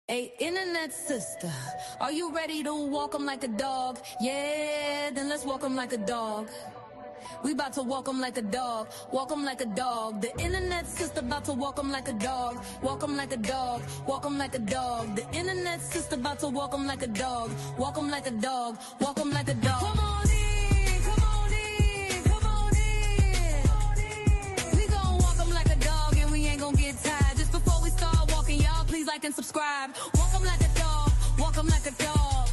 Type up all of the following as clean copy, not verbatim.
Hey, internet sister, are you ready to walk 'em like a dog? Yeah, then let's walk 'em like a dog. We about to walk 'em like a dog, walk 'em like a dog. The internet sister about to walk 'em like a dog, walk 'em like a dog, walk 'em like a dog. The internet sister about to walk 'em like a dog, walk 'em like a dog, walk 'em like a dog. Come on in, come on in, come on in. We gon' walk 'em like a dog and we ain't gon' get tired. Just before we start walking, y'all please like and subscribe. Walk 'em like a dog, walk 'em like a dog.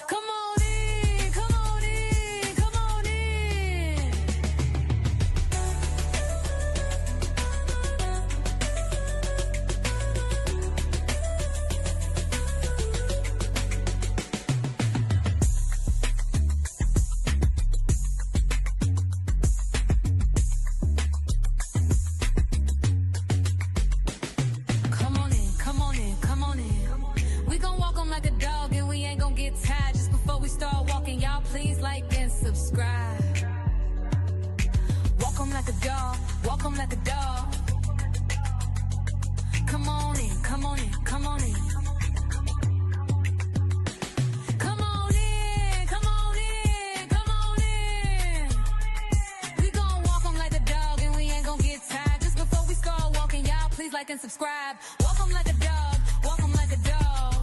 Come on in, come on in, come on in. Come on in, come on in, come on in. We gon' walk 'em like a dog and we ain't gon' get tired. Just before we start walking, y'all please like and subscribe. Walk 'em like a dog, walk 'em like a dog. Come on in, come on in, come on in. Come on in, come on in, come on in. We gon' walk 'em like a dog and we ain't gon' get tired. Just before we start walking, y'all please like and subscribe. Walk 'em like a dog, walk 'em like a dog.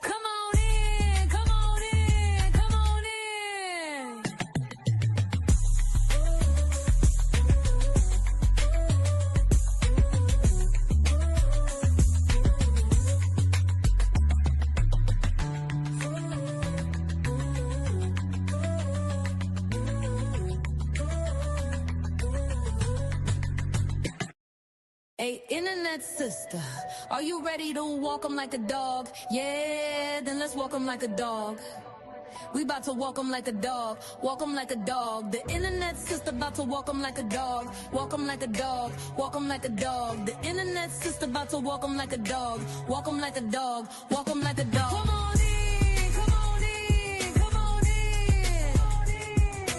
Come on in, come on in, come on in. Hey, internet sister, are you ready to walk 'em like a dog? Yeah, then let's walk 'em like a dog. We about to walk 'em like a dog, walk 'em like a dog. The internet sister about to walk 'em like a dog, walk 'em like a dog, walk 'em like a dog. The internet sister about to walk 'em like a dog, walk 'em like a dog, walk 'em like a dog. Come on in, come on in, come on in.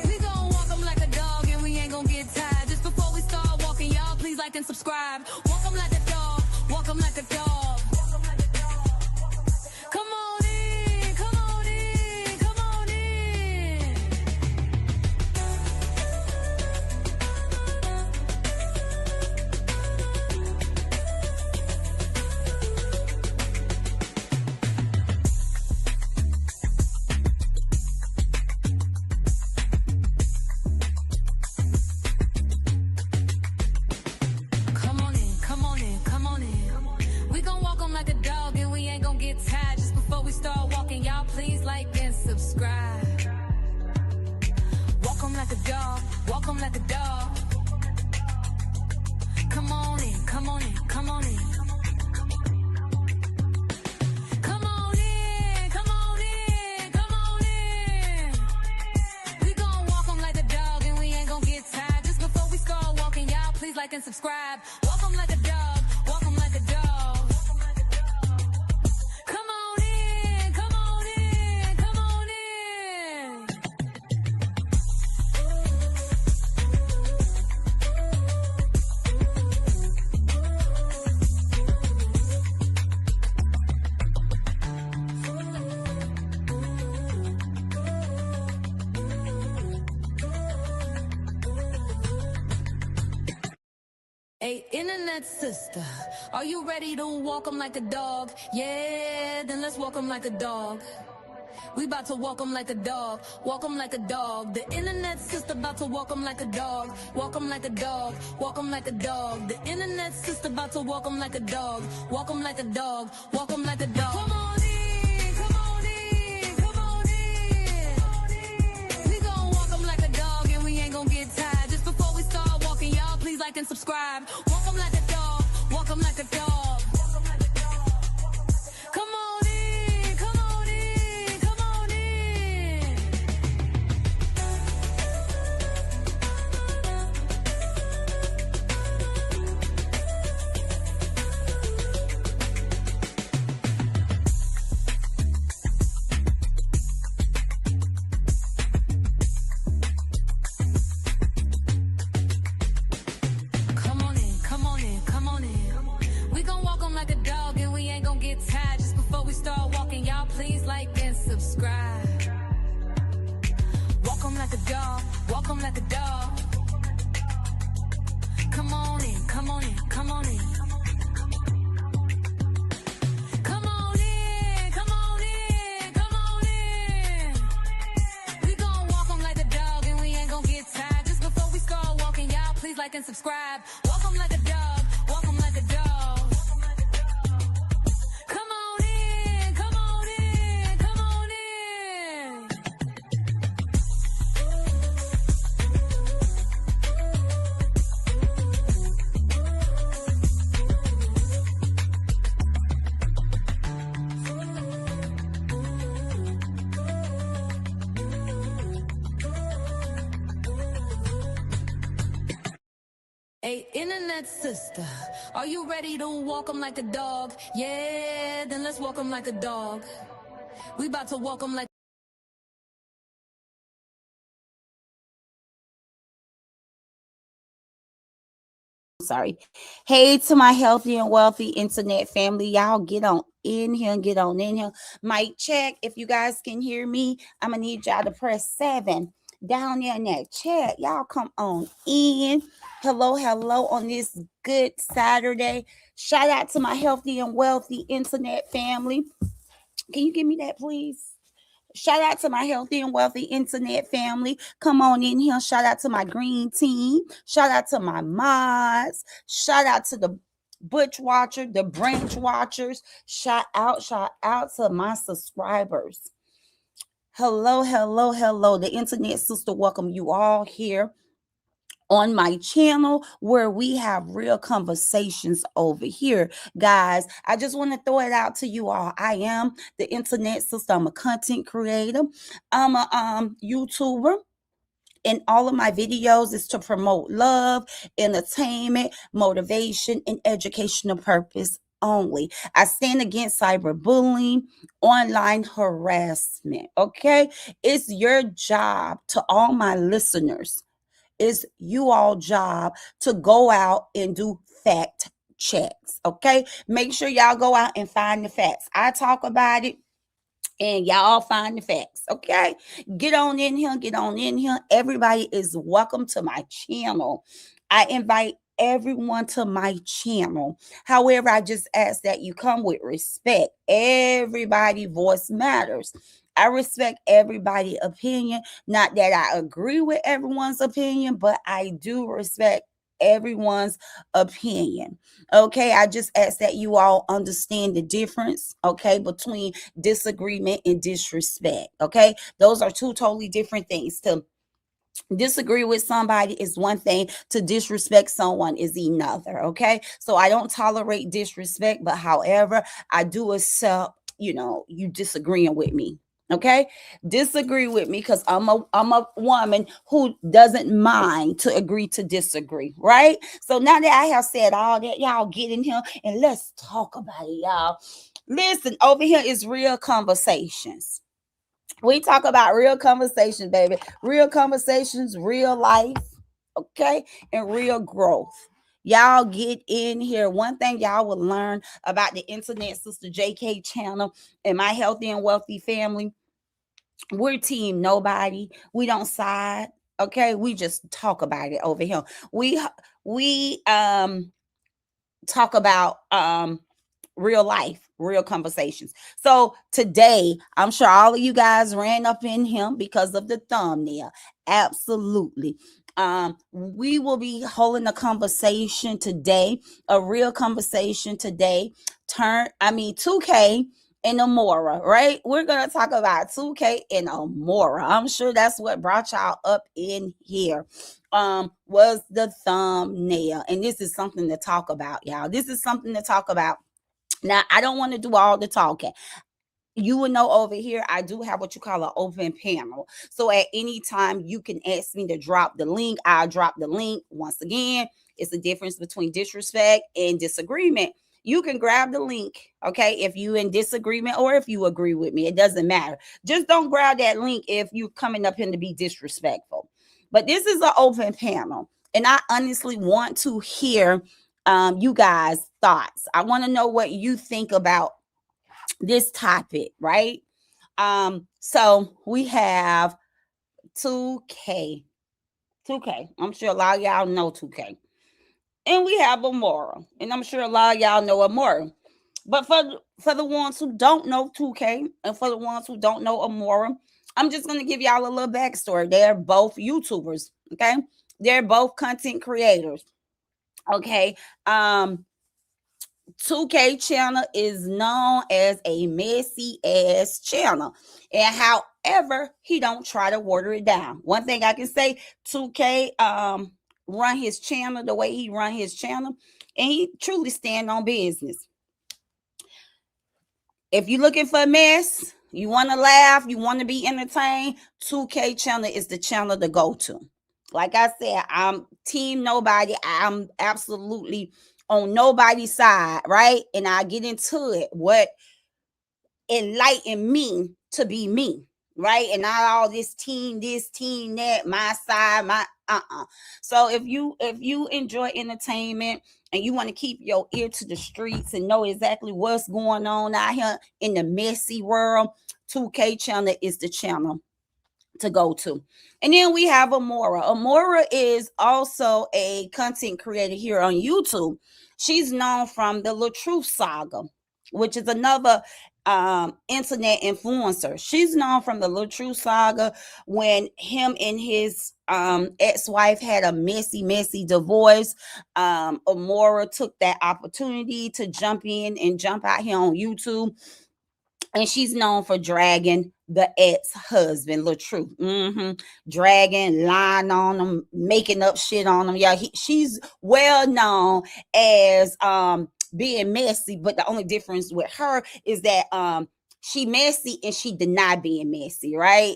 We gon' walk 'em like a dog and we ain't gon' get tired. Just before we start walking, y'all please like and subscribe. Walk 'em like a dog, walk 'em like a dog. Come on in, come on in, come on in. Come on in, come on in, come on in. We gon' walk 'em like a dog and we ain't gon' get tired. Just before we start walking, y'all please like and subscribe. Walk 'em like a dog, walk 'em like a dog. Come on in, come on in, come on in. Come on in, come on in, come on in. We gon' walk 'em like a dog and we ain't gon' get tired. Just before we start walking, y'all please like and subscribe. Walk 'em like a dog, walk 'em like a dog. Come on in, come on in, come on in. Hey, internet sister, are you ready to walk 'em like a dog? Yeah, then let's walk 'em like a dog. We about to walk 'em like a dog, walk 'em like a dog. The internet sister about to walk 'em like a dog, walk 'em like a dog, walk 'em like a dog. The internet sister about to walk 'em like a dog, walk 'em like a dog, walk 'em like a dog. Come on in, come on in, come on in. We gon' walk 'em like a dog and we ain't gon' get tired. Just before we start walking, y'all please like and subscribe. Walk 'em like a dog, walk 'em like a dog. Come on in, come on in, come on in. like a dog, walk 'em like a dog. Come on in, come on in, come on in. Come on in, come on in, come on in. We gon' walk 'em like a dog and we ain't gon' get tired. Just before we start walking, y'all please like and subscribe. Walk 'em like a dog, walk 'em like a dog. Come on in, come on in, come on in. Hey, internet sister, are you ready to walk 'em like a dog? Yeah, then let's walk 'em like a dog. We about to walk 'em like sorry. Hey to my healthy and wealthy internet family. Y'all get on in here and get on in here. Mic check. If you guys can hear me, I'm gonna need y'all to press 7 down there in that chat. Y'all come on in. Hello, hello on this good Saturday. Shout out to my healthy and wealthy internet family. Can you give me that, please? Shout out to my healthy and wealthy internet family. Come on in here. Shout out to my green team. Shout out to my mods. Shout out to the Butch Watcher, the Branch Watchers. Shout out to my subscribers. Hello, hello, hello. The internet sister welcome you all here on my channel where we have real conversations over here. Guys, I just want to throw it out to you all. I am the internet sister. I'm a content creator. I'm a YouTuber. And all of my videos is to promote love, entertainment, motivation, and educational purpose only. I stand against cyberbullying, online harassment. Okay, it's your job, to all my listeners, it's you all job to go out and do fact checks. Okay, make sure y'all go out and find the facts. I talk about it and y'all find the facts. Okay, get on in here, get on in here. Everybody is welcome to my channel. I invite everyone to my channel. However, I just ask that you come with respect. Everybody voice matters. I respect everybody's opinion. Not that I agree with everyone's opinion, but I do respect everyone's opinion. Okay, I just ask that you all understand the difference, okay, between disagreement and disrespect. Okay, those are two totally different things. To disagree with somebody is one thing, to disrespect someone is another. Okay, so I don't tolerate disrespect, but however, I do accept, you disagreeing with me. Okay, disagree with me because I'm a woman who doesn't mind to agree to disagree, right? So now that I have said all that, y'all get in here and let's talk about it, y'all. Listen, over here is real conversations. We talk about real conversations, baby. Real conversations, real life, okay, and real growth. Y'all get in here. One thing y'all will learn about the internet sister JK channel and my healthy and wealthy family, we're team nobody. We don't side. Okay, we just talk about it over here. We talk about real life, real conversations. So today, I'm sure all of you guys ran up in him because of the thumbnail. Absolutely. We will be holding a conversation today, a real conversation today. Tukay and Amiora, right? We're gonna talk about Tukay and Amiora. I'm sure that's what brought y'all up in here. Was the thumbnail, and this is something to talk about, y'all. This is something to talk about. Now, I don't want to do all the talking. You will know over here, I do have what you call an open panel. So at any time, you can ask me to drop the link. I'll drop the link. Once again, it's the difference between disrespect and disagreement. You can grab the link, okay, if you in disagreement or if you agree with me. It doesn't matter. Just don't grab that link if you're coming up here to be disrespectful. But this is an open panel, and I honestly want to hear you guys' thoughts. I want to know what you think about this topic, right? So we have 2K. 2K. I'm sure a lot of y'all know 2K. And we have Amiora. And I'm sure a lot of y'all know Amiora. But for the ones who don't know 2K and for the ones who don't know Amiora, I'm just gonna give y'all a little backstory. They're both YouTubers, okay? They're both content creators. Okay. 2K channel is known as a messy ass channel. And however, he don't try to water it down. One thing I can say, 2K run his channel the way he run his channel, and he truly stand on business. If you're looking for a mess, you want to laugh, you want to be entertained, 2K channel is the channel to go to. Like I said, I'm team nobody. I'm absolutely on nobody's side, right? And I get into it. What enlightened me to be me, right? And not all this, team that, my side, my So if you enjoy entertainment and you want to keep your ear to the streets and know exactly what's going on out here in the messy world, 2K channel is the channel to go to. And then we have Amiora. Amiora is also a content creator here on YouTube. She's known from the LaTruth Saga, which is another internet influencer. She's known from the LaTruth Saga when him and his ex-wife had a messy divorce. Amiora took that opportunity to jump in and jump out here on YouTube. And she's known for dragging the ex-husband, LaTruth. Dragging, lying on him, making up shit on him. Yeah, she's well known as being messy, but the only difference with her is that she messy and she deny being messy, right?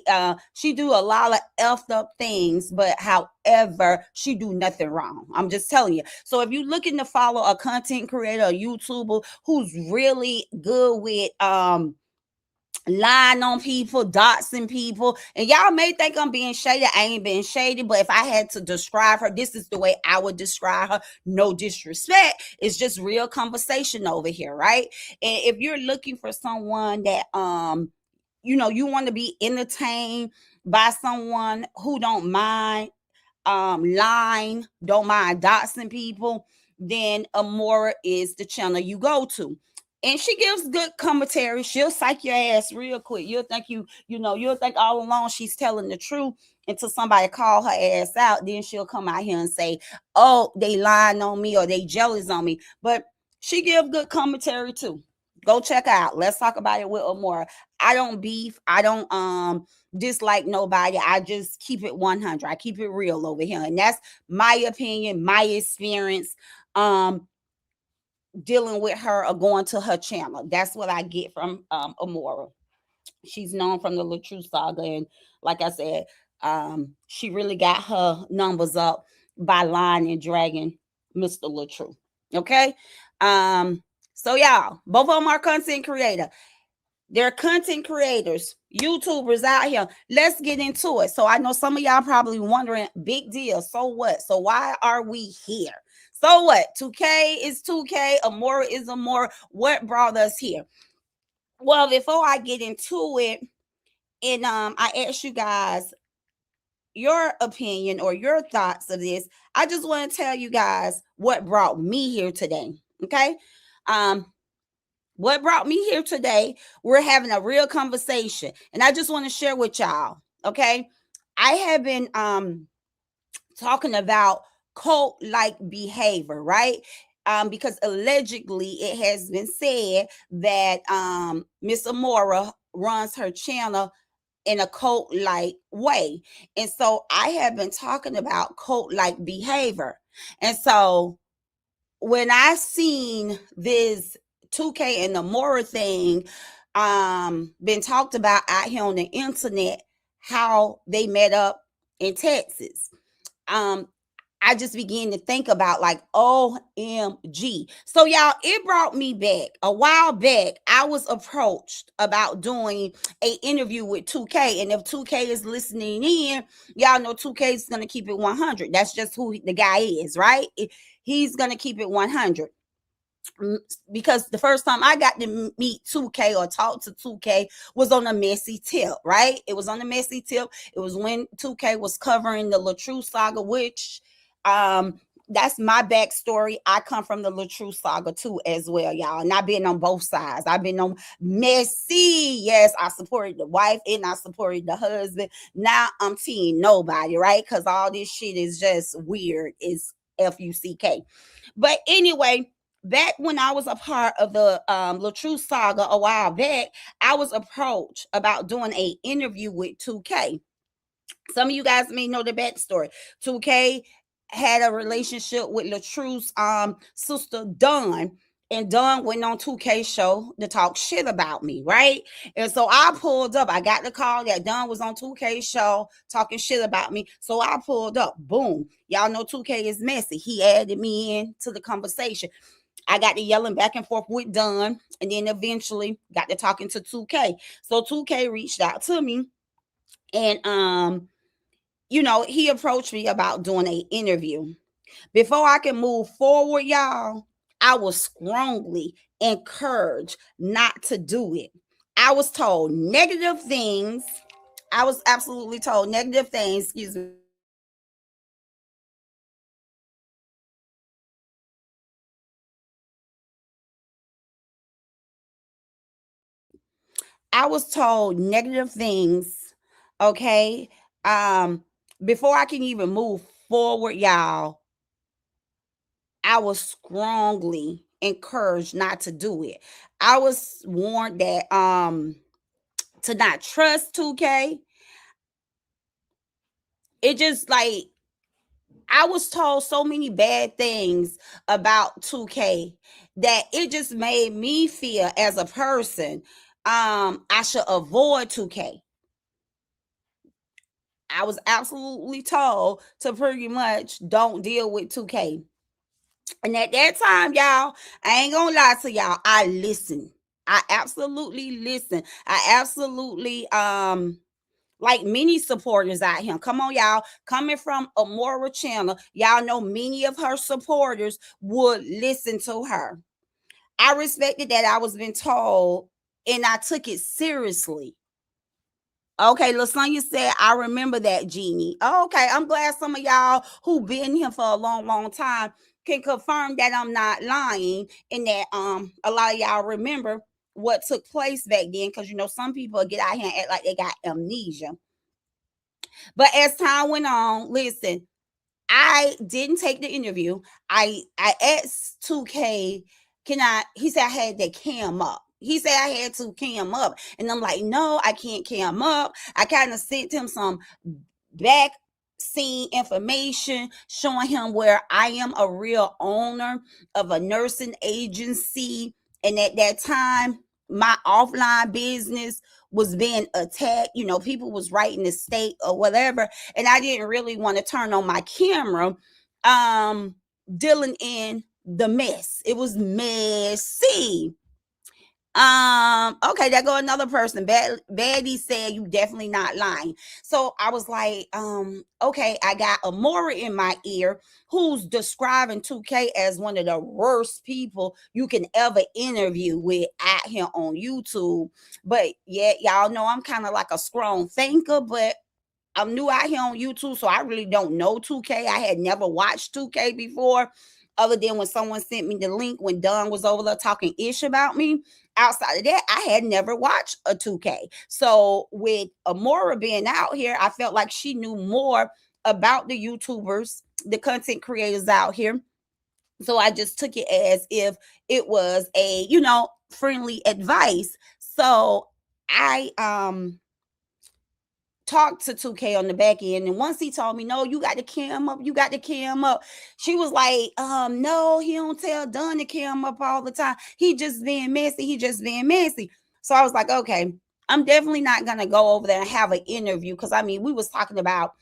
She do a lot of effed up things, but however, she do nothing wrong. I'm just telling you. So if you're looking to follow a content creator, a YouTuber who's really good with lying on people, doxing people, and y'all may think I'm being shady. I ain't being shady, but if I had to describe her, this is the way I would describe her. No disrespect. It's just real conversation over here, right? And if you're looking for someone that you want to be entertained by someone who don't mind lying, don't mind doxing people, then Amiora is the channel you go to. And she gives good commentary. She'll psych your ass real quick. You'll think you'll think all along she's telling the truth until somebody call her ass out. Then she'll come out here and say, oh, they lying on me or they jealous on me. But she gives good commentary too. Go check out. Let's talk about it with Amiora. I don't beef. I don't dislike nobody. I just keep it 100. I keep it real over here. And that's my opinion, my experience. Dealing with her or going to her channel. That's what I get from Amiora. She's known from the LaTruth Saga, and like I said, she really got her numbers up by lying and dragging Mr. LaTruth. Okay, so y'all, both of them are content creator. They're content creators, YouTubers out here. Let's get into it. So I know some of y'all probably wondering, big deal. So what? So why are we here? So what? 2K is 2K. Amiora is Amiora. What brought us here? Well, before I get into it, and I ask you guys your opinion or your thoughts of this, I just want to tell you guys what brought me here today. Okay. What brought me here today? We're having a real conversation, and I just want to share with y'all. Okay. I have been talking about cult-like behavior, right? Because allegedly it has been said that Miss Amiora runs her channel in a cult-like way. And so I have been talking about cult-like behavior. And so when I seen this 2K and Amiora thing been talked about out here on the internet, how they met up in Texas, I just began to think about like, OMG. So y'all, it brought me back. A while back, I was approached about doing an interview with 2K. And if 2K is listening in, y'all know 2K is going to keep it 100. That's just who the guy is, right? He's going to keep it 100. because the first time I got to meet 2K or talk to 2K was on a messy tip, right? It was on a messy tip. It was when 2K was covering the LaTrue saga, which um that's my backstory. I come from the LaTrue saga too, as well, y'all. And I've been on both sides. I've been on messy. Yes, I supported the wife and I supported the husband. Now I'm team nobody, right? Because all this shit is just weird. It's FUCK. But anyway, back when I was a part of the LaTrue saga a while back, I was approached about doing a interview with 2K. Some of you guys may know the backstory. 2K had a relationship with LaTrue's sister Dawn. And Dawn went on 2K show to talk shit about me, right? And so I pulled up. I got the call that Dawn was on 2K show talking shit about me. So I pulled up. Boom. Y'all know 2K is messy. He added me in to the conversation. I got to yelling back and forth with Dawn, and then eventually got to talking to 2K. So 2K reached out to me, and he approached me about doing an interview. Before I can move forward, y'all, I was strongly encouraged not to do it. I was told negative things. I was absolutely told negative things. Excuse me. I was told negative things. Okay. Um, Before I can even move forward, y'all, I was strongly encouraged not to do it. I was warned that to not trust 2K. It just like I was told so many bad things about 2K that it just made me feel as a person I should avoid 2K. I was absolutely told to pretty much don't deal with 2K. And at that time, y'all, I ain't gonna lie to y'all, I listened. I absolutely listen. I absolutely like many supporters out here. Come on, y'all. Coming from Amora channel, y'all know many of her supporters would listen to her. I respected that I was being told, and I took it seriously. Okay, LaSonia said, I remember that, Jeannie. Okay, I'm glad some of y'all who been here for a long, long time can confirm that I'm not lying and that a lot of y'all remember what took place back then, because some people get out here and act like they got amnesia. But as time went on, listen, I didn't take the interview. I asked 2K, he said I had to cam up. He said I had to cam up. And I'm like, no, I can't cam up. I kind of sent him some back scene information showing him where I am a real owner of a nursing agency. And at that time, my offline business was being attacked. People was writing the state or whatever. And I didn't really want to turn on my camera, dealing in the mess. It was messy. Okay, there go another person. Baddie said you definitely not lying. So I was like, okay, I got Amora in my ear who's describing 2K as one of the worst people you can ever interview with out here on YouTube. But yeah, y'all know I'm kind of like a strong thinker, but I'm new out here on YouTube, so I really don't know 2K. I had never watched 2K before, other than when someone sent me the link when Don was over there talking ish about me. Outside of that, I had never watched a 2K. So with Amora being out here, I felt like she knew more about the YouTubers, the content creators out here. So I just took it as if it was a, friendly advice. So I talked to 2K on the back end, and once he told me, no, you got to cam up, she was like, no, he don't tell Don to cam up all the time, he just being messy. So I was like, okay, I'm definitely not gonna go over there and have an interview, because we was talking about,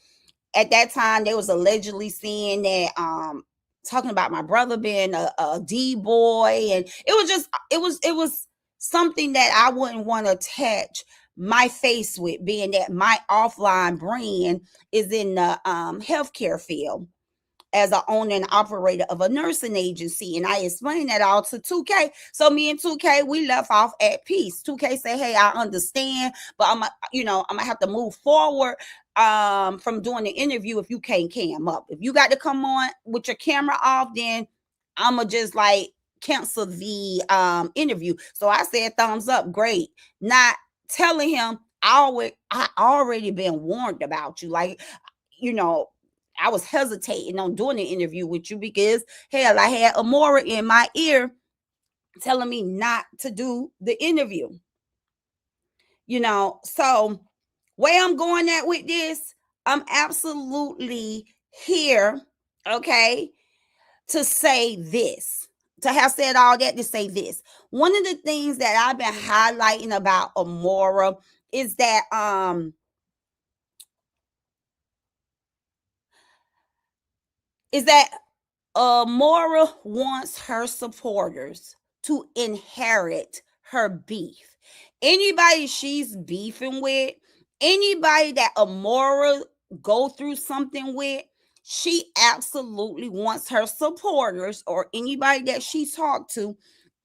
at that time they was allegedly saying that talking about my brother being a D boy, and it was something that I wouldn't want to attach my face with, being that my offline brand is in the healthcare field. as an owner and operator of a nursing agency. And I explained that all to 2K. So me and 2K, we left off at peace. 2K said, hey, I understand, but I'm gonna have to move forward from doing the interview if you can't cam up. If you got to come on with your camera off, then I'ma just like cancel the interview. So I said thumbs up, great. Not telling him I already been warned about you. Like, I was hesitating on doing the interview with you because hell, I had Amiora in my ear telling me not to do the interview. So where I'm going at with this, I'm absolutely here, okay, to say this, to have said all that to say this. One of the things that I've been highlighting about Amiora is that Amiora wants her supporters to inherit her beef. Anybody she's beefing with, anybody that Amiora go through something with, she absolutely wants her supporters or anybody that she talked to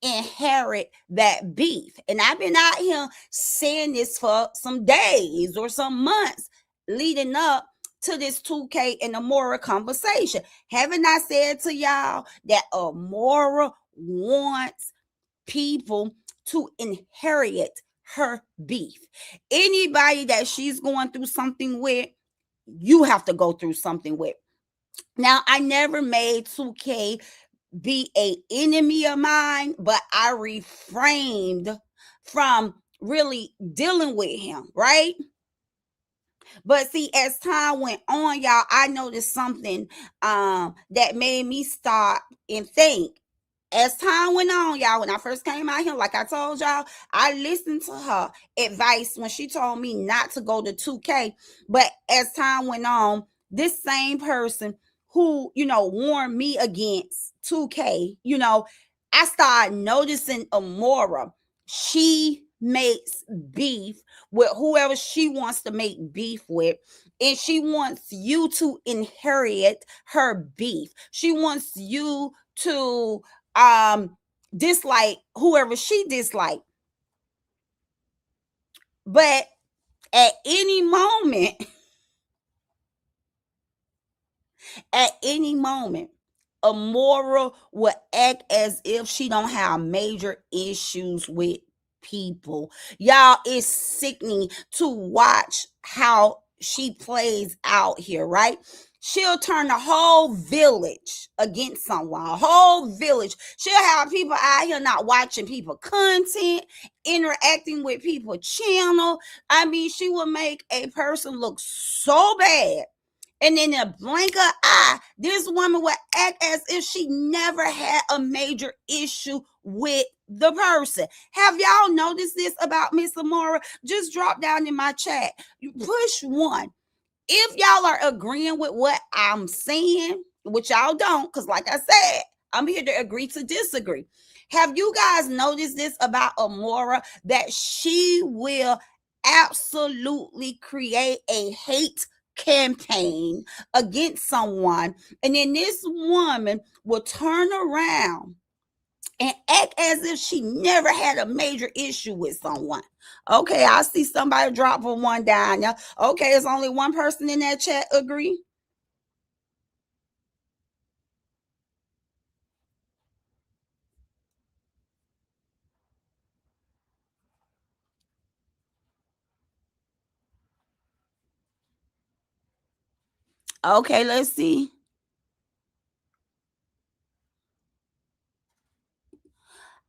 inherit that beef. And I've been out here saying this for some days or some months leading up to this 2K and Amiora conversation. Haven't I said to y'all that Amiora wants people to inherit her beef? Anybody that she's going through something with, you have to go through something with. Now, I never made 2K be a enemy of mine, but I refrained from really dealing with him, right? But see, as time went on, y'all, I noticed something that made me stop and think. As time went on, y'all, when I first came out here, like I told y'all, I listened to her advice when she told me not to go to 2K. But as time went on, this same person who, warned me against 2K, I started noticing Amiora. She makes beef with whoever she wants to make beef with, and she wants you to inherit her beef. She wants you to dislike whoever she disliked. But at any moment, Amiora will act as if she don't have major issues with people. Y'all, it's sickening to watch how she plays out here, right? She'll turn the whole village against someone, a whole village. She'll have people out here not watching people content, interacting with people channel. I mean, she will make a person look so bad. And in a blink of eye, this woman would act as if she never had a major issue with the person. Have y'all noticed this about Miss Amiora? Just drop down in my chat. You push one. If y'all are agreeing with what I'm saying, which y'all don't, because like I said, I'm here to agree to disagree. Have you guys noticed this about Amiora, that she will absolutely create a hate campaign against someone, and then this woman will turn around and act as if she never had a major issue with someone? Okay, I see somebody drop for one down. Yeah. Okay, it's only one person in that chat agree. Okay, let's see.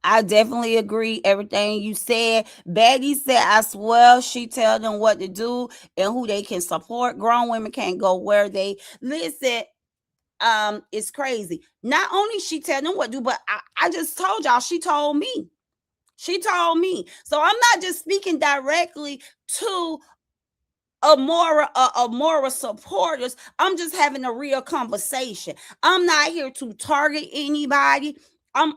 I definitely agree everything you said. Betty said, I swear she tell them what to do and who they can support. Grown women can't go where they listen. It's crazy. Not only she tell them what to do, but I just told y'all, she told me. She told me. So I'm not just speaking directly to Amiora supporters. I'm just having a real conversation. I'm not here to target anybody. I'm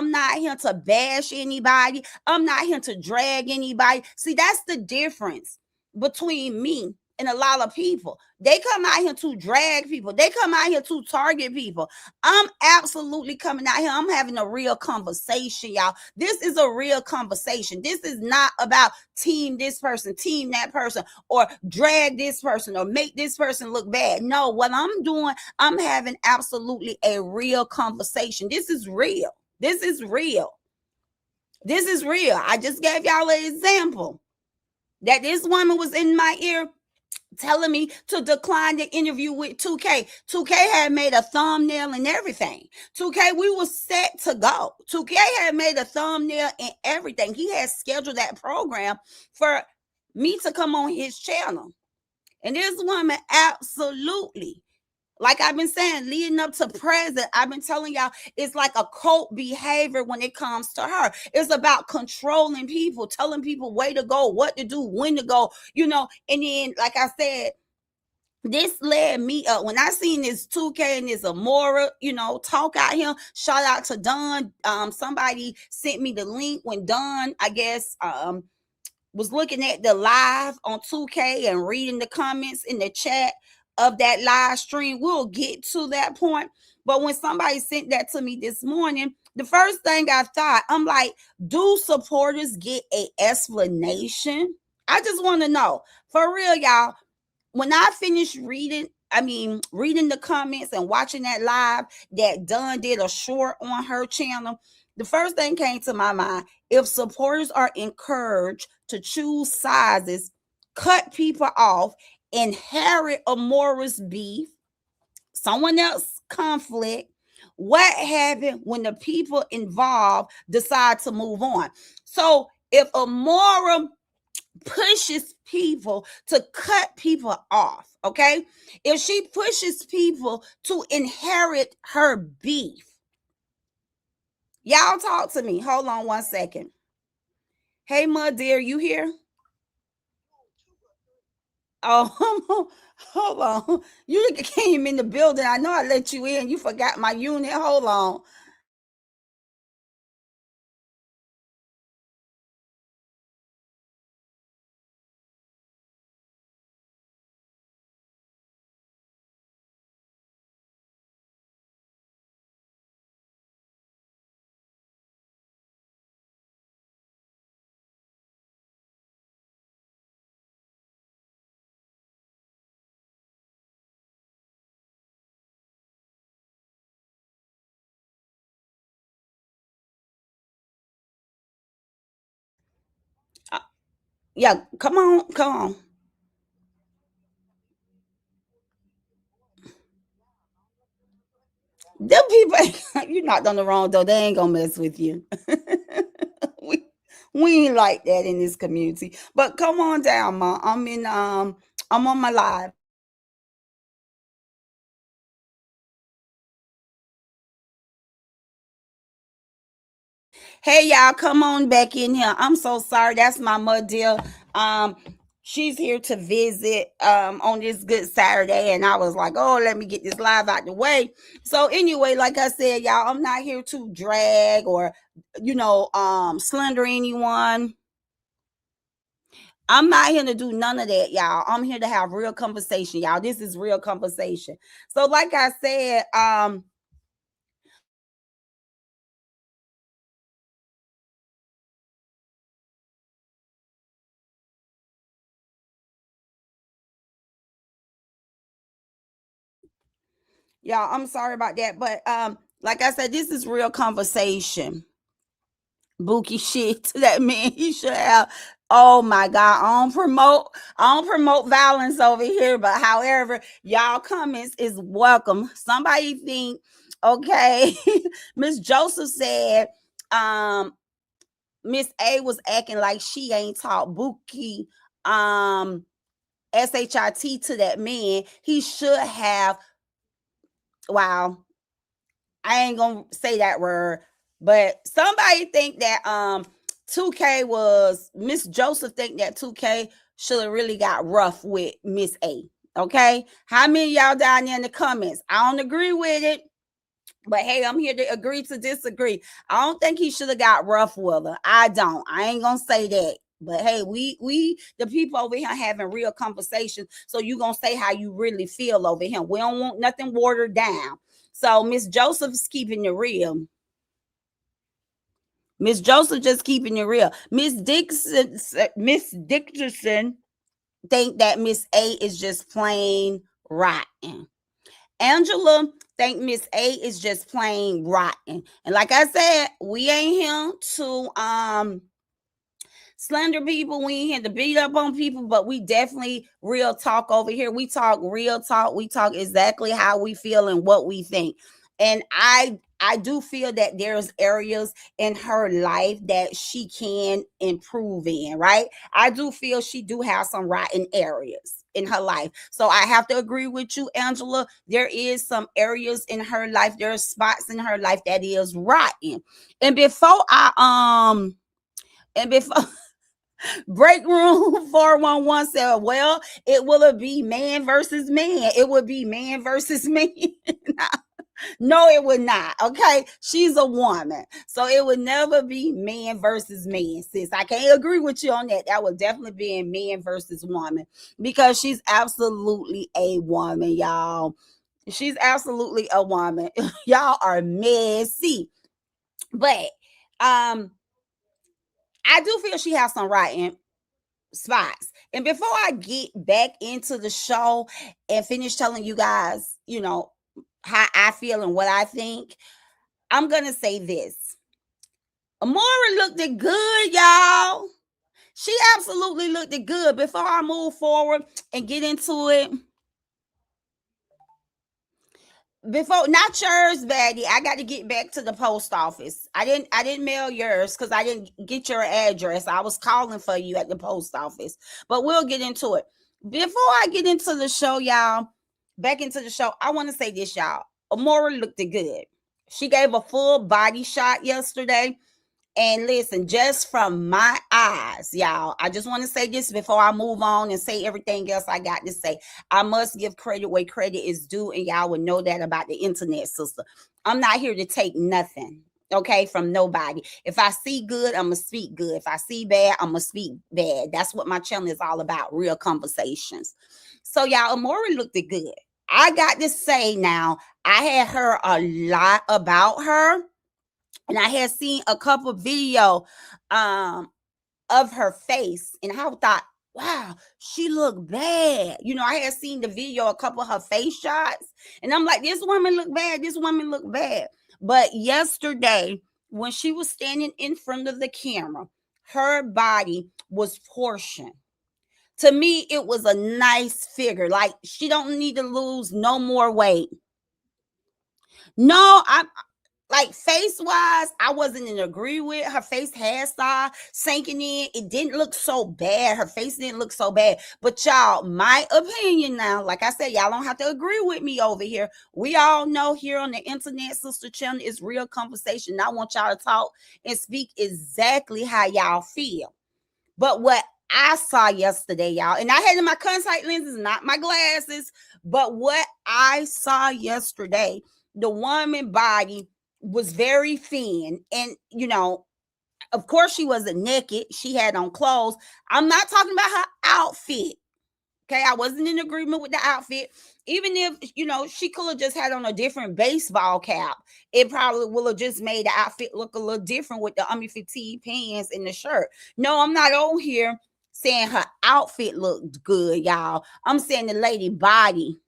not here to bash anybody. I'm not here to drag anybody. See, that's the difference between me and a lot of people. They come out here to drag people. They come out here to target people. I'm absolutely coming out here. I'm having a real conversation, y'all. This is a real conversation. This is not about team this person, team that person, or drag this person or make this person look bad. No, what I'm doing, I'm having absolutely a real conversation. This is real. This is real. This is real. I just gave y'all an example that this woman was in my ear telling me to decline the interview with 2K. 2K had made a thumbnail and everything. 2K, we were set to go. 2K had made a thumbnail and everything. He had scheduled that program for me to come on his channel. And this woman absolutely, like I've been saying, leading up to present, I've been telling y'all, it's like a cult behavior when it comes to her. It's about controlling people, telling people where to go, what to do, when to go, and then, like I said, this led me up. When I seen this 2K and this Amiora, talk out here, shout out to Don. Somebody sent me the link when Don, I guess, was looking at the live on 2K and reading the comments in the chat of that live stream. We'll get to that point. But when somebody sent that to me this morning, the first thing I thought, I'm like, do supporters get an explanation? I just want to know. For real, y'all. When I finished reading the comments and watching that live that Dunn did a short on her channel, the first thing came to my mind: if supporters are encouraged to choose sizes, cut people off, inherit Amorous beef, someone else conflict, what happened when the people involved decide to move on? So if Amiora pushes people to cut people off, okay? If she pushes people to inherit her beef, y'all talk to me. Hold on one second. Hey, my dear, you here? Oh, hold on. You came in the building. I know I let you in. You forgot my unit. Hold on. Uh, yeah, come on, come on. Them people, you knocked on the wrong door. They ain't gonna mess with you. we we ain't like that in this community. But come on down, ma. I'm on my live. Hey y'all, come on back in here. I'm so sorry. That's my mud deal. Um, she's here to visit on this good Saturday, and I was like, oh, let me get this live out the way. So anyway, like I said, y'all, I'm not here to drag or slender anyone. I'm not here to do none of that, y'all. I'm here to have real conversation, y'all. This is real conversation. So, like I said, y'all, I'm sorry about that, but like I said, this is real conversation. Bookie shit to that man. He should have. Oh my God. I don't promote violence over here, but however, y'all comments is welcome. Somebody think, okay. Miss Joseph said, Miss A was acting like she ain't taught Bookie SHIT to that man. He should have. Wow. I ain't gonna say that word, but somebody think that 2K was Miss Joseph think that 2K should have really got rough with Miss A. Okay. How many y'all down there in the comments? I don't agree with it. But hey, I'm here to agree to disagree. I don't think he should have got rough with her. I don't. I ain't gonna say that. But hey, we the people over here having real conversations. So you gonna say how you really feel over here. We don't want nothing watered down. So Miss Joseph's keeping it real. Miss Joseph just keeping it real. Miss Dickerson think that Miss A is just plain rotten. Angela think Miss A is just plain rotten. And like I said, we ain't here to slander people. We ain't here to beat up on people, but we definitely real talk over here. We talk real talk. We talk exactly how we feel and what we think. And I do feel that there's areas in her life that she can improve in, right? I do feel she do have some rotten areas in her life. So I have to agree with you, Angela. There is some areas in her life, there are spots in her life that is rotten. And before Break room 411 said, well, it will be man versus man. It would be man versus man. No, it would not. Okay. She's a woman. So it would never be man versus man, sis. I can't agree with you on that. That would definitely be a man versus woman because she's absolutely a woman, y'all. She's absolutely a woman. Y'all are messy. But I do feel she has some writing spots. And before I get back into the show and finish telling you guys, how I feel and what I think, I'm going to say this. Amiora looked it good, y'all. She absolutely looked it good. Before I move forward and get into it, not yours, Betty. I got to get back to the post office. I didn't mail yours because I didn't get your address. I was calling for you at the post office. But we'll get into it. Before I get into the show, y'all, back into the show, I want to say this, y'all. Amiora looked good. She gave a full body shot yesterday. And listen, just from my eyes, y'all, I just want to say this before I move on and say everything else I got to say. I must give credit where credit is due, and y'all would know that about the internet, sister. I'm not here to take nothing, okay, from nobody. If I see good, I'm going to speak good. If I see bad, I'm going to speak bad. That's what my channel is all about, real conversations. So, y'all, Amiora looked good. I got to say now, I had heard a lot about her. And I had seen a couple video of her face, and I thought, wow, she looked bad. I had seen the video, a couple of her face shots, and I'm like, this woman look bad. This woman look bad. But yesterday, when she was standing in front of the camera, her body was portioned. To me, it was a nice figure. Like, she don't need to lose no more weight. No, like face wise, I wasn't in agree with her face hairstyle sinking in. It didn't look so bad. Her face didn't look so bad. But y'all, my opinion now, like I said, y'all don't have to agree with me over here. We all know here on the Internet Sister Channel is real conversation. I want y'all to talk and speak exactly how y'all feel. But what I saw yesterday, y'all, and I had in my contact lenses, not my glasses, but what I saw yesterday, the woman body was very thin. And, of course, she wasn't naked. She had on clothes. I'm not talking about her outfit. Okay, I wasn't in agreement with the outfit. Even if, she could have just had on a different baseball cap, it probably would have just made the outfit look a little different with the fatigue pants and the shirt. No, I'm not on here saying her outfit looked good, y'all. I'm saying the lady body.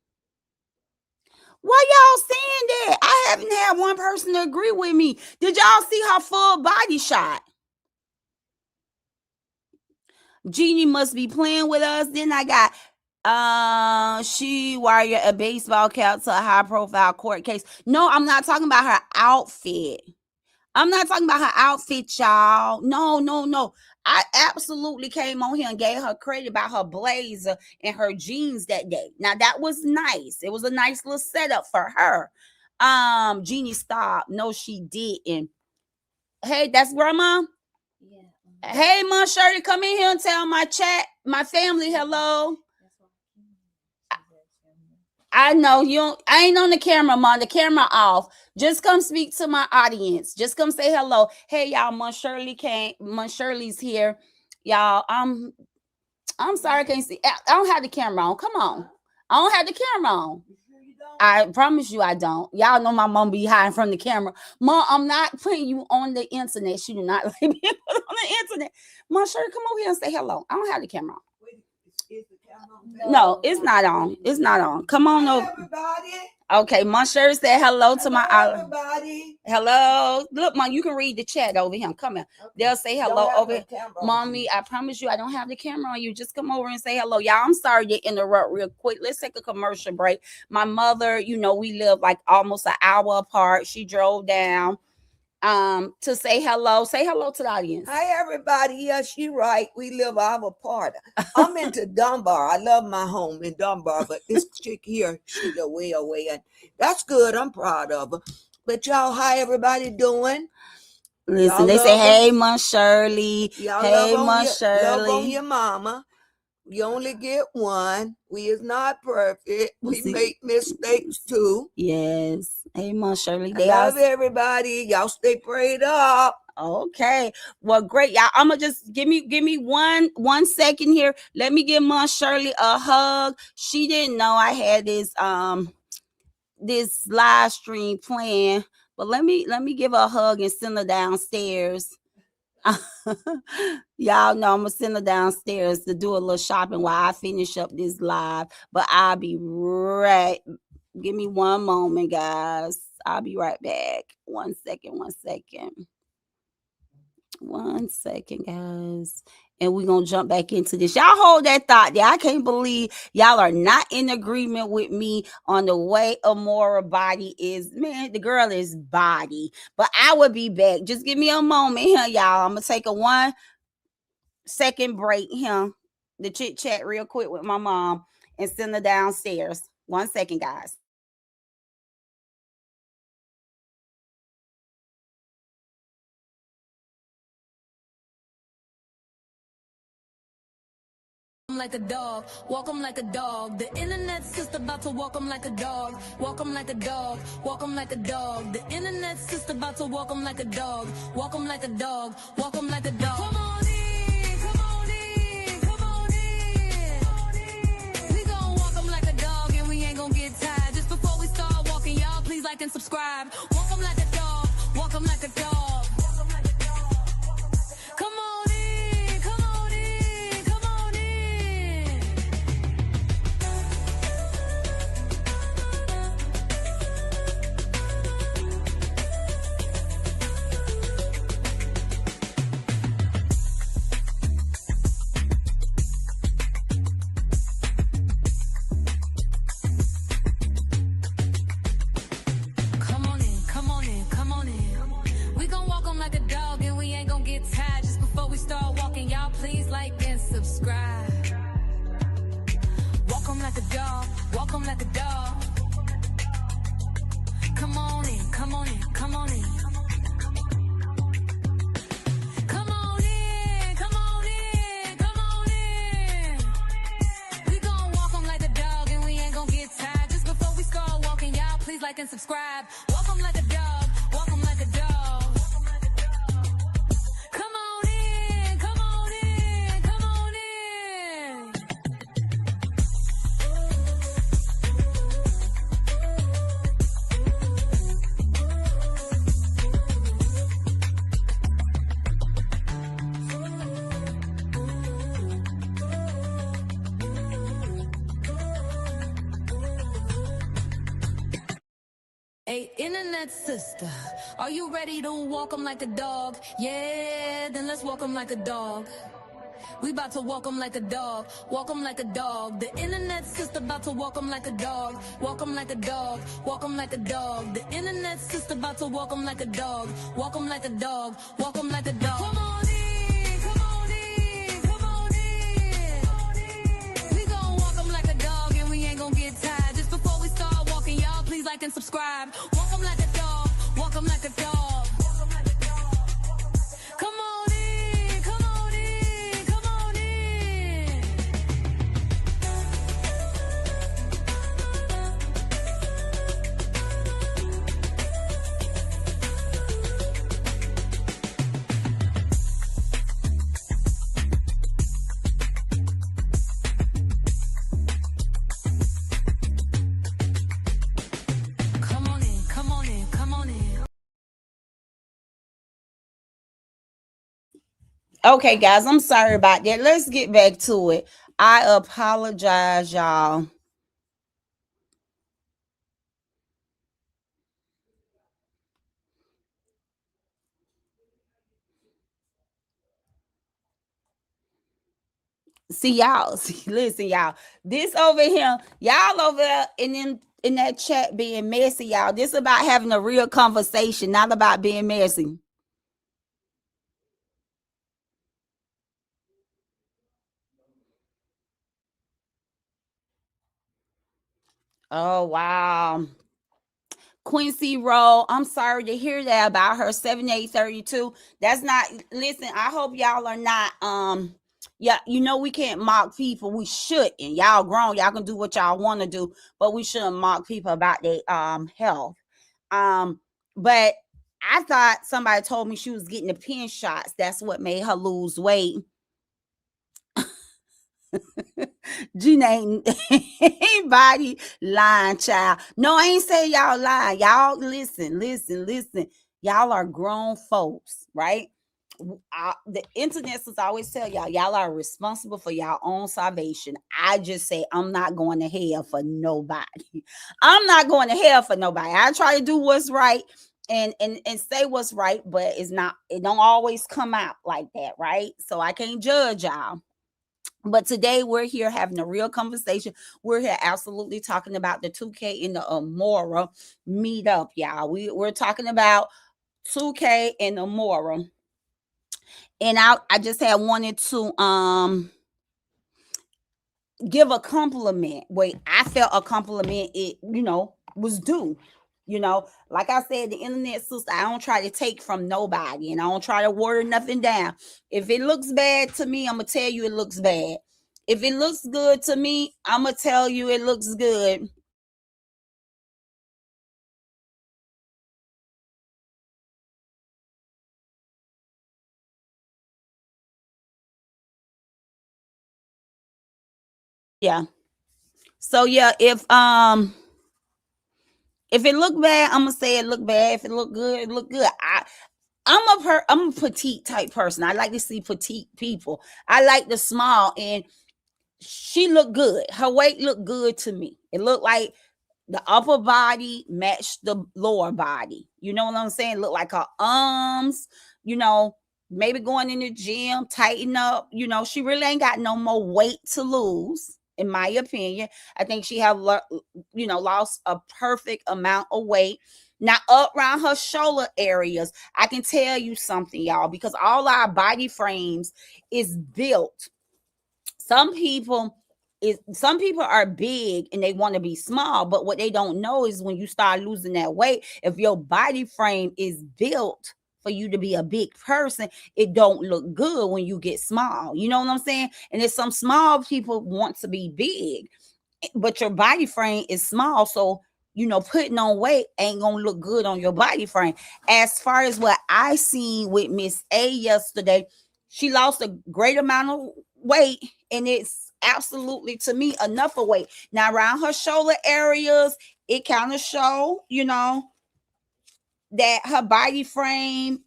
Why y'all saying that? I haven't had one person to agree with me. Did y'all see her full body shot? Jeannie must be playing with us. Then I got she wired a baseball cap to a high profile court case. No, I'm not talking about her outfit. I'm not talking about her outfit, y'all. No. I absolutely came on here and gave her credit about her blazer and her jeans that day. Now that was nice. It was a nice little setup for her. Jeannie, stop. No, she didn't. Hey, that's grandma. Yeah. Hey, Mom Shirley, come in here and tell my family hello. I know you. I ain't on the camera, Mom. The camera off. Just come speak to my audience. Just come say hello. Hey, y'all. Mom Shirley came. Mom Shirley's here, Y'all, I'm sorry I can't see. I don't have the camera on. Come on. I don't have the camera on. I promise you I don't. Y'all know my mom be hiding from the camera. Mom, I'm not putting you on the internet. She do not like being put on the internet. Mom, sure, come over here and say hello. I don't have the camera on. No, it's not on. It's not on. Come on over. Everybody. Okay, Monsieur said hello to my Everybody. hello. Look, Mom, you can read the chat over here. Come here. They'll say hello over here. Mommy, I promise you I don't have the camera on you. Just come over and say hello. Y'all, I'm sorry to interrupt real quick. Let's take a commercial break. My mother, you know, we live like almost an hour apart. She drove down to say hello. Say hello to the audience. Hi, everybody. Yes, she right. We live our apart. I'm into Dunbar. I love my home in Dunbar, but this chick here, she's away. And that's good. I'm proud of her. But y'all, how everybody doing? Listen, Y'all they say, love hey, Mom Shirley. Y'all Hey, love Mom on Shirley. love on your mama. You only get one. We is not perfect. We See. make mistakes too. Yes. Hey, Mom Shirley. I They love all everybody. Y'all stay prayed up. okay. Well, great, y'all. I'm gonna just give me one second here. Let me give Mom Shirley a hug. She didn't know I had this live stream plan, but let me give her a hug and send her downstairs. Y'all know I'm gonna send her downstairs to do a little shopping while I finish up this live. But I'll be right. Give me one moment, guys. I'll be right back. One second, guys. And we're gonna jump back into this. Y'all hold that thought there. I can't believe y'all are not in agreement with me on the way Amiora body is. Man, the girl is body. But I will be back. Just give me a moment here, y'all. I'm gonna take a 1 second break here. The chit chat real quick with my mom and send her downstairs. 1 second, guys. Like a dog, walk 'em like a dog. The internet's just about to walk 'em like a dog. Walk 'em like a dog, walk 'em like a dog. The internet's just about to walk 'em like a dog. Walk 'em like a dog, walk 'em like a dog. Come on in, come on in, come on in. We gon' walk 'em like a dog and we ain't gon' get tired. Just before we start walking, y'all please like and subscribe. Walk 'em like a dog, walk 'em like a dog. Come on in, come on in, come on in. Come on in, come on in, come on in. We gon' walk 'em like a dog and we ain't gon' get tired. Just before we start walking, y'all please like and subscribe. Walk 'em like a dog, walk 'em like a dog. Come on in, come on in, come on in. Come on in, come on in, come on in. We gon' walk 'em like a dog and we ain't gon' get tired. Just before we start walking, y'all please like and subscribe. Walk 'em like a dog, walk 'em like a dog. Come on in, come on in, come on in. Hey, internet sister, are you ready to walk 'em like a dog? Yeah, then let's walk 'em like a dog. We about to walk 'em like a dog, walk 'em like a dog. The internet sister about to walk 'em like a dog, walk 'em like a dog, walk 'em like a dog. The internet sister about to walk 'em like a dog, walk 'em like a dog, walk 'em like a dog. Come on in, come on in, come on in. We gon' walk 'em like a dog and we ain't gon' get tired. Just before we start walking, y'all please like and subscribe. Walk 'em like a dog, walk 'em like a dog. Come on in, come on in, come on in. Okay, guys, I'm sorry about that. Let's get back to it. I apologize, y'all. See y'all. See, listen, y'all. This over here, y'all over there in that chat being messy, y'all. This about having a real conversation, not about being messy. Oh wow. Quincy Rowe, I'm sorry to hear that about her 7832. That's not, listen, I hope y'all are not yeah, you know we can't mock people. We shouldn't. Y'all grown, y'all can do what y'all want to do, but we shouldn't mock people about their health. But I thought somebody told me she was getting the pin shots. That's what made her lose weight. Gina ain't anybody lying, child. No, I ain't say y'all lying. Y'all listen. Y'all are grown folks, right? The internet says always tell y'all are responsible for y'all own salvation. I just say I'm not going to hell for nobody. I'm not going to hell for nobody. I try to do what's right and say what's right, but it don't always come out like that, right? So I can't judge y'all. But today we're here having a real conversation. We're here absolutely talking about the Tukay and the Amiora meetup, y'all. We're talking about Tukay and Amiora. And I just had wanted to give a compliment. Wait, I felt a compliment it, was due. Like I said, the internet sister, I don't try to take from nobody and I don't try to water nothing down. If it looks bad to me, I'm gonna tell you it looks bad. If it looks good to me, I'm gonna tell you it looks good. Yeah. So yeah, if it look bad, I'm gonna say it look bad. If it look good, it look good. I'm a petite type person. I like to see petite people. I like the small, and she looked good. Her weight looked good to me. It looked like the upper body matched the lower body. You know what I'm saying? Look like her arms, you know, maybe going in the gym, tighten up. She really ain't got no more weight to lose, in my opinion. I think she have, lost a perfect amount of weight. Now, up around her shoulder areas, I can tell you something, y'all, because all our body frames is built. Some people are big and they want to be small, but what they don't know is when you start losing that weight, if your body frame is built for you to be a big person, it don't look good when you get small. You know what I'm saying? And there's some small people want to be big, but your body frame is small, so putting on weight ain't gonna look good on your body frame. As far as what I seen with Miss A yesterday, she lost a great amount of weight, and it's absolutely, to me, enough of weight. Now around her shoulder areas, it kind of show that her body frame,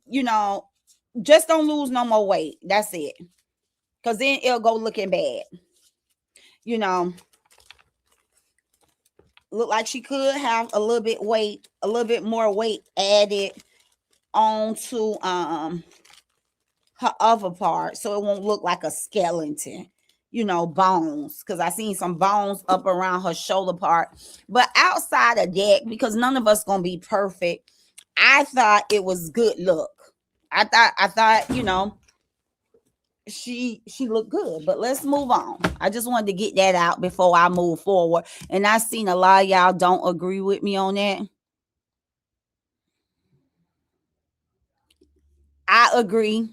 just don't lose no more weight. That's it, because then it'll go looking bad. you know Look like she could have a little bit more weight added onto her other part, so it won't look like a skeleton, bones, because I seen some bones up around her shoulder part. But outside of that, because none of us gonna be perfect, I thought it was good look. I thought she looked good. But let's move on. I just wanted to get that out before I move forward. And I seen a lot of y'all don't agree with me on that. I agree.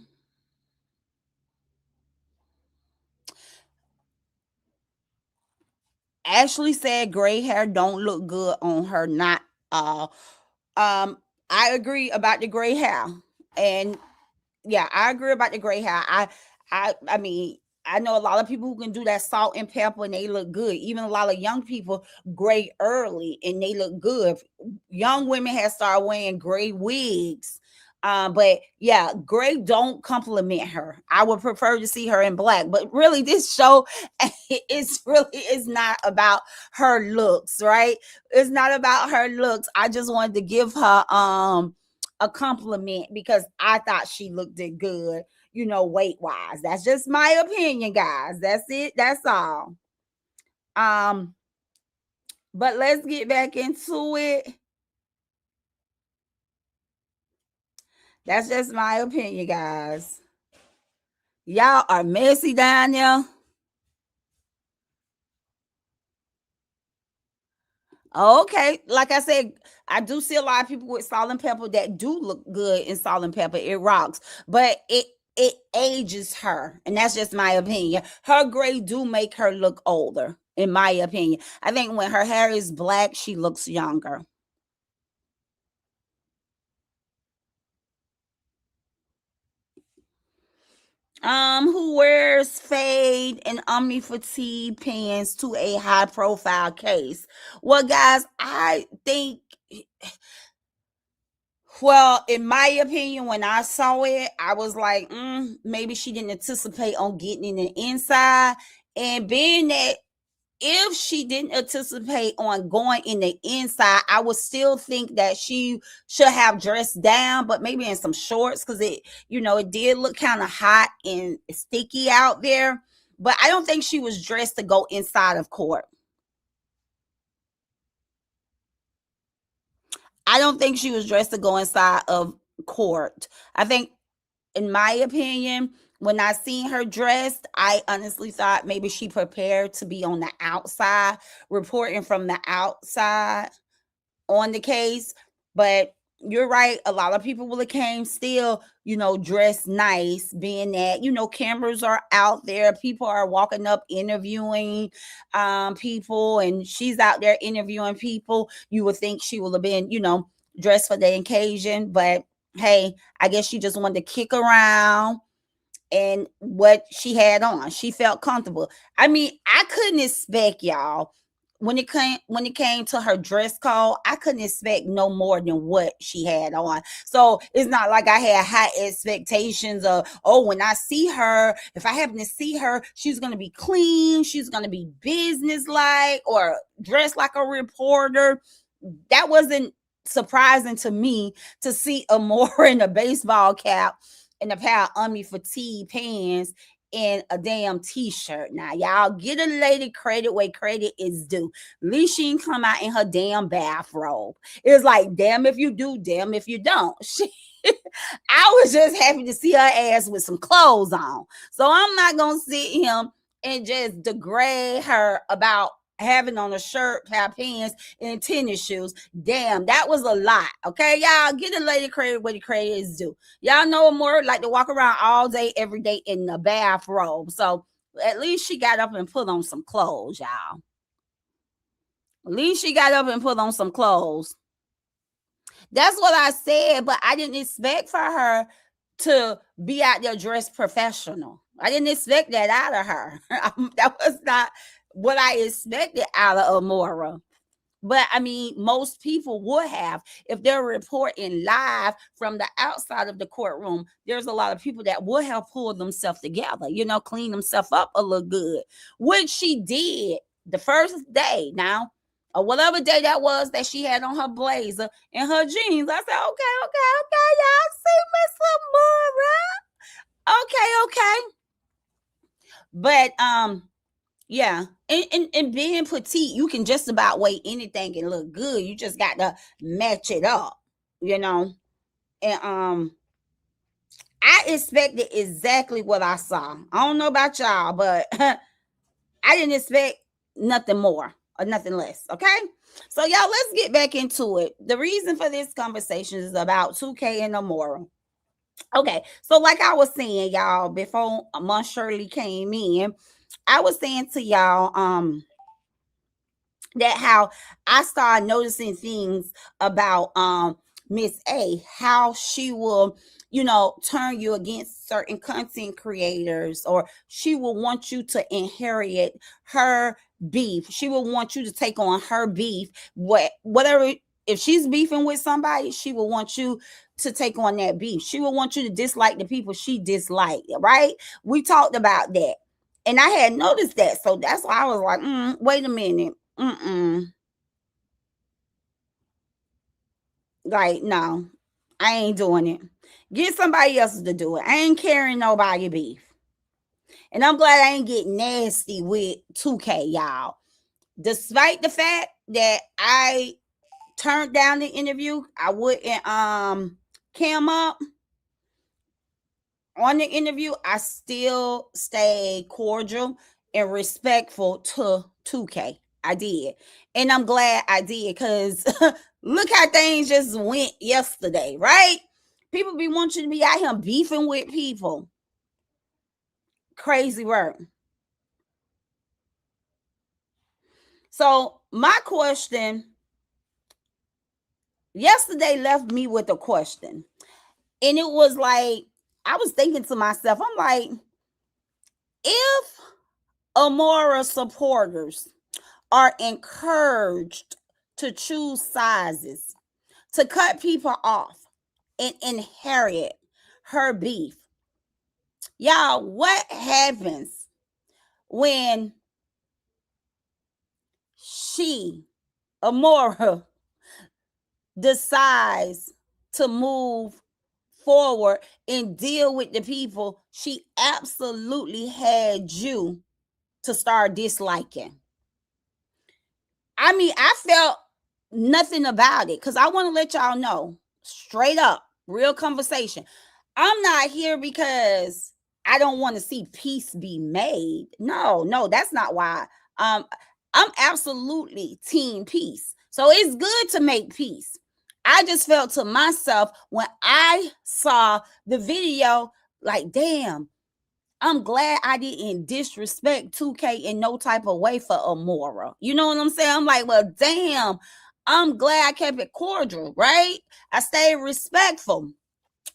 Ashley said gray hair don't look good on her. Not um I agree about the gray hair. And yeah, I agree about the gray hair. I mean, I know a lot of people who can do that salt and pepper and they look good. Even a lot of young people gray early and they look good. Young women have started wearing gray wigs But yeah, gray don't compliment her. I would prefer to see her in black. But really, this show is not about her looks, right? It's not about her looks. I just wanted to give her a compliment because I thought she looked it good, weight wise. That's just my opinion, guys. That's it. That's all. But let's get back into it. That's just my opinion, guys. Y'all are messy down there. Okay, like I said, I do see a lot of people with salt and pepper that do look good in salt and pepper. It rocks, but it ages her, and that's just my opinion. Her gray do make her look older, in my opinion. I think when her hair is black, she looks younger. Who wears fade and omni fatigue pants to a high profile case? Well, guys, I think, well, in my opinion, when I saw it, I was like, maybe she didn't anticipate on getting in the inside. And being that if she didn't anticipate on going in the inside, I would still think that she should have dressed down, but maybe in some shorts, because it did look kind of hot and sticky out there. But I don't think she was dressed to go inside of court. I don't think she was dressed to go inside of court. I think, in my opinion, when I seen her dressed, I honestly thought maybe she prepared to be on the outside, reporting from the outside on the case. But you're right, a lot of people will have came still, dressed nice, being that, cameras are out there, people are walking up interviewing people, and she's out there interviewing people. You would think she would have been, dressed for the occasion, but hey, I guess she just wanted to kick around, and what she had on, she felt comfortable. I mean, I couldn't expect, y'all, when it came to her dress code, I couldn't expect no more than what she had on. So it's not like I had high expectations of, oh, when I see her, if I happen to see her, she's gonna be clean, she's gonna be businesslike, or dressed like a reporter. That wasn't surprising to me, to see Amiora in a baseball cap and a pair of Omni fatigue pants and a damn t-shirt. Now, y'all get a lady credit where credit is due. At least she didn't come out in her damn bathrobe. It's like, damn if you do, damn if you don't. I was just happy to see her ass with some clothes on. So I'm not gonna sit him and just degrade her about having on a shirt, pair of pants, and tennis shoes. Damn, that was a lot. Okay, y'all, get a lady credit where the credit is due. Y'all know more like to walk around all day, every day in the bathrobe. So at least she got up and put on some clothes, y'all. At least she got up and put on some clothes. That's what I said, but I didn't expect for her to be out there dressed professional. I didn't expect that out of her. That was not what I expected out of Amiora. But I mean, most people would have. If they're reporting live from the outside of the courtroom, there's a lot of people that would have pulled themselves together, clean themselves up a little good, which she did the first day now, or whatever day that was, that she had on her blazer and her jeans. I said, okay, y'all see Miss Amiora. Okay. But yeah, and being petite, you can just about weigh anything and look good. You just got to match it up, And I expected exactly what I saw. I don't know about y'all, but I didn't expect nothing more or nothing less. Okay, so y'all, let's get back into it. The reason for this conversation is about Tukay and Amiora. Okay, so like I was saying, y'all, before Month Shirley came in, I was saying to y'all that how I started noticing things about Miss A, how she will, turn you against certain content creators, or she will want you to inherit her beef. She will want you to take on her beef. Whatever, if she's beefing with somebody, she will want you to take on that beef. She would want you to dislike the people she disliked, right? We talked about that. And I had noticed that. So that's why I was like, wait a minute. Like, no, I ain't doing it. Get somebody else to do it. I ain't carrying nobody beef. And I'm glad I ain't getting nasty with Tukay, y'all. Despite the fact that I turned down the interview, I wouldn't cam up on the interview. I still stayed cordial and respectful to Tukay. I did. And I'm glad I did, because look how things just went yesterday, right? People be wanting you to be out here beefing with people. Crazy work. So my question yesterday left me with a question. And it was like, I was thinking to myself, I'm like, if Amiora supporters are encouraged to choose sizes, to cut people off and inherit her beef, y'all, what happens when she, Amiora, decides to move forward and deal with the people she absolutely had you to start disliking? I mean, I felt nothing about it, because I want to let y'all know straight up, real conversation. I'm not here because I don't want to see peace be made. No, that's not why. I'm absolutely team peace. So it's good to make peace. I just felt to myself when I saw the video, like, damn, I'm glad I didn't disrespect Tukay in no type of way for Amiora. You know what I'm saying? I'm like, well, damn, I'm glad I kept it cordial, right? I stayed respectful.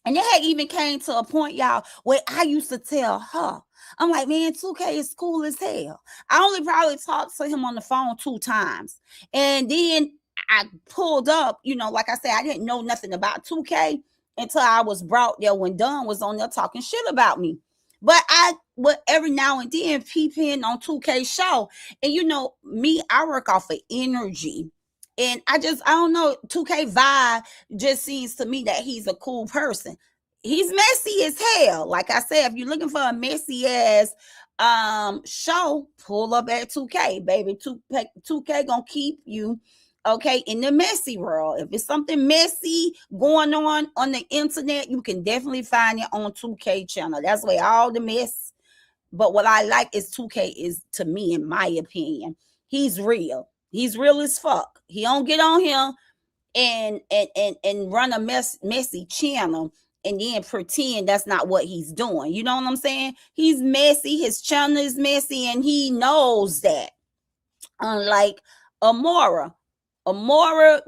And it had even came to a point, y'all, where I used to tell her, I'm like, man, Tukay is cool as hell. I only probably talked to him on the phone 2 times. And then I pulled up, like I said, I didn't know nothing about Tukay until I was brought there when Dunn was on there talking shit about me. But I would every now and then peep in on 2K's show. And me, I work off of energy. And I don't know, 2K vibe just seems to me that he's a cool person. He's messy as hell. Like I said, if you're looking for a messy ass show, pull up at 2K, baby. 2K gonna keep you okay in the messy world. If it's something messy going on the internet, you can definitely find it on 2K channel. That's where all the mess. But what I like is 2K is, to me, in my opinion, he's real. He's real as fuck. He don't get on here and run a messy channel and then pretend that's not what he's doing. You know what I'm saying? He's messy. His channel is messy, and he knows that. Unlike Amiora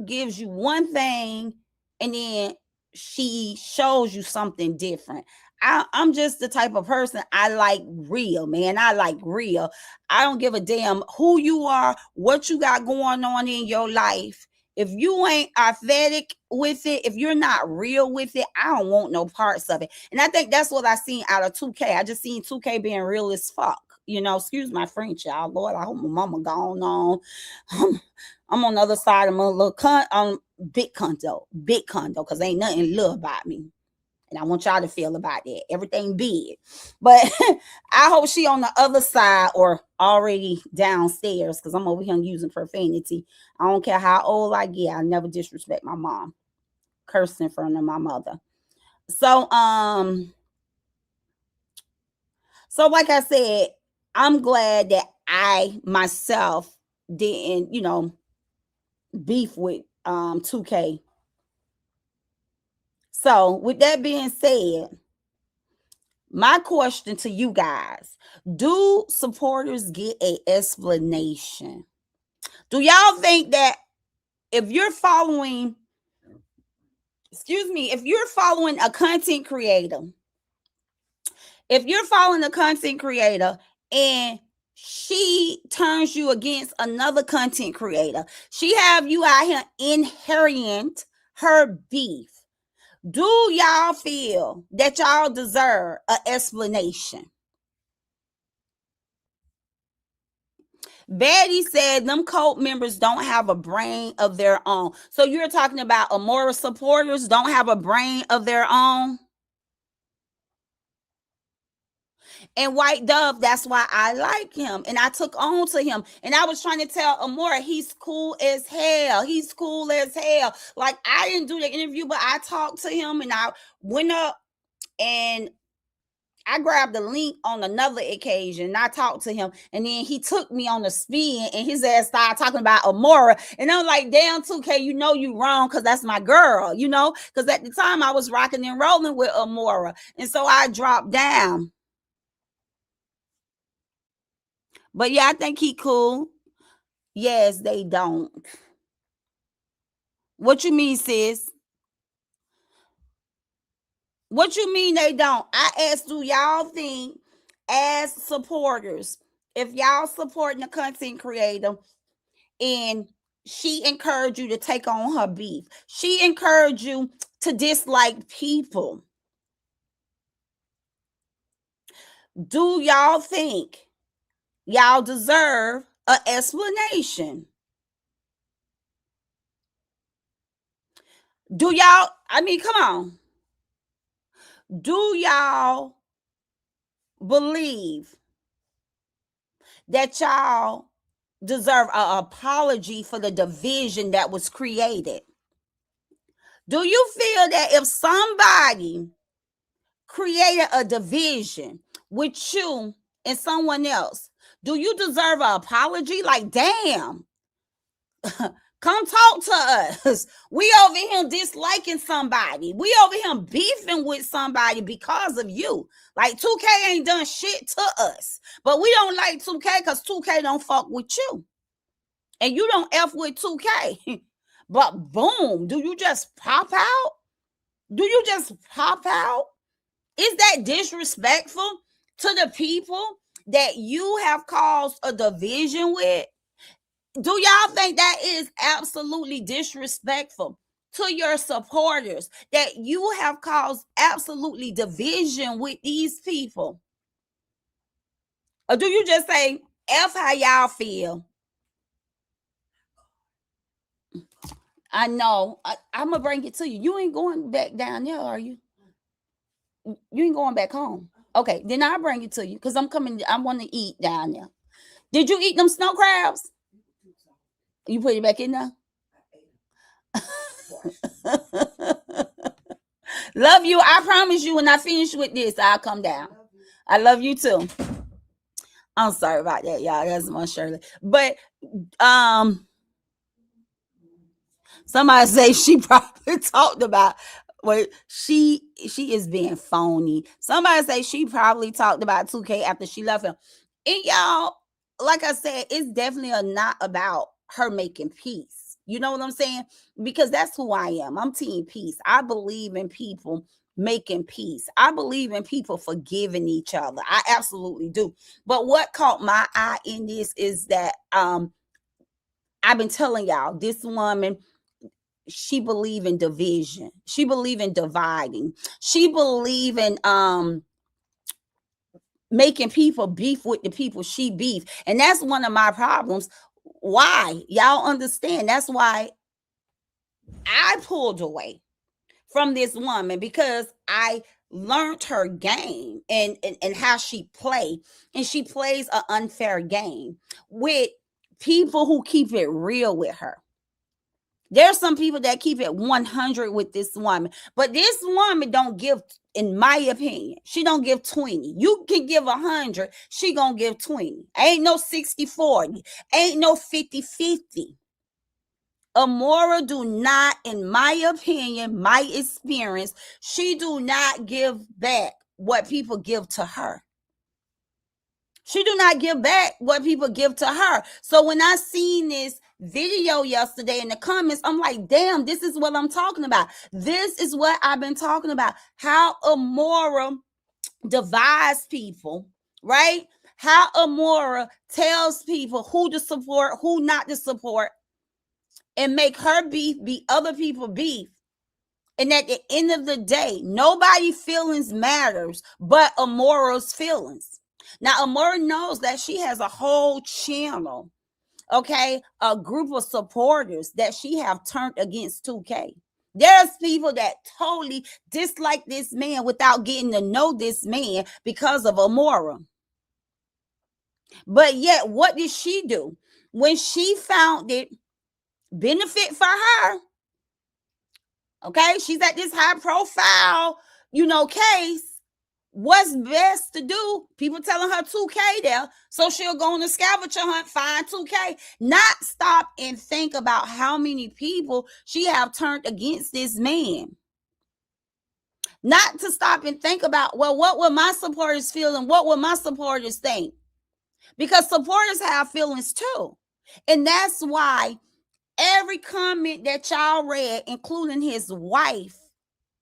gives you one thing, and then she shows you something different. I'm just the type of person, I like real, man. I like real. I don't give a damn who you are, what you got going on in your life. If you ain't authentic with it, if you're not real with it, I don't want no parts of it. And I think that's what I seen out of 2K. I just seen 2K being real as fuck. Excuse my French, y'all. Lord, I hope my mama gone on. I'm on the other side of my little big condo, because ain't nothing little about me. And I want y'all to feel about that. Everything big. But I hope she on the other side or already downstairs, because I'm over here using profanity. I don't care how old I get. I never disrespect my mom. Curse in front of my mother. So like I said, I'm glad that I myself didn't, beef with 2K. So with that being said, my question to you guys, do supporters get an explanation? Do y'all think that if you're following a content creator, and she turns you against another content creator, she have you out here inheriting her beef, Do y'all feel that y'all deserve an explanation? Betty said them cult members don't have a brain of their own. So you're talking about Amiora supporters don't have a brain of their own? And White Dove, that's why I like him. And I took on to him. And I was trying to tell Amiora, he's cool as hell. He's cool as hell. Like, I didn't do the interview, but I talked to him and I went up and I grabbed the link on another occasion and I talked to him. And then he took me on the spin and his ass started talking about Amiora. And I'm like, damn, 2K, you know you wrong because that's my girl, you know? Because at the time I was rocking and rolling with Amiora. And so I dropped down. But yeah, I think he cool. Yes, they don't. What you mean, sis? What you mean they don't? I asked, do y'all think as supporters, if y'all supporting the content creator and she encouraged you to take on her beef, she encouraged you to dislike people, do y'all think y'all deserve an explanation? Do y'all, I mean, come on. Do y'all believe that y'all deserve an apology for the division that was created? Do you feel that if somebody created a division with you and someone else, do you deserve an apology? Like, damn, come talk to us. We over here disliking somebody. We over here beefing with somebody because of you. Like, 2K ain't done shit to us. But we don't like 2K because 2K don't fuck with you. And you don't F with 2K. But boom, do you just pop out? Do you just pop out? Is that disrespectful to the people that you have caused a division with? Do y'all think that is absolutely disrespectful to your supporters, that you have caused absolutely division with these people? Or do you just say, F how y'all feel? I know. I'm going to bring it to you. You ain't going back down there, are you? You ain't going back home. Okay, then I'll bring it to you because I'm coming. I want to eat down there. Did you eat them snow crabs? You put it back in there? Love you. I promise you when I finish with this, I'll come down. I love you too. I'm sorry about that, y'all. That's my Shirley. But somebody say she probably talked about she is being phony. Somebody say she probably talked about 2K after she left him. And y'all, like I said, it's definitely not about her making peace. You know what I'm saying? Because that's who I am. I'm team peace. I believe in people making peace. I believe in people forgiving each other. I absolutely do. But what caught my eye in this is that I've been telling y'all, this woman, she believe in division. She believe in dividing. She believe in making people beef with the people she beef. And that's one of my problems. Why? Y'all understand? That's why I pulled away from this woman, because I learned her game and how she play. And she plays an unfair game with people who keep it real with her. There's some people that keep it 100 with this woman, but this woman don't give, in my opinion, she don't give 20. You can give 100, she gonna give 20. Ain't no 60-40, ain't no 50-50. Amiora do not, in my opinion, my experience, she do not give back what people give to her. She do not give back what people give to her. So when I seen this video yesterday in the comments, I'm like, damn, this is what I'm talking about. This is what I've been talking about. How Amiora divides people, right? How Amiora tells people who to support, who not to support, and make her beef be other people beef. And at the end of the day, nobody feelings matters but Amora's feelings. Now, Amora knows that she has a whole channel, okay, a group of supporters that she have turned against 2K. There's people that totally dislike this man without getting to know this man because of Amora. But yet, what did she do? When she found it benefit for her, okay, she's at this high profile, case. What's best to do? People telling her 2K there, so she'll go on a scavenger hunt, find 2K, not stop and think about how many people she have turned against this man. Not to stop and think about, well, what will my supporters feel and what will my supporters think? Because supporters have feelings too. And that's why every comment that y'all read, including his wife,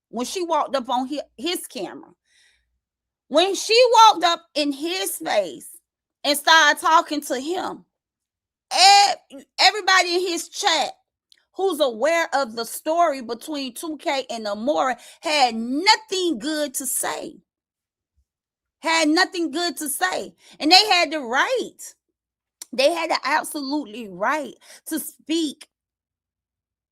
when she walked up on his camera, when she walked up in his face and started talking to him, everybody in his chat who's aware of the story between 2K and Amora had nothing good to say. Had nothing good to say. And they had the right. They had the absolutely right to speak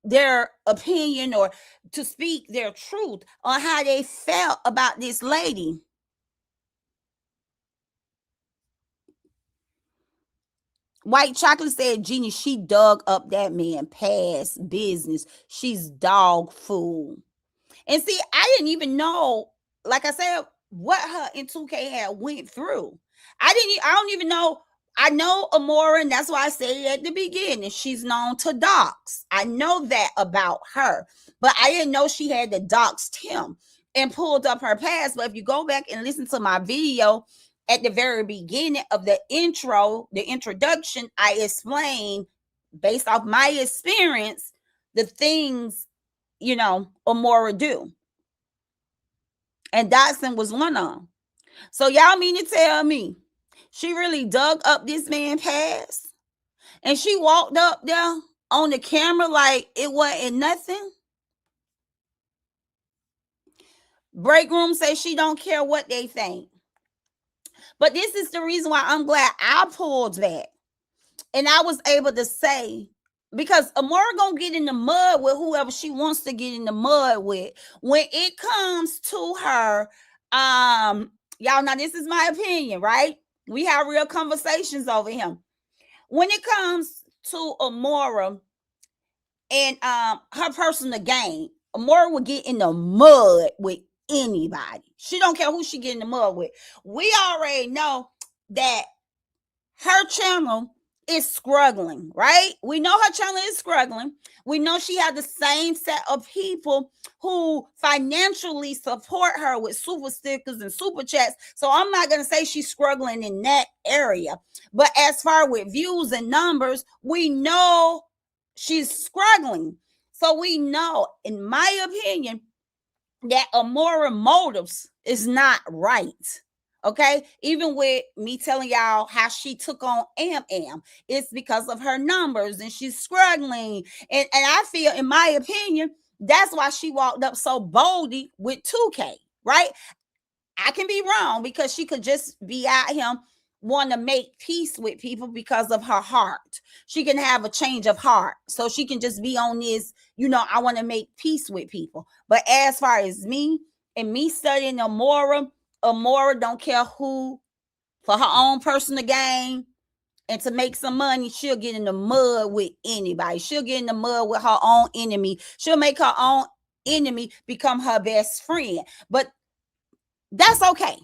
their opinion or to speak their truth on how they felt about this lady. White Chocolate said, Jeannie, she dug up that man past business. She's dog food. And see, I didn't even know, like I said, what her and 2K had went through. I don't even know. I know Amora, and that's why I said at the beginning, she's known to dox. I know that about her, but I didn't know she had to doxed him and pulled up her past. But if you go back and listen to my video at the very beginning of the introduction, I explained based off my experience, the things, Amora do. And Dotson was one of them. So y'all mean to tell me she really dug up this man past and she walked up there on the camera like it wasn't nothing? Break Room says she don't care what they think. But this is the reason why I'm glad I pulled back. And I was able to say, because Amora gonna get in the mud with whoever she wants to get in the mud with. When it comes to her, y'all, now this is my opinion, right? We have real conversations over him. When it comes to Amora and her personal gain, Amora will get in the mud with anybody. She don't care who she get in the mud with. We already know that her channel is struggling, right? We know her channel is struggling. We know she has the same set of people who financially support her with super stickers and super chats. So I'm not going to say she's struggling in that area. But as far with views and numbers, we know she's struggling. So we know, in my opinion, that Amora motives is not right. Okay, even with me telling y'all how she took on Am, it's because of her numbers and she's struggling. And I feel, in my opinion, that's why she walked up so boldly with 2K, right? I can be wrong because she could just be out here want to make peace with people because of her heart. She can have a change of heart. So she can just be on this, I want to make peace with people. But as far as me and me studying Amora don't care who, for her own personal gain and to make some money, she'll get in the mud with anybody. She'll get in the mud with her own enemy. She'll make her own enemy become her best friend. But that's okay.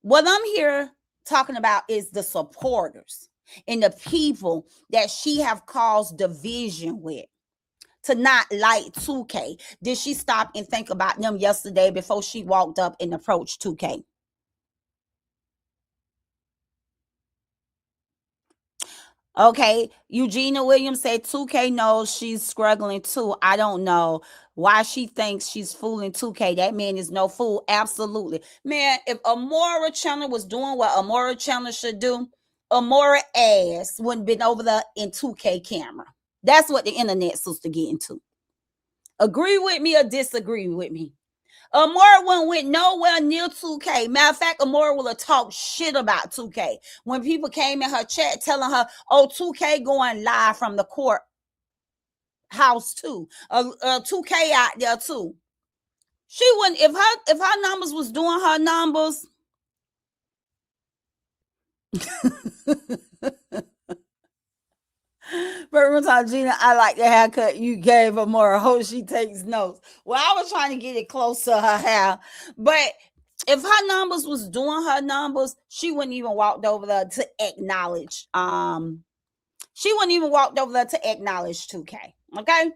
What I'm here talking about is the supporters and the people that she have caused division with. To not like 2K. Did she stop and think about them yesterday before she walked up and approached 2K? Okay, Eugenia Williams said 2K knows she's struggling too. I don't know why she thinks she's fooling 2K. That man is no fool. Absolutely. Man, if Amora Chandler was doing what Amora Chandler should do, Amora ass wouldn't been over there in 2K camera. That's what the internet supposed to get into. Agree with me or disagree with me? Amiora went nowhere near 2K. Matter of fact, Amiora will have talked shit about 2K. When people came in her chat telling her, oh, 2K going live from the court house too. 2K out there too. She wouldn't, if her numbers was doing her numbers. Gina, I like the haircut you gave Amiora. Hope she takes notes. Well, I was trying to get it close to her hair, but if her numbers was doing her numbers, she wouldn't even walked over there to acknowledge. She wouldn't even walked over there to acknowledge 2K. Okay,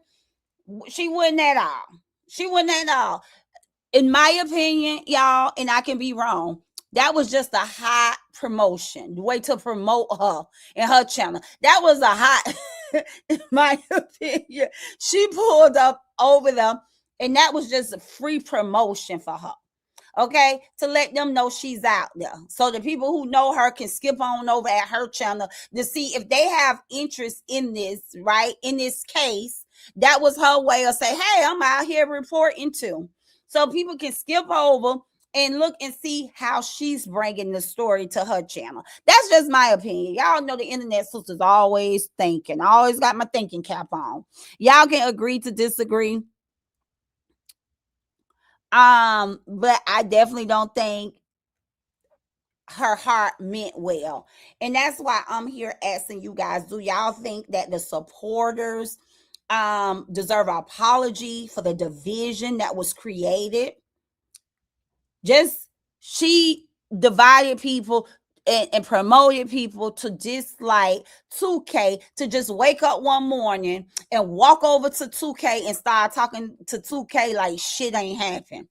she wouldn't at all. She wouldn't at all. In my opinion, y'all, and I can be wrong, that was just a hot promotion, the way to promote her and her channel. That was a hot, in my opinion. She pulled up over them, and that was just a free promotion for her. Okay, to let them know she's out there. So the people who know her can skip on over at her channel to see if they have interest in this, right? In this case, that was her way of saying, hey, I'm out here reporting too. So people can skip over and look and see how she's bringing the story to her channel. That's just my opinion. Y'all know the internet sisters always thinking. I always got my thinking cap on. Y'all can agree to disagree. But I definitely don't think her heart meant well. And that's why I'm here asking you guys, do y'all think that the supporters deserve an apology for the division that was created? Just she divided people and promoted people to dislike 2K, to just wake up one morning and walk over to 2K and start talking to 2K like shit ain't happened.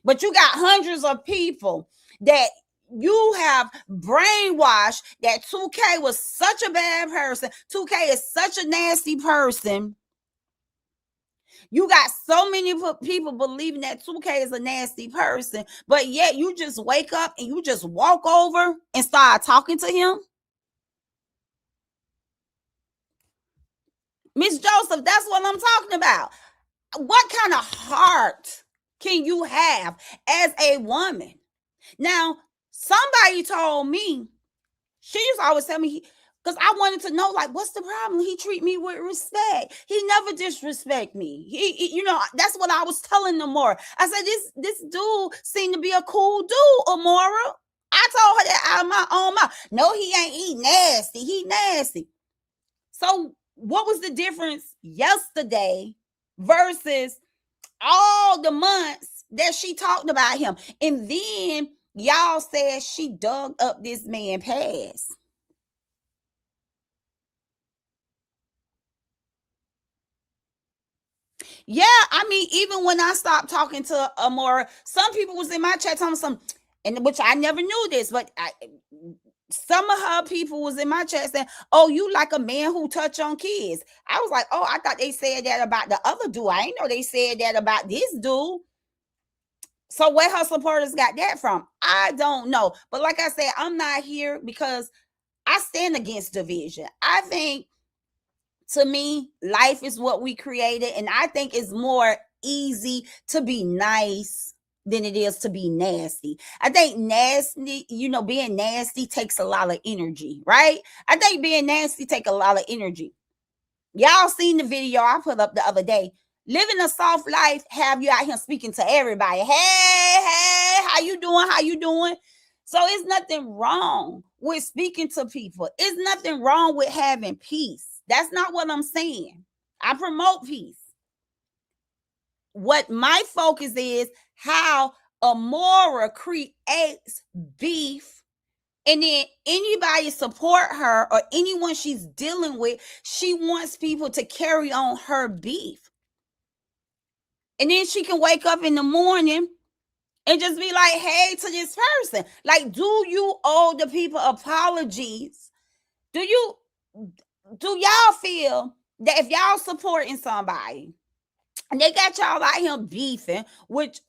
But you got hundreds of people that you have brainwashed that 2K was such a bad person. 2K is such a nasty person. You got so many people believing that 2K is a nasty person, but yet you just wake up and you just walk over and start talking to him. Miss Joseph, that's what I'm talking about. What kind of heart can you have as a woman? Now, somebody told me, she used to always tell me, because I wanted to know, like, what's the problem? He treat me with respect. He never disrespect me. He you know, that's what I was telling them more. I said, this dude seemed to be a cool dude, Amiora. I told her that out of my own mouth. No, he ain't. He nasty. He nasty. So what was the difference yesterday versus all the months that she talked about him? And then y'all said she dug up this man's past. Yeah, I mean, even when I stopped talking to Amiora, some people was in my chat telling some, and which I never knew this, but some of her people was in my chat saying, oh, you like a man who touch on kids. I was like, oh, I thought they said that about the other dude. I didn't know they said that about this dude. So where her supporters got that from, I don't know. But like I said, I'm not here because I stand against division. I think, to me, life is what we created, and I think it's more easy to be nice than it is to be nasty. I think nasty, being nasty takes a lot of energy, right? I think being nasty take a lot of energy. Y'all seen the video I put up the other day. Living a soft life, have you out here speaking to everybody. Hey, how you doing? How you doing? So it's nothing wrong with speaking to people. It's nothing wrong with having peace. That's not what I'm saying. I promote peace. What my focus is, how Amiora creates beef, and then anybody support her or anyone she's dealing with, she wants people to carry on her beef. And then she can wake up in the morning and just be like, hey, to this person. Like, do you owe the people apologies? Do y'all feel that if y'all supporting somebody and they got y'all out here beefing, which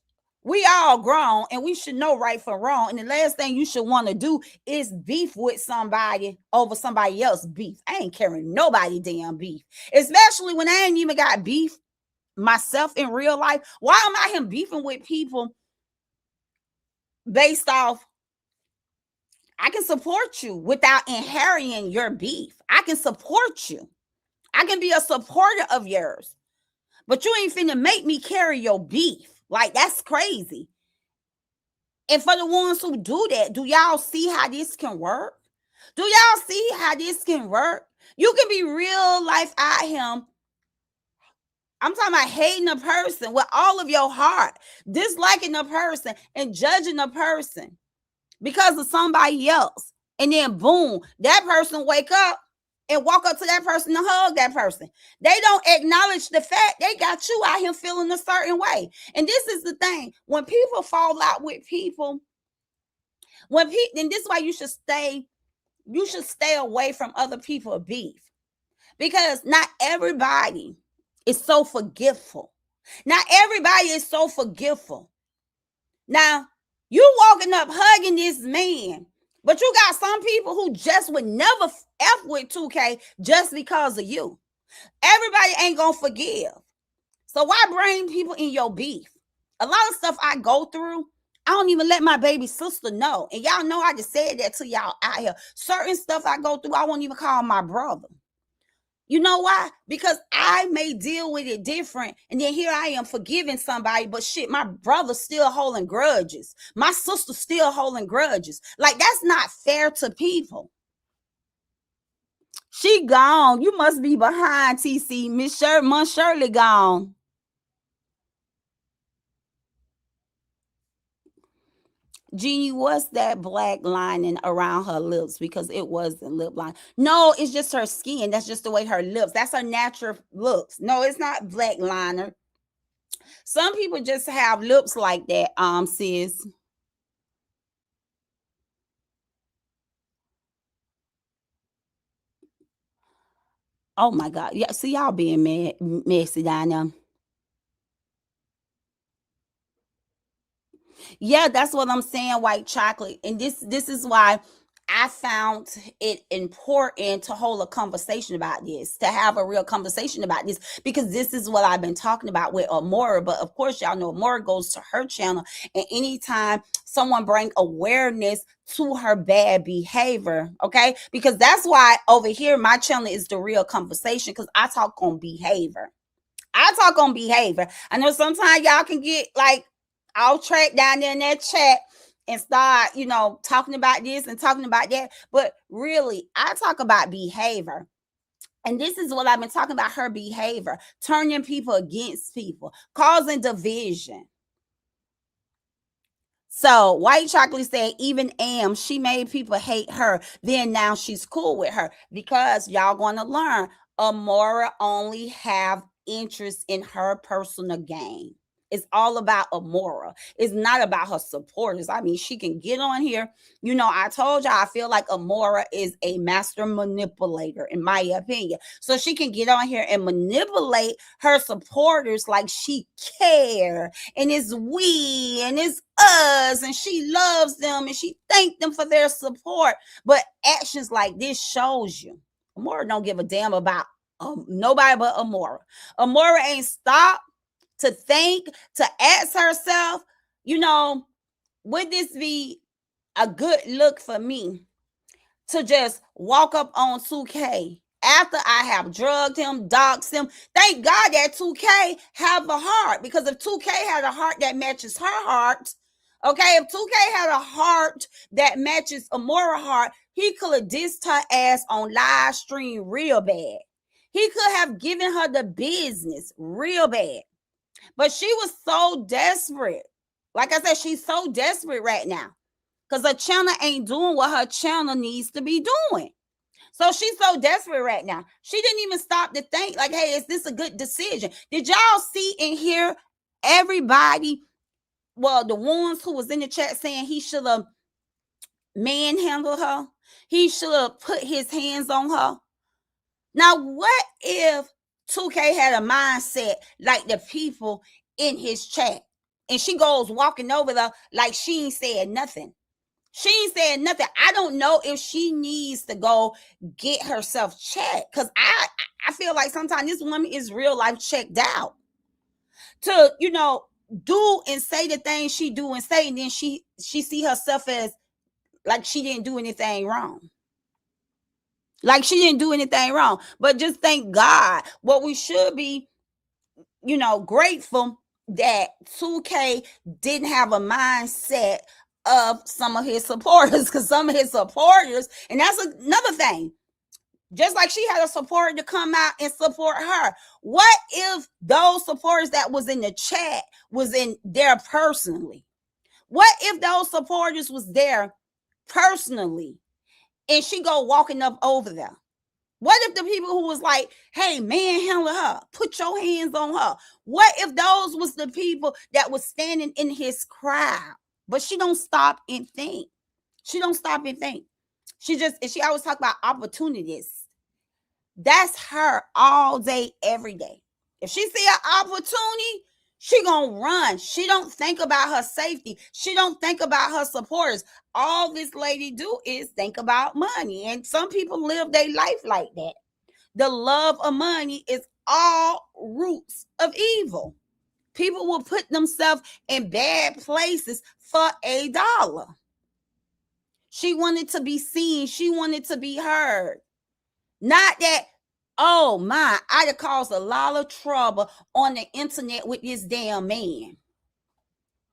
we all grown and we should know right from wrong, and the last thing you should want to do is beef with somebody over somebody else's beef. I ain't carrying nobody damn beef, especially when I ain't even got beef myself in real life? Why am I here beefing with people based off? I can support you without inheriting your beef. I can support you. I can be a supporter of yours. But you ain't finna make me carry your beef. Like, that's crazy. And for the ones who do that, do y'all see how this can work? Do y'all see how this can work? You can be real life out here. I'm talking about hating a person with all of your heart, disliking a person and judging a person because of somebody else. And then boom, that person wake up and walk up to that person and hug that person. They don't acknowledge the fact they got you out here feeling a certain way. And this is the thing. When people fall out with people, then this is why you should stay away from other people's beef. Because not everybody is so forgiveful. Not everybody is so forgiveful. Now, you walking up hugging this man, but you got some people who just would never F with 2K just because of you. Everybody ain't gonna forgive. So why bring people in your beef? A lot of stuff I go through, I don't even let my baby sister know. And y'all know I just said that to y'all out here. Certain stuff I go through, I won't even call my brother. You know why? Because I may deal with it different. And then here I am forgiving somebody, but shit, my brother's still holding grudges. My sister's still holding grudges. Like, that's not fair to people. She gone. You must be behind, TC. Miss Shirley gone. Jeannie, what's that black lining around her lips? Because it wasn't lip line. No, it's just her skin. That's just the way her lips. That's her natural looks. No, it's not black liner. Some people just have lips like that, sis. Oh my God. Yeah, see, y'all being messy down there. Yeah, that's what I'm saying, white chocolate. And this is why I found it important to hold a conversation about this, to have a real conversation about this, because this is what I've been talking about with Amiora. But of course, y'all know Amiora goes to her channel, and anytime someone bring awareness to her bad behavior, okay? Because that's why over here, my channel is the real conversation, because I talk on behavior. I talk on behavior. I know sometimes y'all can get like off track down there in that chat and start, talking about this and talking about that. But really, I talk about behavior. And this is what I've been talking about, her behavior, turning people against people, causing division. So White Chocolate said, even she made people hate her. Then now she's cool with her, because y'all going to learn Amiora only have interest in her personal gain. It's all about Amiora. It's not about her supporters. I mean, she can get on here. I told y'all, I feel like Amiora is a master manipulator, in my opinion. So she can get on here and manipulate her supporters like she care. And it's we and it's us. And she loves them and she thanked them for their support. But actions like this shows you Amiora don't give a damn about nobody but Amiora. Amiora ain't stopped to think, to ask herself, would this be a good look for me to just walk up on 2K after I have drugged him, doxed him? Thank God that 2K have a heart, because if 2K had a heart that matches her heart, okay, if 2K had a heart that matches Amiora's heart, he could have dissed her ass on live stream real bad. He could have given her the business real bad. But she was so desperate. Like I said, she's so desperate right now, because her channel ain't doing what her channel needs to be doing. So she's so desperate right now. She didn't even stop to think, like, hey, is this a good decision? Did y'all see and hear everybody, well, the ones who was in the chat saying he should have manhandled her? He should have put his hands on her. Now, what if 2K had a mindset like the people in his chat, and she goes walking over there like she ain't said nothing? She ain't said nothing. I don't know if she needs to go get herself checked, because I feel like sometimes this woman is real life checked out. to, do and say the things she do and say, and then she see herself as like she didn't do anything wrong. Like she didn't do anything wrong. But just thank God. What we should be, grateful that 2K didn't have a mindset of some of his supporters, because some of his supporters, and that's another thing, just like she had a supporter to come out and support her. What if those supporters that was in the chat was in there personally? What if those supporters was there personally and she go walking up over there? What if the people who was like, hey, manhandle her, put your hands on her? What if those was the people that was standing in his crowd? But she don't stop and think. She don't stop and think. She always talk about opportunities. That's her all day, every day. If she see an opportunity, she gonna run. She don't think about her safety. She don't think about her supporters. All this lady do is think about money. And some people live their life like that. The love of money is all roots of evil. People will put themselves in bad places for $1. She wanted to be seen. She wanted to be heard. Not that, oh my, I'd have caused a lot of trouble on the internet with this damn man.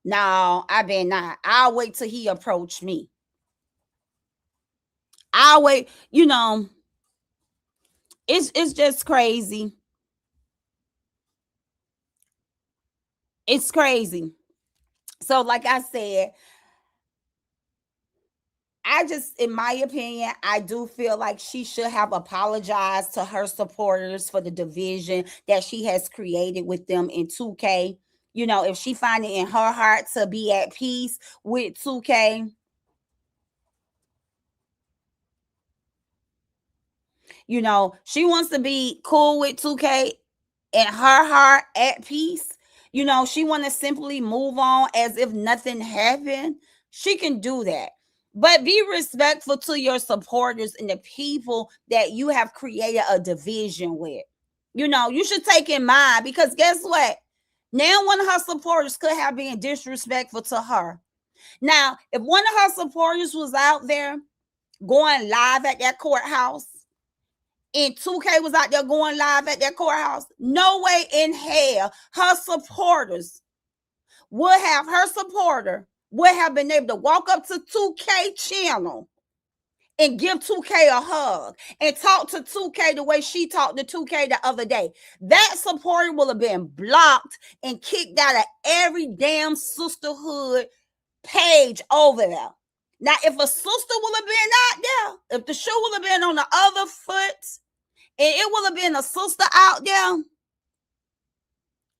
No, I bet not. I'll wait till he approach me. I'll wait, it's just crazy. It's crazy. So, like I said, in my opinion, I do feel like she should have apologized to her supporters for the division that she has created with them in 2K. If she find it in her heart to be at peace with 2K, she wants to be cool with 2K in her heart, at peace. She want to simply move on as if nothing happened. She can do that. But be respectful to your supporters and the people that you have created a division with. You should take in mind, because guess what? Now one of her supporters could have been disrespectful to her. Now, if one of her supporters was out there going live at that courthouse, and 2K was out there going live at that courthouse, no way in hell her supporter would have been able to walk up to 2K channel and give 2K a hug and talk to 2K the way she talked to 2K the other day. That supporter will have been blocked and kicked out of every damn sisterhood page over there. Now, if a sister would have been out there, if the shoe would have been on the other foot, and it would have been a sister out there,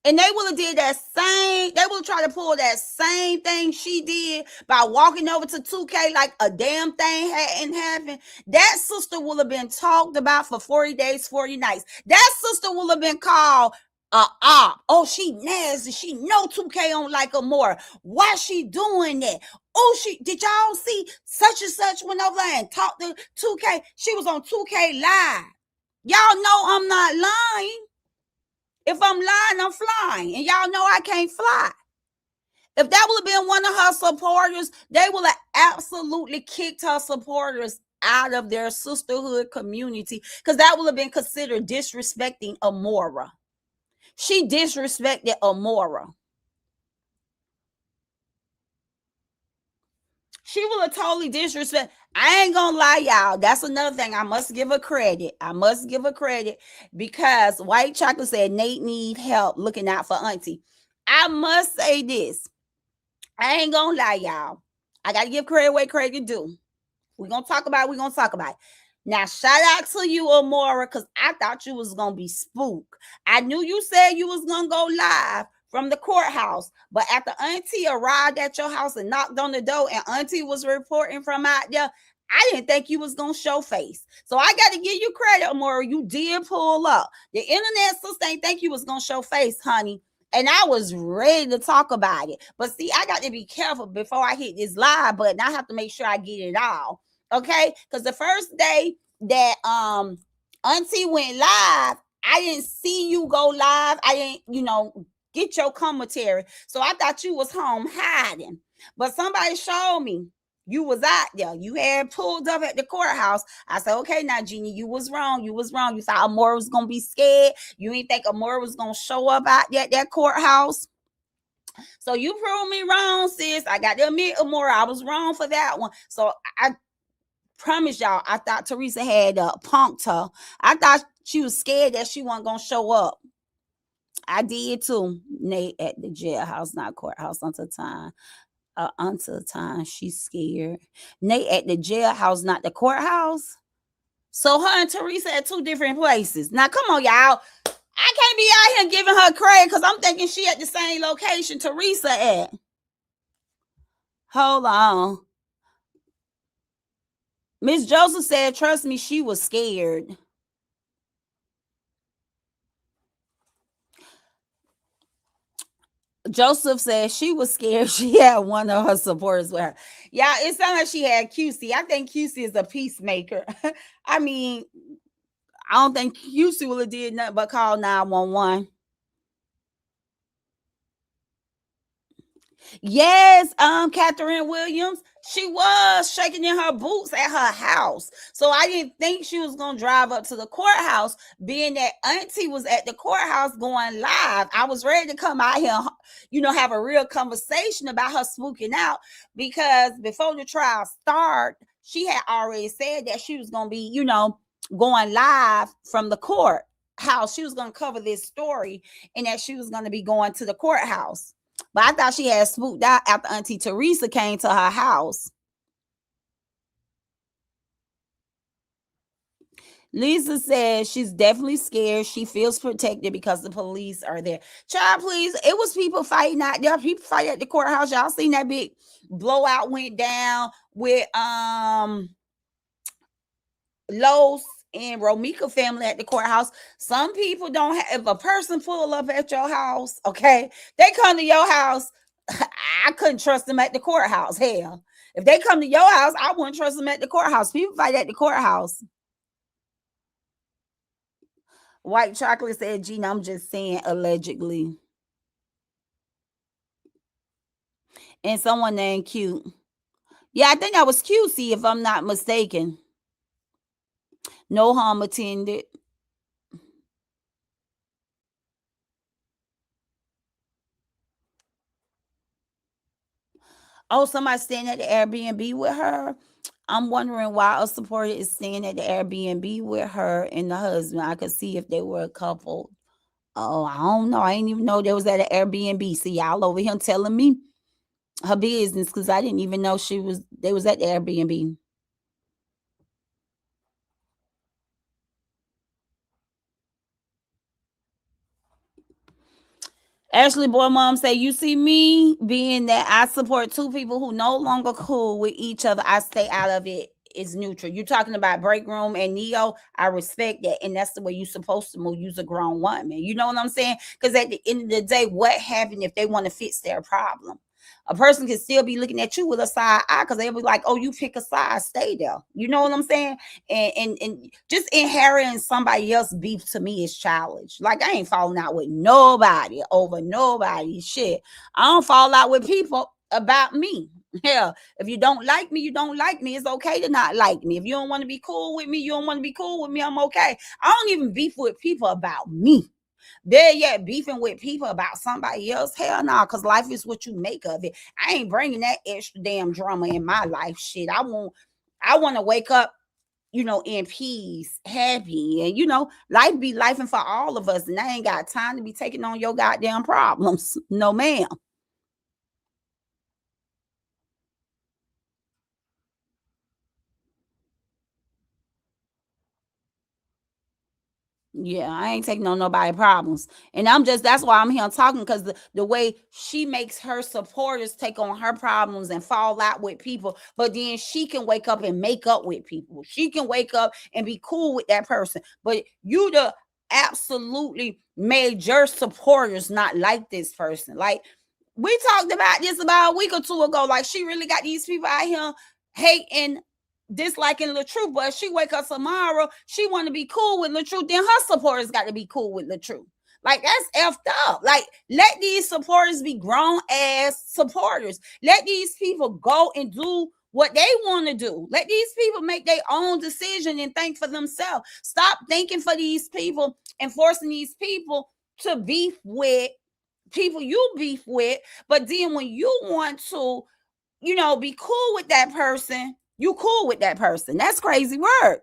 and they would have did that same, they would try to pull that same thing she did by walking over to 2K like a damn thing hadn't happened, that sister would have been talked about for 40 days, 40 nights. That sister would have been called a op. Oh, she nasty. She know 2K on like Amiora. Why she doing that? Oh, did y'all see such and such went over there and talked to 2K? She was on 2K live. Y'all know I'm not lying. If I'm lying, I'm flying. And y'all know I can't fly. If that would have been one of her supporters, they would have absolutely kicked her supporters out of their sisterhood community, because that would have been considered disrespecting Amiora. She disrespected Amiora. She would have totally disrespected. I ain't gonna lie, y'all. That's another thing. I must give her credit. Because White Chocolate said Nate need help looking out for Auntie. I must say this. I ain't gonna lie, y'all. I gotta give credit where credit due. We're gonna talk about it. Now, shout out to you, Amiora, because I thought you was gonna be spooked. I knew you said you was gonna go live from the courthouse, but after Auntie arrived at your house and knocked on the door and Auntie was reporting from out there, I didn't think you was gonna show face. So I got to give you credit, Amiora. You did pull up. The internet sister ain't think you was gonna show face, honey. And I was ready to talk about it. But see, I got to be careful before I hit this live button. I have to make sure I get it all. Okay? Because the first day that Auntie went live, I didn't see you go live. I didn't, get your commentary. So I thought you was home hiding, but somebody showed me you was out there. You had pulled up at the courthouse. I said, okay, now, Jeannie, you was wrong. You was wrong. You thought Amora was going to be scared. You didn't think Amora was going to show up out there at that courthouse. So you proved me wrong, sis. I got to admit, Amora, I was wrong for that one. So I promise y'all, I thought Teresa had punked her. I thought she was scared that she wasn't going to show up. I did too. Nate at the jailhouse, not courthouse, until time she's scared. Nate at the jailhouse, not the courthouse. So her and Teresa at two different places. Now, come on, y'all. I can't be out here giving her credit because I'm thinking she at the same location Teresa at. Hold on. Miss Joseph said, trust me, she was scared. Joseph said she was scared. She had one of her supporters with her. Yeah, it sounded like she had QC. I think QC is a peacemaker. I mean, I don't think QC would have did nothing but call 911. Yes, Catherine Williams, she was shaking in her boots at her house. So I didn't think she was gonna drive up to the courthouse, being that Auntie was at the courthouse going live. I was ready to come out here, have a real conversation about her spooking out, because before the trial started, she had already said that she was gonna be, going live from the courthouse. She was gonna cover this story and that she was gonna be going to the courthouse. But I thought she had spooked out after Auntie Teresa came to her house. Lisa says she's definitely scared. She feels protected because the police are there. Child, please. It was people fighting out there. People fighting at the courthouse. Y'all seen that big blowout went down with Los and Romika family at the courthouse. Some people don't have, if a person pull up at your house, okay, they come to your house, I couldn't trust them at the courthouse. Hell, if they come to your house, I wouldn't trust them at the courthouse. People fight at the courthouse. White Chocolate said, Gina, I'm just saying allegedly. And someone named Cute. Yeah, I think that was QC, if I'm not mistaken. No harm attended. Oh, somebody staying at the Airbnb with her. I'm wondering why a supporter is staying at the Airbnb with her and the husband. I could see if they were a couple. Oh, I don't know. I didn't even know they was at an Airbnb. See, y'all over here telling me her business because I didn't even know they was at the Airbnb. Ashley Boy Mom say, you see me being that I support two people who no longer cool with each other. I stay out of it. It's neutral. You're talking about Break Room and Neo. I respect that. And that's the way you're supposed to move. You're a grown woman. You know what I'm saying? Because at the end of the day, what happened if they want to fix their problem? A person can still be looking at you with a side eye because they'll be like, oh, you pick a side, stay there. You know what I'm saying? And just inheriting somebody else's beef to me is childish. Like, I ain't falling out with nobody over nobody shit. I don't fall out with people about me. Hell, if you don't like me, you don't like me. It's okay to not like me. If you don't want to be cool with me, you don't want to be cool with me. I'm okay. I don't even beef with people about me. There yet beefing with people about somebody else. Hell no, because life is what you make of it. I ain't bringing that extra damn drama in my life. Shit, I want to wake up, in peace, happy, and life be life and for all of us. And I ain't got time to be taking on your goddamn problems. No, ma'am. Yeah, I ain't taking on nobody problems. And that's why I'm here talking, because the way she makes her supporters take on her problems and fall out with people, but then she can wake up and make up with people. She can wake up and be cool with that person. But you absolutely made your supporters not like this person. Like, we talked about this about a week or two ago. Like, she really got these people out here hating, disliking LaTrue, but she wake up tomorrow, she want to be cool with LaTrue, then her supporters got to be cool with LaTrue. Like, that's effed up. Like, let these supporters be grown ass supporters. Let these people go and do what they want to do. Let these people make their own decision and think for themselves. Stop thinking for these people and forcing these people to beef with people you beef with. But then when you want to, be cool with that person, you cool with that person. That's crazy word.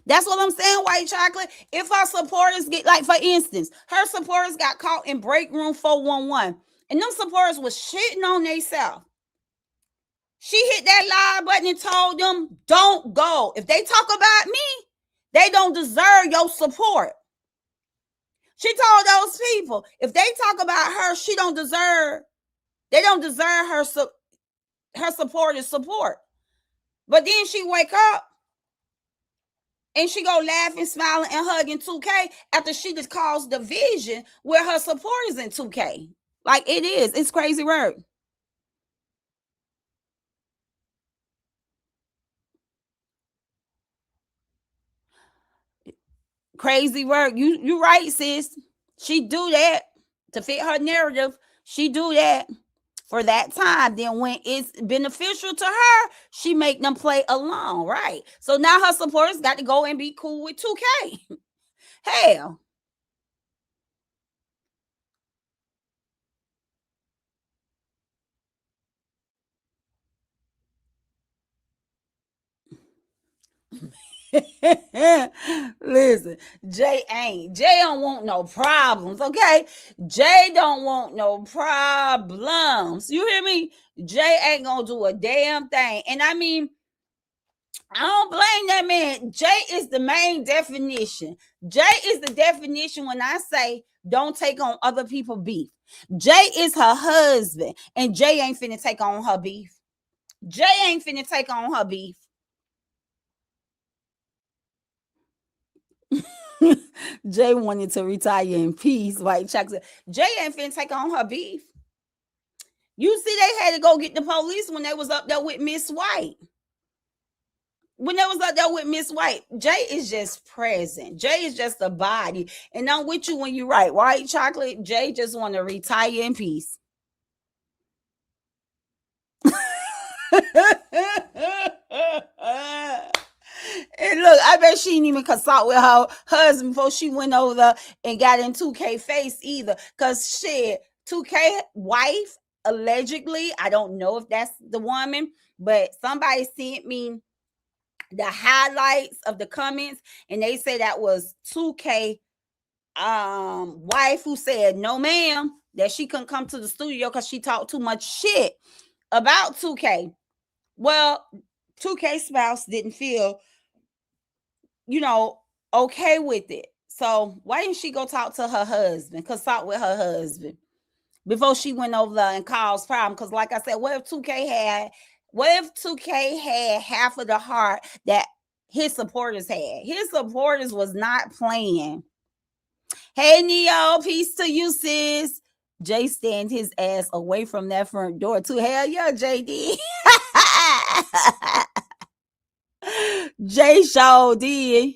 That's what I'm saying, White Chocolate. If our supporters get, like, for instance, her supporters got caught in break room 411, and them supporters was shitting on themselves. She hit that live button and told them, don't go. If they talk about me, they don't deserve your support. She told those people, if they talk about her, they don't deserve her supporters' support. But then she wake up and she go laughing, smiling, and hugging 2K after she just caused division with her supporters in 2K. Like, it's crazy work. Crazy work. You right, sis. She do that to fit her narrative. She do that for that time. Then when it's beneficial to her, she make them play along, right? So now her supporters got to go and be cool with 2K. Hell. Listen, Jay don't want no problems, okay? Jay don't want no problems. You hear me? Jay ain't gonna do a damn thing. And I mean, I don't blame that man. Jay is the main definition. Jay is the definition when I say don't take on other people's beef. Jay is her husband, and Jay ain't finna take on her beef. Jay ain't finna take on her beef. Jay wanted to retire in peace. White Chocolate. Jay ain't finna take on her beef. You see, they had to go get the police when they was up there with Miss White. When they was up there with Miss White, Jay is just present. Jay is just a body. And I'm with you when you're right. White Chocolate, Jay just want to retire in peace. And look, I bet she didn't even consult with her husband before she went over there and got in 2K face either. Because shit, 2K wife, allegedly, I don't know if that's the woman, but somebody sent me the highlights of the comments, and they say that was 2K wife who said, no ma'am, that she couldn't come to the studio because she talked too much shit about 2K. Well, 2K spouse didn't feel, okay with it. So why didn't she go talk to her husband, consult with her husband before she went over there and caused problem? Because like I said, what if 2K had half of the heart that his supporters had? His supporters was not playing. Hey, Neo, peace to you, sis. Jay stand his ass away from that front door too. Hell yeah, JD. Jay Shaw did.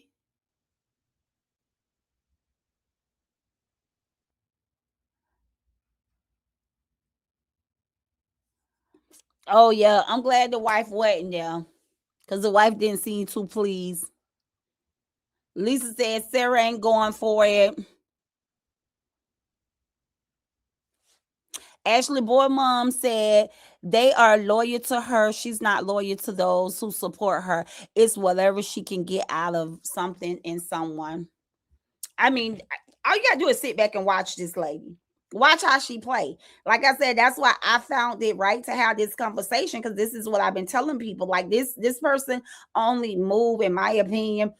Oh yeah, I'm glad the wife wasn't there, because the wife didn't seem too pleased. Lisa said Sarah ain't going for it. Ashley Boy Mom said they are loyal to her. She's not loyal to those who support her. It's whatever she can get out of something in someone. I mean, all you gotta do is sit back and watch this lady. Watch how she play. Like I said, that's why I found it right to have this conversation, because this is what I've been telling people. Like, this person only move, in my opinion.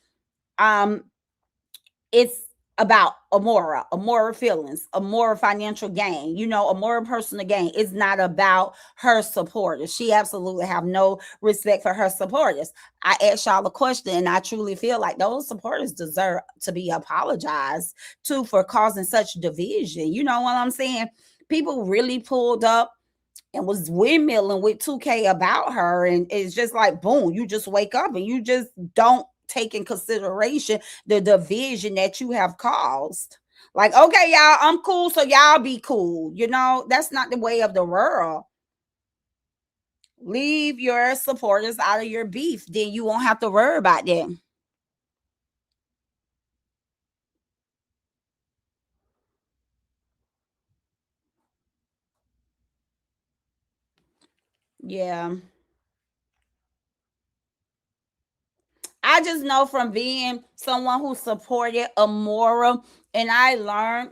It's about Amora feelings, Amora financial gain, Amora personal gain. It's not about her supporters. She absolutely have no respect for her supporters. I asked y'all a question, and I truly feel like those supporters deserve to be apologized to for causing such division. You know what I'm saying? People really pulled up and was windmilling with 2K about her, and it's just like, boom, you just wake up and you just don't take in consideration the division that you have caused. Like, okay, y'all, I'm cool, so y'all be cool. That's not the way of the world. Leave your supporters out of your beef, then you won't have to worry about them. Yeah. I just know from being someone who supported Amora, and I learned,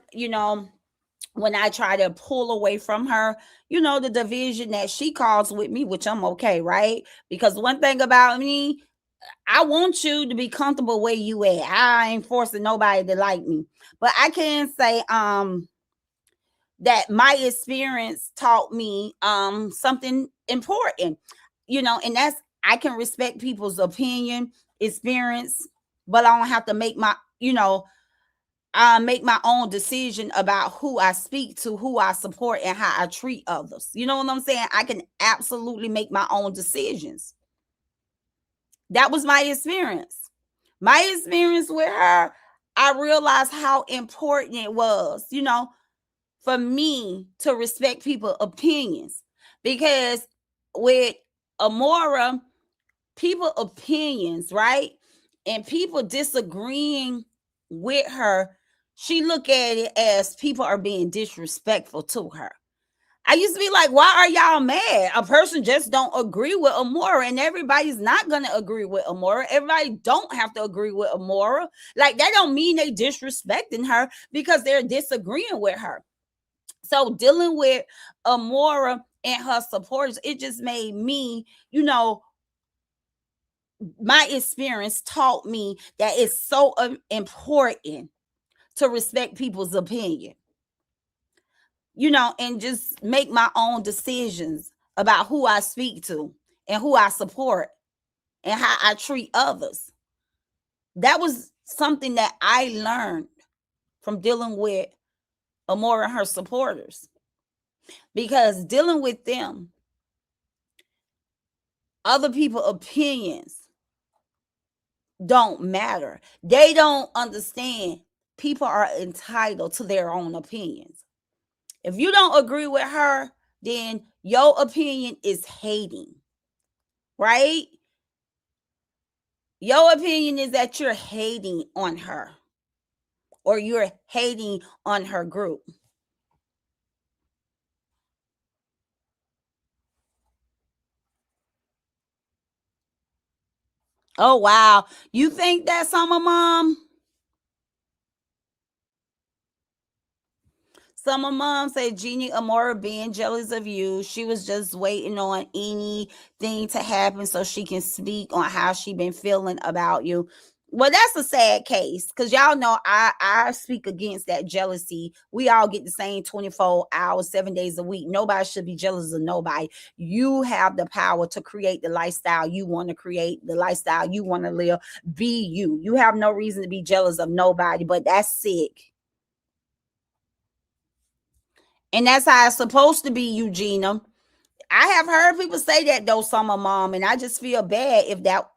when I try to pull away from her, the division that she caused with me, which I'm okay, right? Because one thing about me, I want you to be comfortable where you at. I ain't forcing nobody to like me. But I can say that my experience taught me something important, and that's, I can respect people's opinion, experience, but I don't have to make my own decision about who I speak to, who I support, and how I treat others. You know what I'm saying? I can absolutely make my own decisions. That was my experience. My experience with her, I realized how important it was, for me to respect people's opinions. Because with Amora, people opinions, right? And people disagreeing with her, she look at it as people are being disrespectful to her. I used to be like, why are y'all mad? A person just don't agree with Amora, and everybody's not gonna agree with Amora. Everybody don't have to agree with Amora. Like, that don't mean they disrespecting her because they're disagreeing with her. So dealing with Amora and her supporters, it just made me, my experience taught me that it's so important to respect people's opinion, and just make my own decisions about who I speak to and who I support and how I treat others. That was something that I learned from dealing with Amora and her supporters, because dealing with them, other people's opinions don't matter. They don't understand. People are entitled to their own opinions. If you don't agree with her, then your opinion is hating, right? Your opinion is that you're hating on her or you're hating on her group. Oh, wow. You think that's Summer Mom? Summer Mom said, Jeannie Amora being jealous of you. She was just waiting on anything to happen so she can speak on how she been feeling about you. Well, that's a sad case, because y'all know I speak against that jealousy. We all get the same 24 hours, 7 days a week. Nobody should be jealous of nobody. You have the power to create the lifestyle you want to create, the lifestyle you want to live. Be you. You have no reason to be jealous of nobody, but that's sick. And that's how it's supposed to be, Eugenia. I have heard people say that though, Summer Mom, and I just feel bad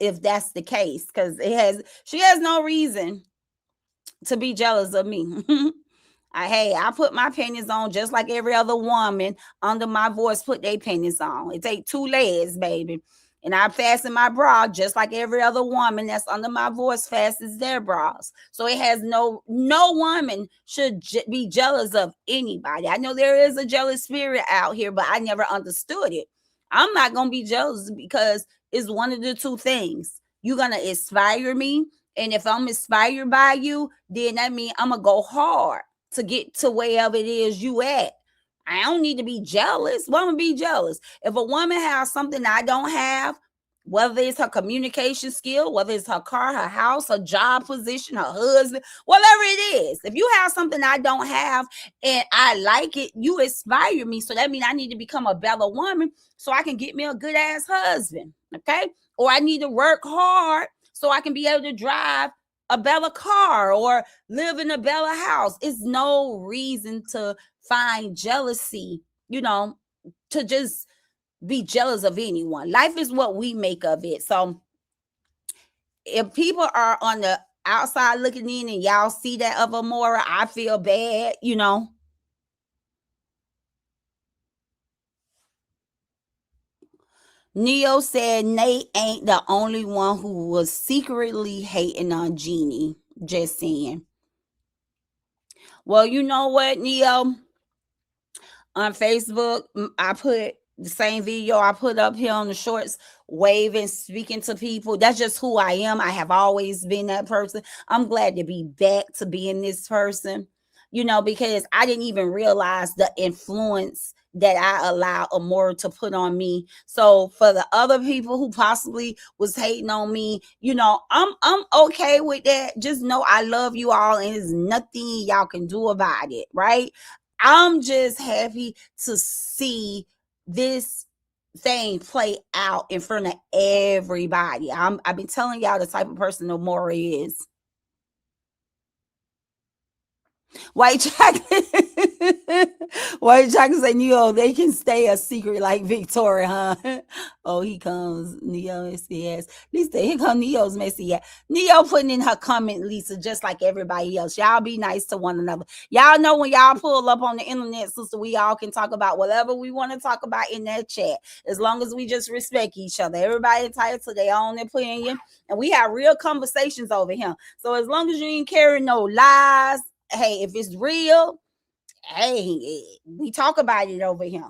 if that's the case, because she has no reason to be jealous of me. I put my panties on just like every other woman under my voice put their panties on. It take two legs, baby. And I fasten my bra just like every other woman that's under my voice fastens their bras. So it has no woman should be jealous of anybody. I know there is a jealous spirit out here, but I never understood it. I'm not going to be jealous because it's one of the two things. You're going to inspire me. And if I'm inspired by you, then that means I'm going to go hard to get to wherever it is you at. I don't need to be jealous. Why am I be jealous? If a woman has something I don't have, whether it's her communication skill, whether it's her car, her house, her job position, her husband, whatever it is, if you have something I don't have and I like it, you inspire me. So that means I need to become a better woman so I can get me a good ass husband. Okay. Or I need to work hard so I can be able to drive a better car or live in a better house. It's no reason to find jealousy, to just be jealous of anyone. Life is what we make of it. So if people are on the outside looking in and y'all see that of Amora, I feel bad, you know. Neo said Nate ain't the only one who was secretly hating on Jeannie. Just saying. Well, you know what, Neo? On Facebook, I put the same video I put up here on the shorts, waving, speaking to people. That's just who I am. I have always been that person. I'm glad to be back to being this person, you know, because I didn't even realize the influence that I allow Amora to put on me. So for the other people who possibly was hating on me, you know, I'm okay with that. Just know I love you all and there's nothing y'all can do about it, right? I'm just happy to see this thing play out in front of everybody. I've been telling y'all the type of person Amora is. White chocolate. White chocolate say, Neo, they can stay a secret like Victoria, huh? Oh, he comes. Neo messy ass. Lisa, here come Neo's messy ass. Neo putting in her comment, Lisa, just like everybody else. Y'all be nice to one another. Y'all know when y'all pull up on the internet, sister, we all can talk about whatever we want to talk about in that chat. As long as we just respect each other. Everybody entitled to their own opinion. And we have real conversations over here. So as long as you ain't carrying no lies, hey, if it's real, hey, we talk about it over here.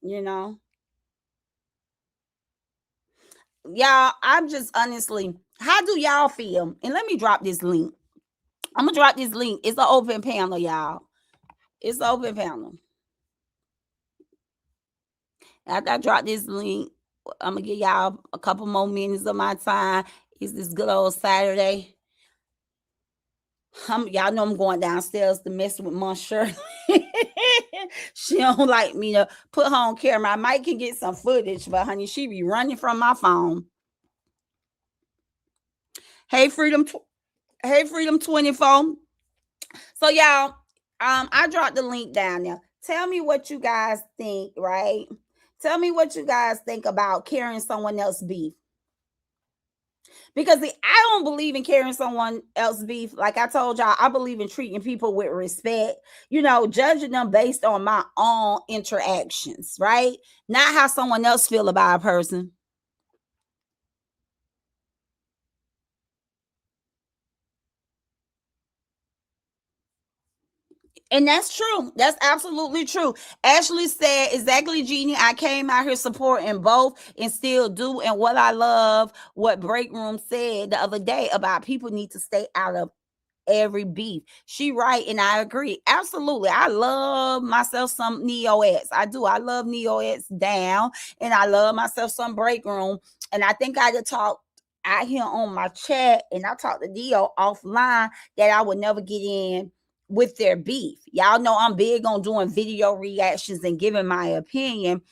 You know, y'all, I'm just honestly, how do y'all feel? And let me drop this link. I'm gonna drop this link. It's an open panel, y'all. It's an open panel. After I drop this link, I'm gonna give y'all a couple more minutes of my time. It's this good old Saturday. Y'all know I'm going downstairs to mess with Monsieur. She don't like me to put her on camera. I might can get some footage, but honey, she be running from my phone. Hey, Freedom 24. So y'all, I dropped the link down there. Tell me what you guys think, right? Tell me what you guys think about carrying someone else's beef. Because I don't believe in carrying someone else's beef. Like I told y'all, I believe in treating people with respect, you know, judging them based on my own interactions, right? Not how someone else feel about a person. And that's true. That's absolutely true. Ashley said, exactly, Jeannie. I came out here supporting both and still do. And what I love, what Break Room said the other day about people need to stay out of every beef. She right, and I agree. Absolutely. I love myself some Neo-X. I do. I love Neo-X down, and I love myself some Break Room. And I think I could talk out here on my chat, and I talked to Neo offline that I would never get in with their beef. Y'all know I'm big on doing video reactions and giving my opinion.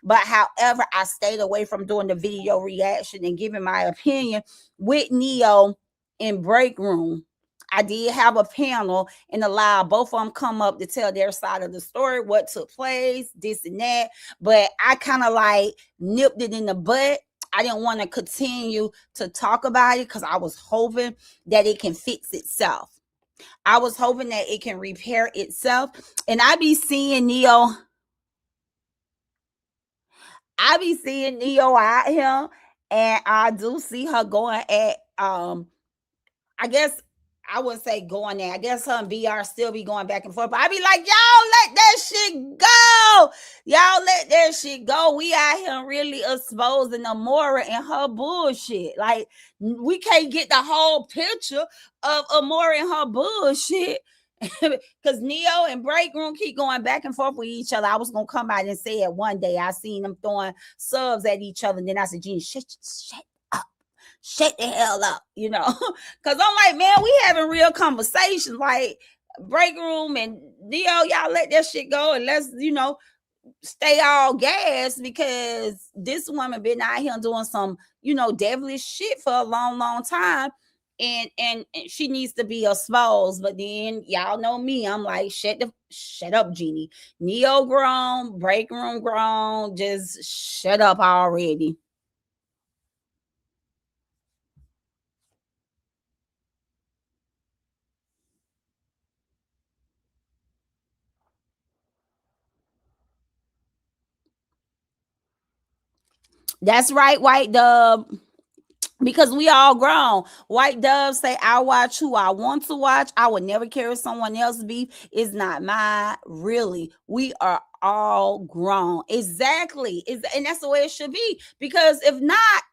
But however, I stayed away from doing the video reaction and giving my opinion with Neo in Break Room. I did have a panel and allow both of them come up to tell their side of the story, what took place, this and that. But I kind of like nipped it in the butt. I didn't want to continue to talk about it because I was hoping that it can fix itself. I was hoping that it can repair itself. And I be seeing Neo out here, and I do see her going at I guess I wouldn't say going there. I guess her and BR still be going back and forth. But I be like, y'all let that shit go. Y'all let that shit go. We out here really exposing Amora and her bullshit. Like, we can't get the whole picture of Amora and her bullshit. Because Neo and Break Room keep going back and forth with each other. I was going to come out and say it one day. I seen them throwing subs at each other. And then I said, Gene, shut the hell up, you know, because I'm like, man, we having real conversations, like Break Room and Neo, y'all let that shit go and let's, you know, stay all gas, because this woman been out here doing some, you know, devilish shit for a long time, and she needs to be exposed. But then y'all know me, I'm like, shut up, Jeannie. Neo grown, Break Room grown, just shut up already. That's right, White Dove. Because we all grown. White Dove say, I watch who I want to watch. I would never carry someone else's beef. It's not mine. Really. We are all grown. Exactly. And that's the way it should be. Because if not,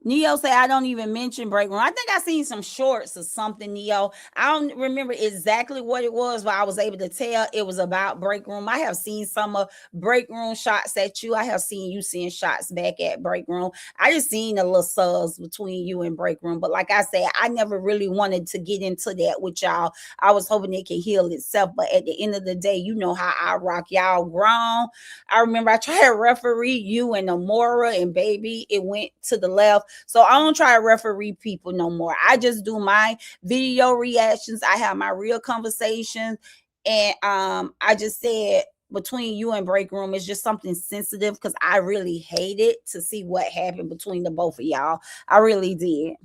Neo say I don't even mention break room. I think I seen some shorts or something, Neo. I don't remember exactly what it was, but I was able to tell it was about break room. I have seen some of break room shots at you. I have seen you seeing shots back at break room. I just seen a little subs between you and break room. But like I said, I never really wanted to get into that with y'all. I was hoping it could heal itself. But at the end of the day, you know how I rock. Y'all grown. I remember I tried to referee you and Amora and baby. It went to the left. So I don't try to referee people no more. I just do my video reactions. I have my real conversations. And I just said between you and break room is just something sensitive because I really hated to see what happened between the both of y'all. I really did.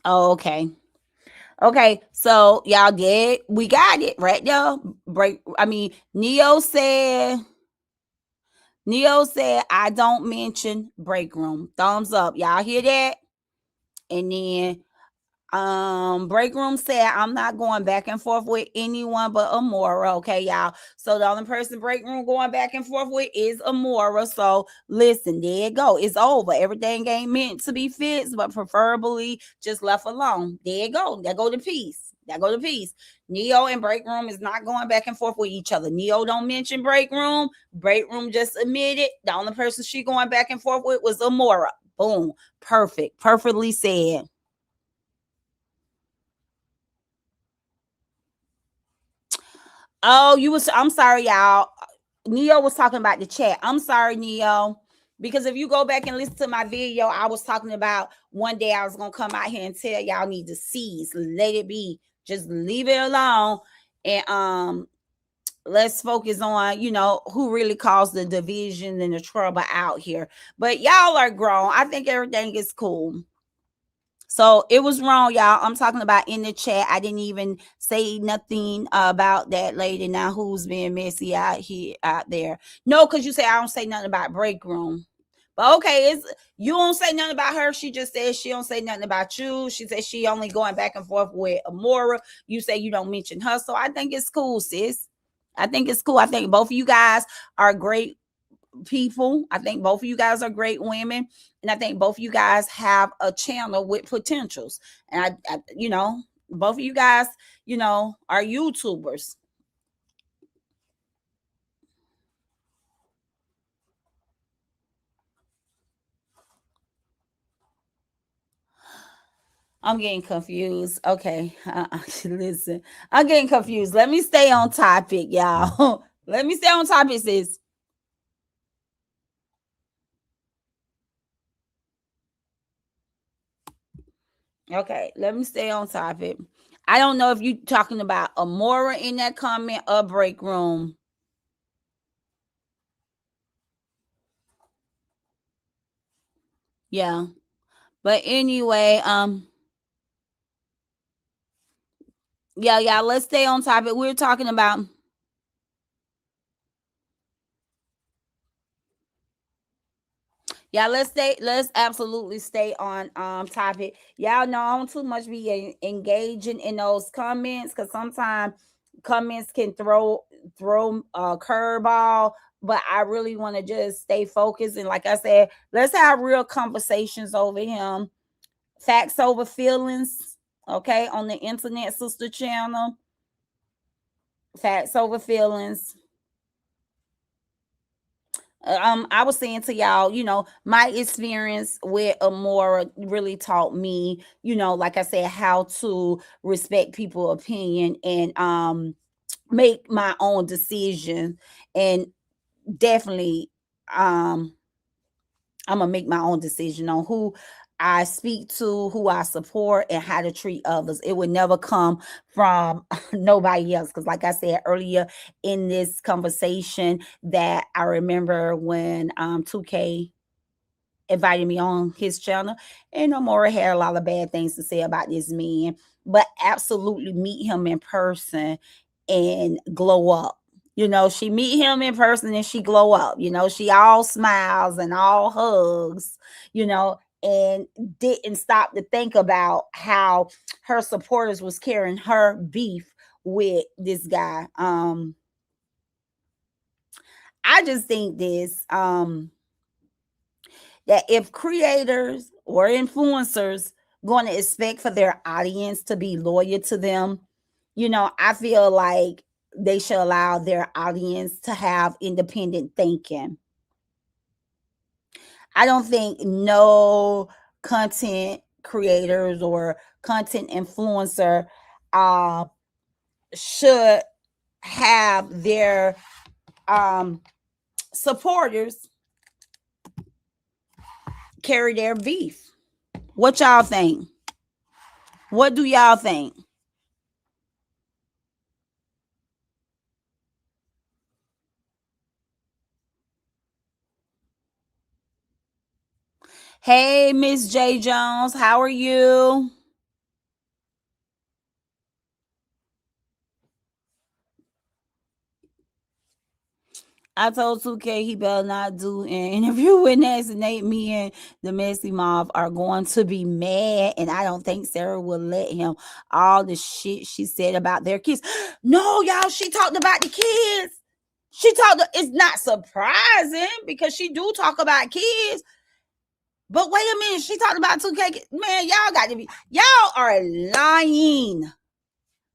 Oh, okay. Okay, so y'all did. We got it right there. Neo said, I don't mention break room. Thumbs up. Y'all hear that? And then break room said, I'm not going back and forth with anyone but Amora. Okay, y'all. So the only person break room going back and forth with is Amora. So listen, there you go. It's over. Everything ain't meant to be fixed, but preferably just left alone. There you go. There go the peace. That go to peace. Neo and break room is not going back and forth with each other. Neo don't mention break room. Break room just admitted the only person she going back and forth with was Amora. Boom. Perfect. Perfectly said. Oh, I'm sorry, y'all. Neo was talking about the chat. I'm sorry, Neo. Because if you go back and listen to my video, I was talking about one day I was gonna come out here and tell y'all need to cease. Let it be. Just leave it alone. And let's focus on, who really caused the division and the trouble out here. But y'all are grown. I think everything is cool. So it was wrong, y'all. I'm talking about in the chat. I didn't even say nothing about that lady now who's being messy out there. No, because you say I don't say nothing about break room. But okay, you don't say nothing about her. She just says she don't say nothing about you. She says she only going back and forth with Amora. You say you don't mention her. So I think it's cool, sis. I think it's cool. I think both of you guys are great people. I think both of you guys are great women, and I think both of you guys have a channel with potentials. And both of you guys, are YouTubers. I'm getting confused. Okay, listen, I'm getting confused. Let me stay on topic, y'all. Let me stay on topic, sis. Okay, let me stay on topic. I don't know if you talking about Amora in that comment or break room. Yeah. But anyway, yeah, let's stay on topic. We're talking about let's absolutely stay on topic. Y'all know I don't too much be engaging in those comments because sometimes comments can throw a curveball, but I really want to just stay focused. And like I said, let's have real conversations over him. Facts over feelings, okay, on the internet sister channel. Facts over feelings. I was saying to y'all, my experience with Amora really taught me, like I said, how to respect people's opinion and make my own decision. And definitely I'm gonna make my own decision on who I speak to, who I support, and how to treat others. It would never come from nobody else. Because, like I said earlier in this conversation, that I remember when Tukay invited me on his channel. And Amiora had a lot of bad things to say about this man, but absolutely meet him in person and glow up. She meet him in person and she glow up. She all smiles and all hugs, and didn't stop to think about how her supporters was carrying her beef with this guy. I just think that if creators or influencers going to expect for their audience to be loyal to them, I feel like they should allow their audience to have independent thinking. I don't think no content creators or content influencer should have their supporters carry their beef. What y'all think? What do y'all think? Hey, Miss J. Jones, how are you? I told 2K he better not do an interview with Nancy Nate. Me and the Messy Mob are going to be mad, and I don't think Sarah will let him. All the shit she said about their kids. No, y'all, she talked about the kids. It's not surprising because she do talk about kids. But wait a minute, she talked about 2K. Man, y'all are lying.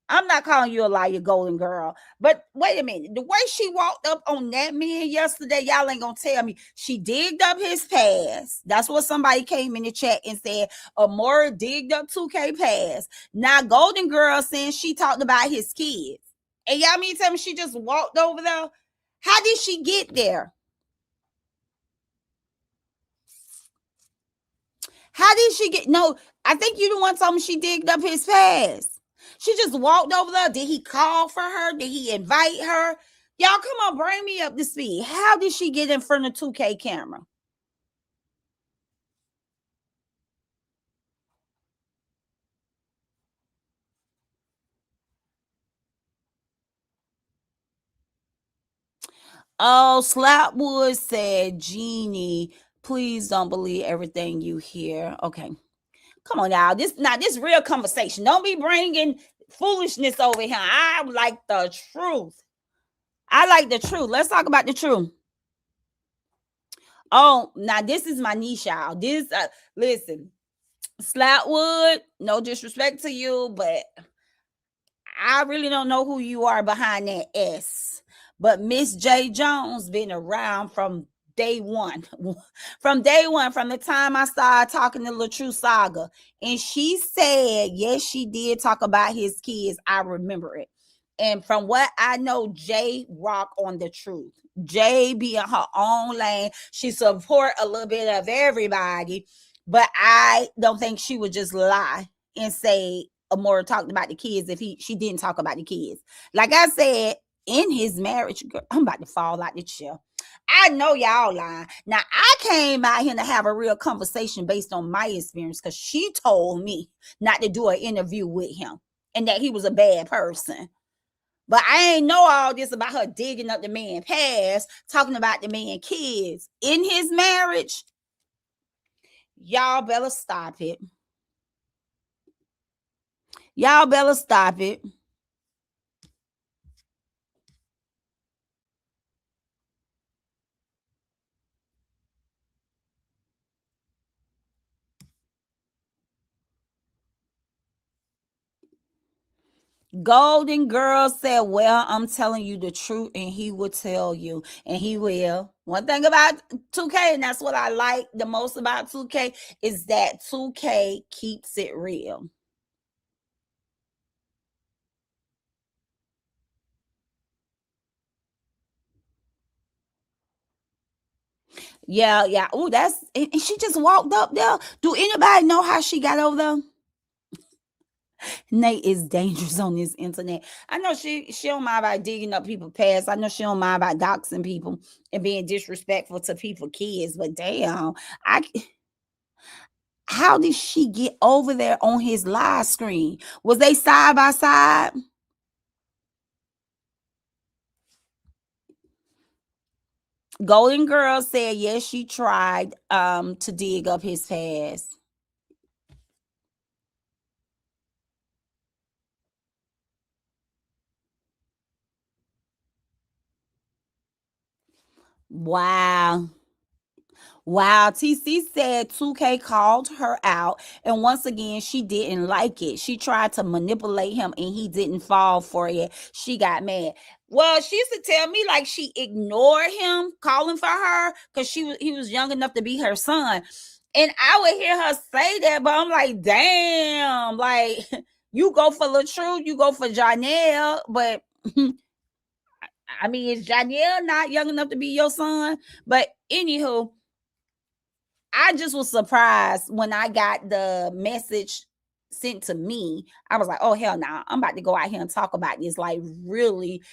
I'm not calling you a liar, golden girl. But wait a minute. The way she walked up on that man yesterday, y'all ain't gonna tell me. She digged up his past. That's what somebody came in the chat and said. Amiora digged up 2K past. Now, golden girl saying she talked about his kids. And y'all mean to tell me she just walked over there? How did she get there? How did she get? No, I think you the one told me she digged up his past. She just walked over there. Did he call for her? Did he invite her? Y'all, come on, bring me up to speed. How did she get in front of 2K camera? Oh, Slapwood said, Jeannie, please don't believe everything you hear. Okay. Come on now. This real conversation. Don't be bringing foolishness over here. I like the truth. Let's talk about the truth. Oh, now this is my niche, y'all. Listen, Slapwood, no disrespect to you, but I really don't know who you are behind that S. But Miss J. Jones been around from day one. From day one, from the time I started talking to LaTrue Saga. And she said, yes, she did talk about his kids. I remember it. And from what I know, Jay rock on the truth. Jay be in her own lane. She support a little bit of everybody. But I don't think she would just lie and say Amiora talked about the kids if she didn't talk about the kids. Like I said, in his marriage, girl, I'm about to fall out the chair. I know y'all lying. Now, I came out here to have a real conversation based on my experience because she told me not to do an interview with him and that he was a bad person. But I ain't know all this about her digging up the man past, talking about the man kids in his marriage. Y'all better stop it. Y'all better stop it. Golden Girl said, well, I'm telling you the truth and he will tell you. And he will. One thing about 2K, and that's what I like the most about 2K, is that 2K keeps it real. Yeah. Oh, and she just walked up there. Do anybody know how she got over there? Nate is dangerous on this internet. I know she don't mind about digging up people's past. I know she don't mind about doxing people and being disrespectful to people's kids. But damn, how did she get over there on his live screen? Was they side by side? Golden Girl said yes, she tried to dig up his past. Wow. Wow, TC said 2K called her out, and once again, she didn't like it. She tried to manipulate him, and he didn't fall for it. She got mad. Well, she used to tell me like she ignored him calling for her because he was young enough to be her son, and I would hear her say that, but I'm like, damn, like you go for LaTruth, you go for Janelle, but. I mean, is Janelle not young enough to be your son? But anywho, I just was surprised when I got the message sent to me. I was like, oh hell no, nah. I'm about to go out here and talk about this. Like, really,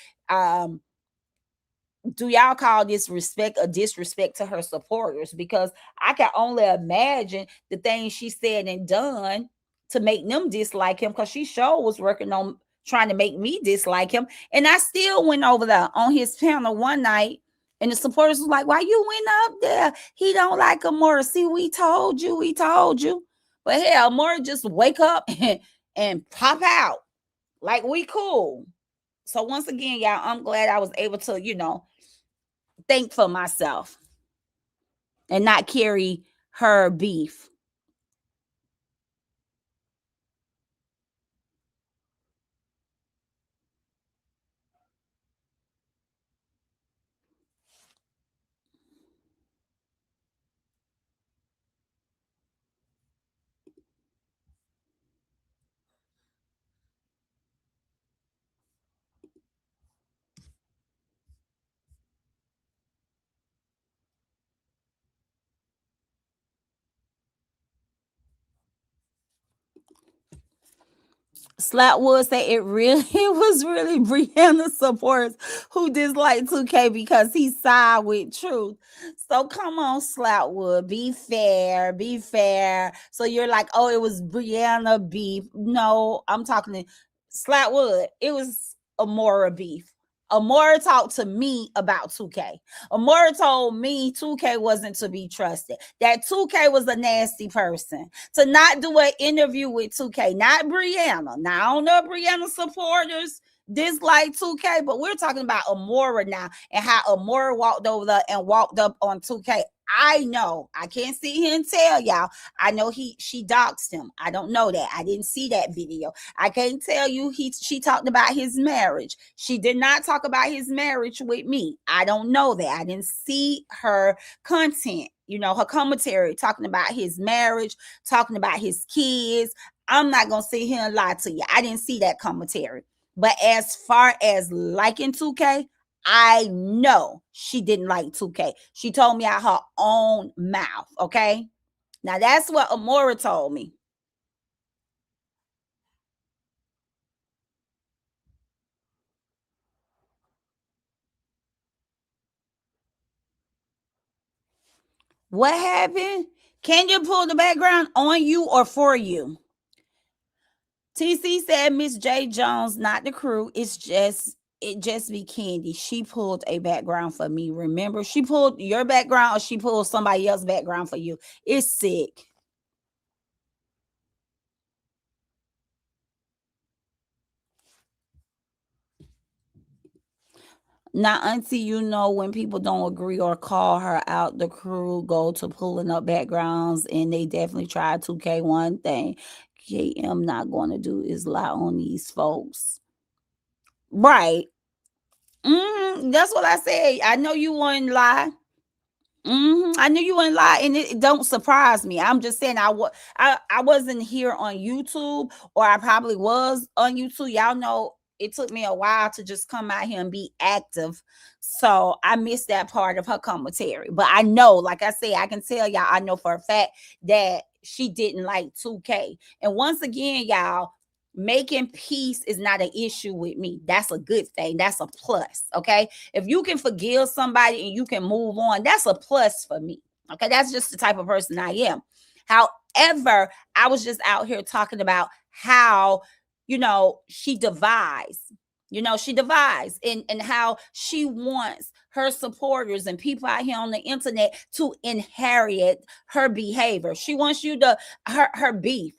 do y'all call this respect or disrespect to her supporters? Because I can only imagine the things she said and done to make them dislike him, because she sure was working on trying to make me dislike him. And I still went over there on his panel one night, and the supporters was like, why you went up there? He don't like Amora. See, we told you, we told you. But hell, Amora just wake up and pop out. Like, we cool. So once again, y'all, I'm glad I was able to, think for myself and not carry her beef. Slapwood said it really it was really Brianna supporters who disliked 2K because he side with Truth. So come on, Slapwood, be fair, be fair. So you're like, oh, it was Brianna beef. No, I'm talking to Slapwood. It was Amora beef. Amora talked to me about 2K. Amora told me 2K wasn't to be trusted. That 2K was a nasty person. To not do an interview with 2K, not Brianna. Now, I don't know Brianna supporters dislike 2K, but we're talking about Amora now and how Amora walked over there and walked up on 2K. I know. I can't sit here and tell y'all. I know she doxed him. I don't know that. I didn't see that video. I can't tell you she talked about his marriage. She did not talk about his marriage with me. I don't know that. I didn't see her content, her commentary talking about his marriage, talking about his kids. I'm not going to sit here and lie to you. I didn't see that commentary. But as far as liking 2K, I know she didn't like 2K. She told me out her own mouth, okay? Now, that's what Amora told me. What happened? Can you pull the background on you or for you? TC said Miss J. Jones, not the crew. It just be Candy. She pulled a background for me. Remember, she pulled your background or she pulled somebody else's background for you. It's sick. Now, Auntie, when people don't agree or call her out, the crew go to pulling up backgrounds, and they definitely try 2K. One thing KM not going to do is lie on these folks. Right. That's what I said. I know you wouldn't lie. I knew you wouldn't lie, and it don't surprise me. I'm just saying I wasn't here on YouTube, or I probably was on YouTube. Y'all know it took me a while to just come out here and be active, so I missed that part of her commentary. But I know, like I say, I can tell y'all, I know for a fact that she didn't like 2K. And once again, y'all, Making peace is not an issue with me. That's a good thing. That's a plus. Okay. If you can forgive somebody and you can move on, that's a plus for me. Okay. That's just the type of person I am. However, I was just out here talking about how, she divides. She divides and how she wants her supporters and people out here on the internet to inherit her behavior. She wants you to her beef.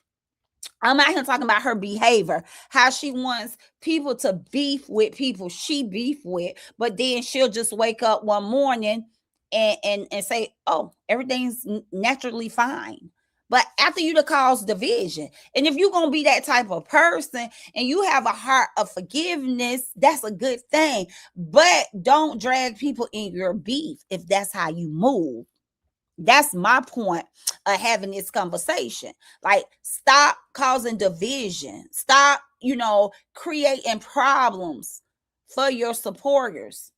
I'm out here talking about her behavior, how she wants people to beef with people she beef with, but then she'll just wake up one morning and say, "Oh, everything's naturally fine." But after you to cause division, and if you're gonna be that type of person and you have a heart of forgiveness, that's a good thing. But don't drag people in your beef if that's how you move. That's my point of having this conversation. Like, stop causing division. Stop, creating problems for your supporters.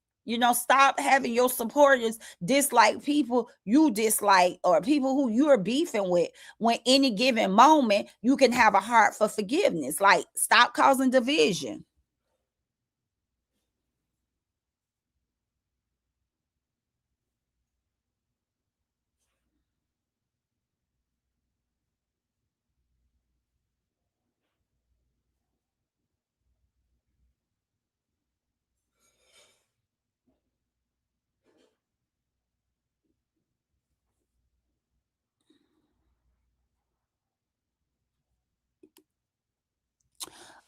Stop having your supporters dislike people you dislike or people who you're beefing with. When any given moment, you can have a heart for forgiveness. Like, stop causing division.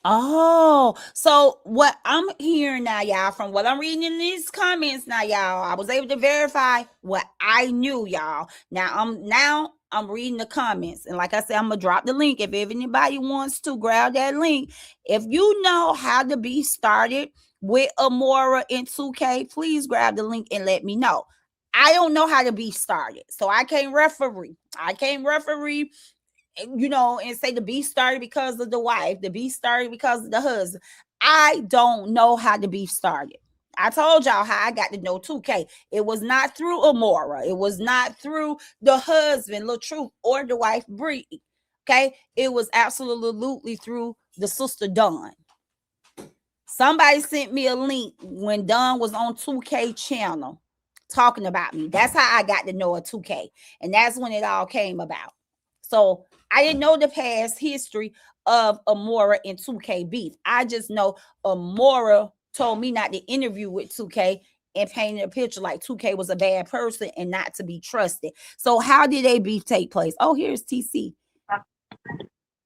Oh, so what I'm hearing now, y'all, from what I'm reading in these comments now, y'all, I was able to verify what I knew, y'all. Now I'm reading the comments, and like I said, I'm gonna drop the link if anybody wants to grab that link. If you know how to be started with Amora in 2K, please grab the link and let me know. I don't know how to be started, so I can't referee. And say the beef started because of the wife, the beef started because of the husband. I don't know how the beef started. I told y'all how I got to know 2K. It was not through Amora. It was not through the husband, LaTruth, or the wife, Bree. Okay? It was absolutely through the sister Dawn. Somebody sent me a link when Dawn was on 2K channel talking about me. That's how I got to know a 2K. And that's when it all came about. So I didn't know the past history of Amora and 2K beef. I just know Amora told me not to interview with 2K and painted a picture like 2K was a bad person and not to be trusted. So how did they beef take place? Oh, here's TC.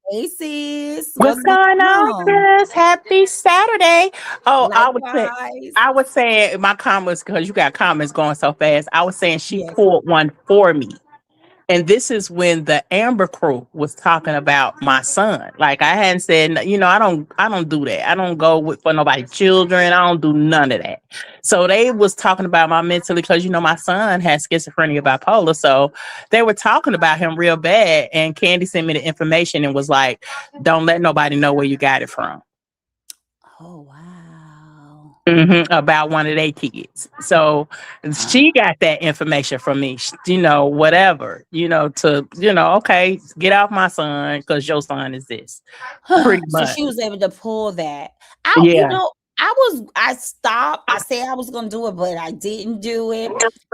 Hey sis, What's going on, sis? Happy Saturday. Oh, Likewise. I was saying my comments because you got comments going so fast. I was saying she Yes. pulled one for me. And this is when the Amber crew was talking about my son. Like I hadn't said, I don't do that. I don't go for nobody's children. I don't do none of that. So they was talking about my mentally because my son has schizophrenia, bipolar. So they were talking about him real bad. And Candy sent me the information and was like, "Don't let nobody know where you got it from." Oh wow. About one of their kids. So she got that information from me, whatever, okay, get off my son because your son is this. Pretty So much. she was able to pull that out. Yeah. I stopped. I said I was gonna do it, but I didn't do it.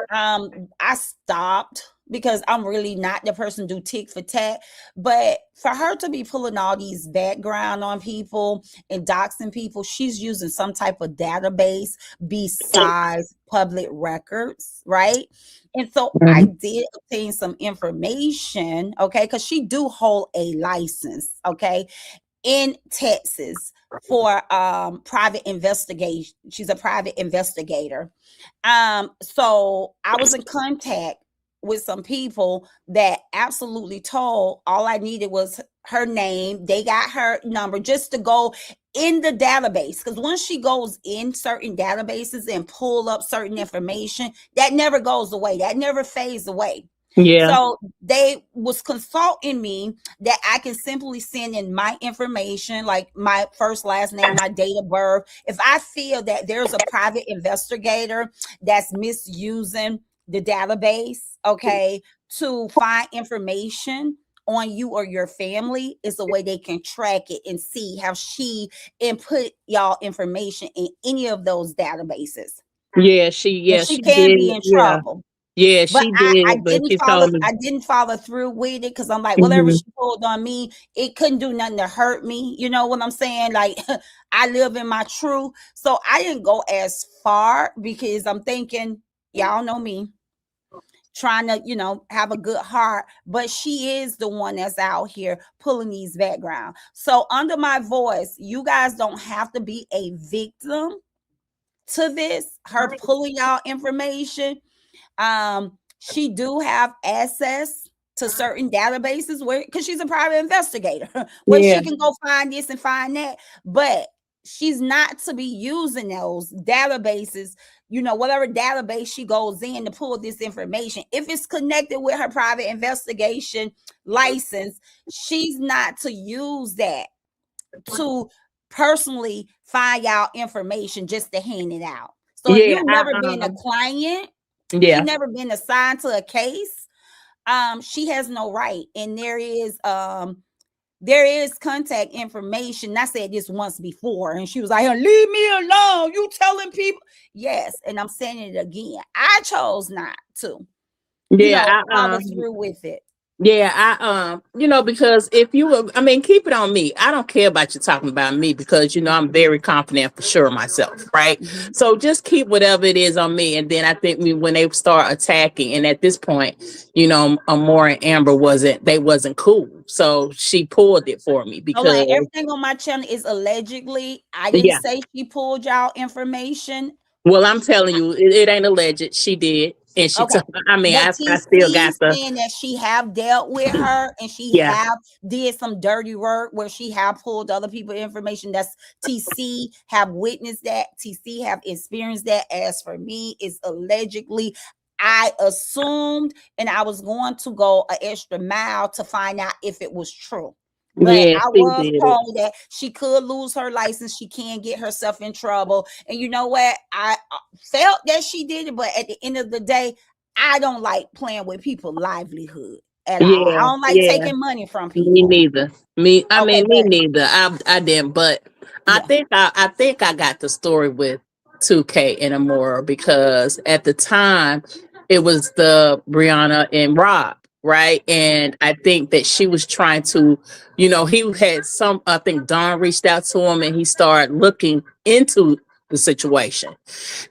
I stopped because I'm really not the person to do tick for tat. But for her to be pulling all these background on people and doxing people, she's using some type of database besides public records, right? And so I did obtain some information, okay, because she do hold a license, okay, in Texas for private investigation. She's a private investigator. So I was in contact with some people that absolutely told all I needed was her name. They got her number just to go in the database. Because once she goes in certain databases and pull up certain information, that never goes away. That never fades away. Yeah. So they was consulting me that I can simply send in my information, like my first, last name, my date of birth. If I feel that there's a private investigator that's misusing the database, okay, to find information on you or your family is a way they can track it and see how she input y'all information in any of those databases. Yeah, And she she can did. be in Yeah. trouble. Yeah, But she did, but she told me. I didn't follow through with it because I'm like, whatever Mhm. she pulled on me, it couldn't do nothing to hurt me. You know what I'm saying? Like I live in my truth. So I didn't go as far because I'm thinking, y'all know me, trying to, have a good heart, but she is the one that's out here pulling these background. So under my voice, you guys don't have to be a victim to this, her pulling y'all information. She do have access to certain databases where, because she's a private investigator, where Yeah. she can go find this and find that, but she's not to be using those databases, whatever database she goes in to pull this information. If it's connected with her private investigation license, she's not to use that to personally find out information just to hand it out. So if Yeah, you've never been a client, you yeah. never been assigned to a case, she has no right. And there is contact information. I said this once before, and she was like, leave me alone. You telling people. Yes, and I'm saying it again. I chose not to, Yeah, follow through with it. yeah, because if you were, I mean, keep it on me. I don't care about you talking about me because I'm very confident for sure myself, right? Mhm. So just keep whatever it is on me, and then I think when they start attacking, and at this point, Amora and Amber wasn't cool, so she pulled it for me So like because everything on my channel is allegedly. I didn't yeah. say she pulled y'all information. Well, I'm telling you, it ain't alleged. She did, and she Okay. took. I mean, But I still TC got the saying that she have dealt with her and she yeah. have did some dirty work where she have pulled other people information. That's TC have witnessed that. TC have experienced that. As for me, it's allegedly. I assumed, and I was going to go an extra mile to find out if it was true. But Yeah, I she was did it. told that she could lose her license. She can get herself in trouble. And you know what? I felt that she did it, but at the end of the day, I don't like playing with people's livelihood at all. I Yeah, don't like yeah. taking money from Me people. neither. Okay, Me but neither. I didn't, but yeah. I think I got the story with 2K and Amora because at the time it was the Brianna and Rob, right? And I think that she was trying to, he had I think Don reached out to him and he started looking into the situation.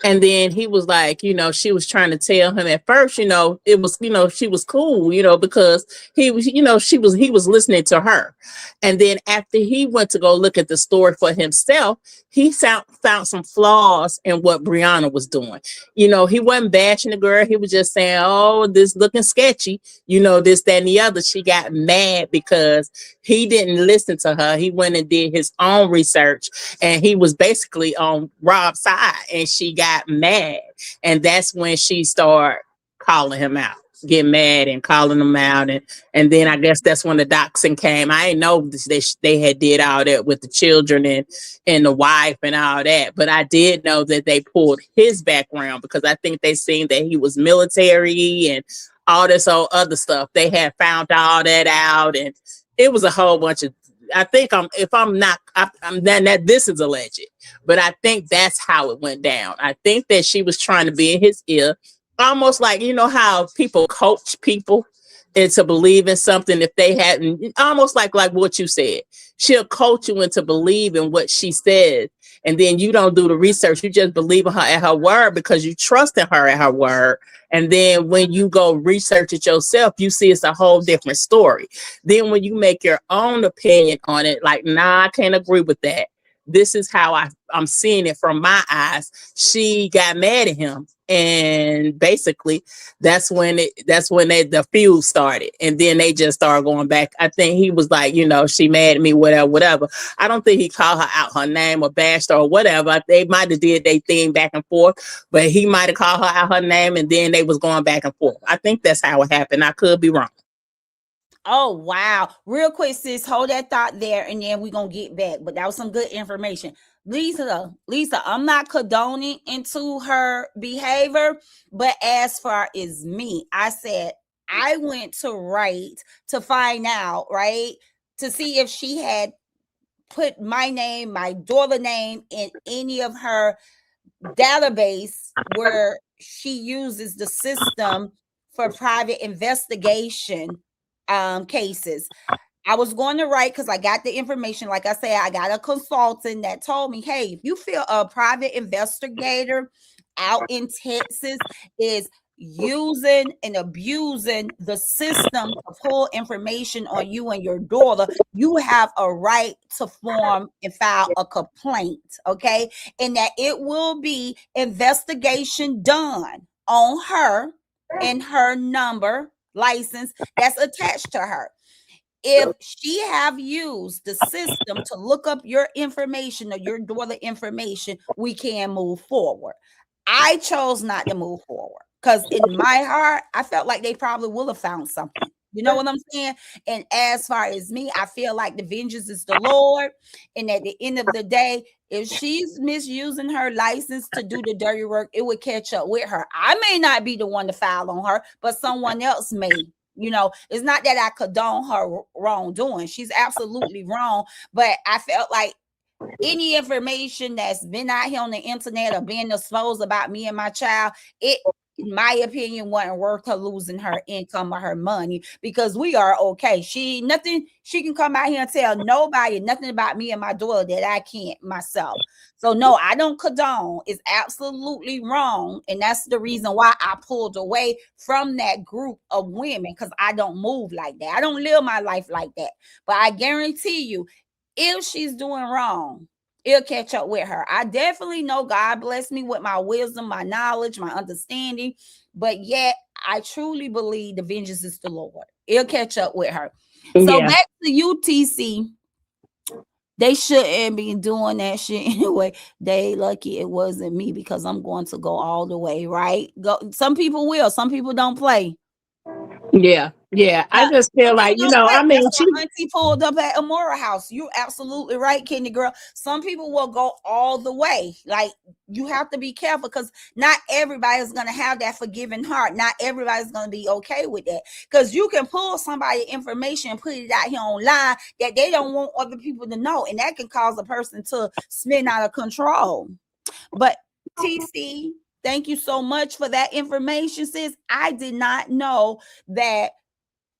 And then he was like, she was trying to tell him at first, it was, she was cool, because he was, he was listening to her. And then after he went to go look at the story for himself, he found some flaws in what Brianna was doing. He wasn't bashing the girl. He was just saying, oh, this looking sketchy, this, that, and the other. She got mad because he didn't listen to her. He went and did his own research and he was basically on Rob's side and she got mad. And that's when she started calling him out, get mad and calling him out. And then I guess that's when the doxing came. I didn't know they had did all that with the children and the wife and all that. But I did know that they pulled his background because I think they seen that he was military and all this old other stuff. They had found all that out and it was a whole bunch of I think if I'm not, I'm that this is alleged, but I think that's how it went down. I think that she was trying to be in his ear, almost like, how people coach people into believe in something if they hadn't, almost like what you said. She'll coach you into believing what she said. And then you don't do the research. You just believe in her at her word because you trust in her at her word. And then when you go research it yourself, you see it's a whole different story. Then when you make your own opinion on it, like, nah, I can't agree with that. This is how I'm seeing it from my eyes. She got mad at him. And basically that's when the feud started. And then they just started going back. I think he was like, she mad at me, whatever. I don't think he called her out her name or bashed her or whatever. They might have did their thing back and forth, but he might have called her out her name and then they was going back and forth. I think that's how it happened. I could be wrong. Oh wow. Real quick, sis, hold that thought there and then we're gonna get back. But that was some good information. Lisa, I'm not condoning into her behavior, but as far as me, I said I went to Right to find out, right, to see if she had put my name, my daughter name in any of her database where she uses the system for private investigation cases. I was going to write because I got the information. Like I said, I got a consultant that told me, hey, if you feel a private investigator out in Texas is using and abusing the system to pull information on you and your daughter, you have a right to form and file a complaint. Okay. And that it will be investigation done on her and her number license that's attached to her. If she have used the system to look up your information or your daughter information, we can move forward. I chose not to move forward because in my heart, I felt like they probably will have found something. You know what I'm saying? And as far as me, I feel like the vengeance is the Lord. And at the end of the day, if she's misusing her license to do the dirty work, it would catch up with her. I may not be the one to file on her, but someone else may. You know, it's not that I condone her wrongdoing. She's absolutely wrong. But I felt like any information that's been out here on the internet or being exposed about me and my child, it, in my opinion, wasn't worth her losing her income or her money because we are okay. She can come out here and tell nobody nothing about me and my daughter that I can't myself. So no, I don't condone. It's absolutely wrong. And that's the reason why I pulled away from that group of women because I don't move like that. I don't live my life like that. But I guarantee you, if she's doing wrong, it'll catch up with her. I definitely know God blessed me with my wisdom, my knowledge, my understanding, but yet I truly believe the vengeance is the Lord. It'll catch up with her. So back to UTC. They shouldn't be doing that shit anyway. They lucky it wasn't me because I'm going to go all the way, right? Go. Some people will, some people don't play. Yeah. I just feel like, I mean, that's why Auntie pulled up at Amiora house. You're absolutely right, Kenny girl. Some people will go all the way. Like, you have to be careful because not everybody's going to have that forgiving heart. Not everybody's going to be okay with that because you can pull somebody information and put it out here online that they don't want other people to know, and that can cause a person to spin out of control. But TC, thank you so much for that information, sis. I did not know that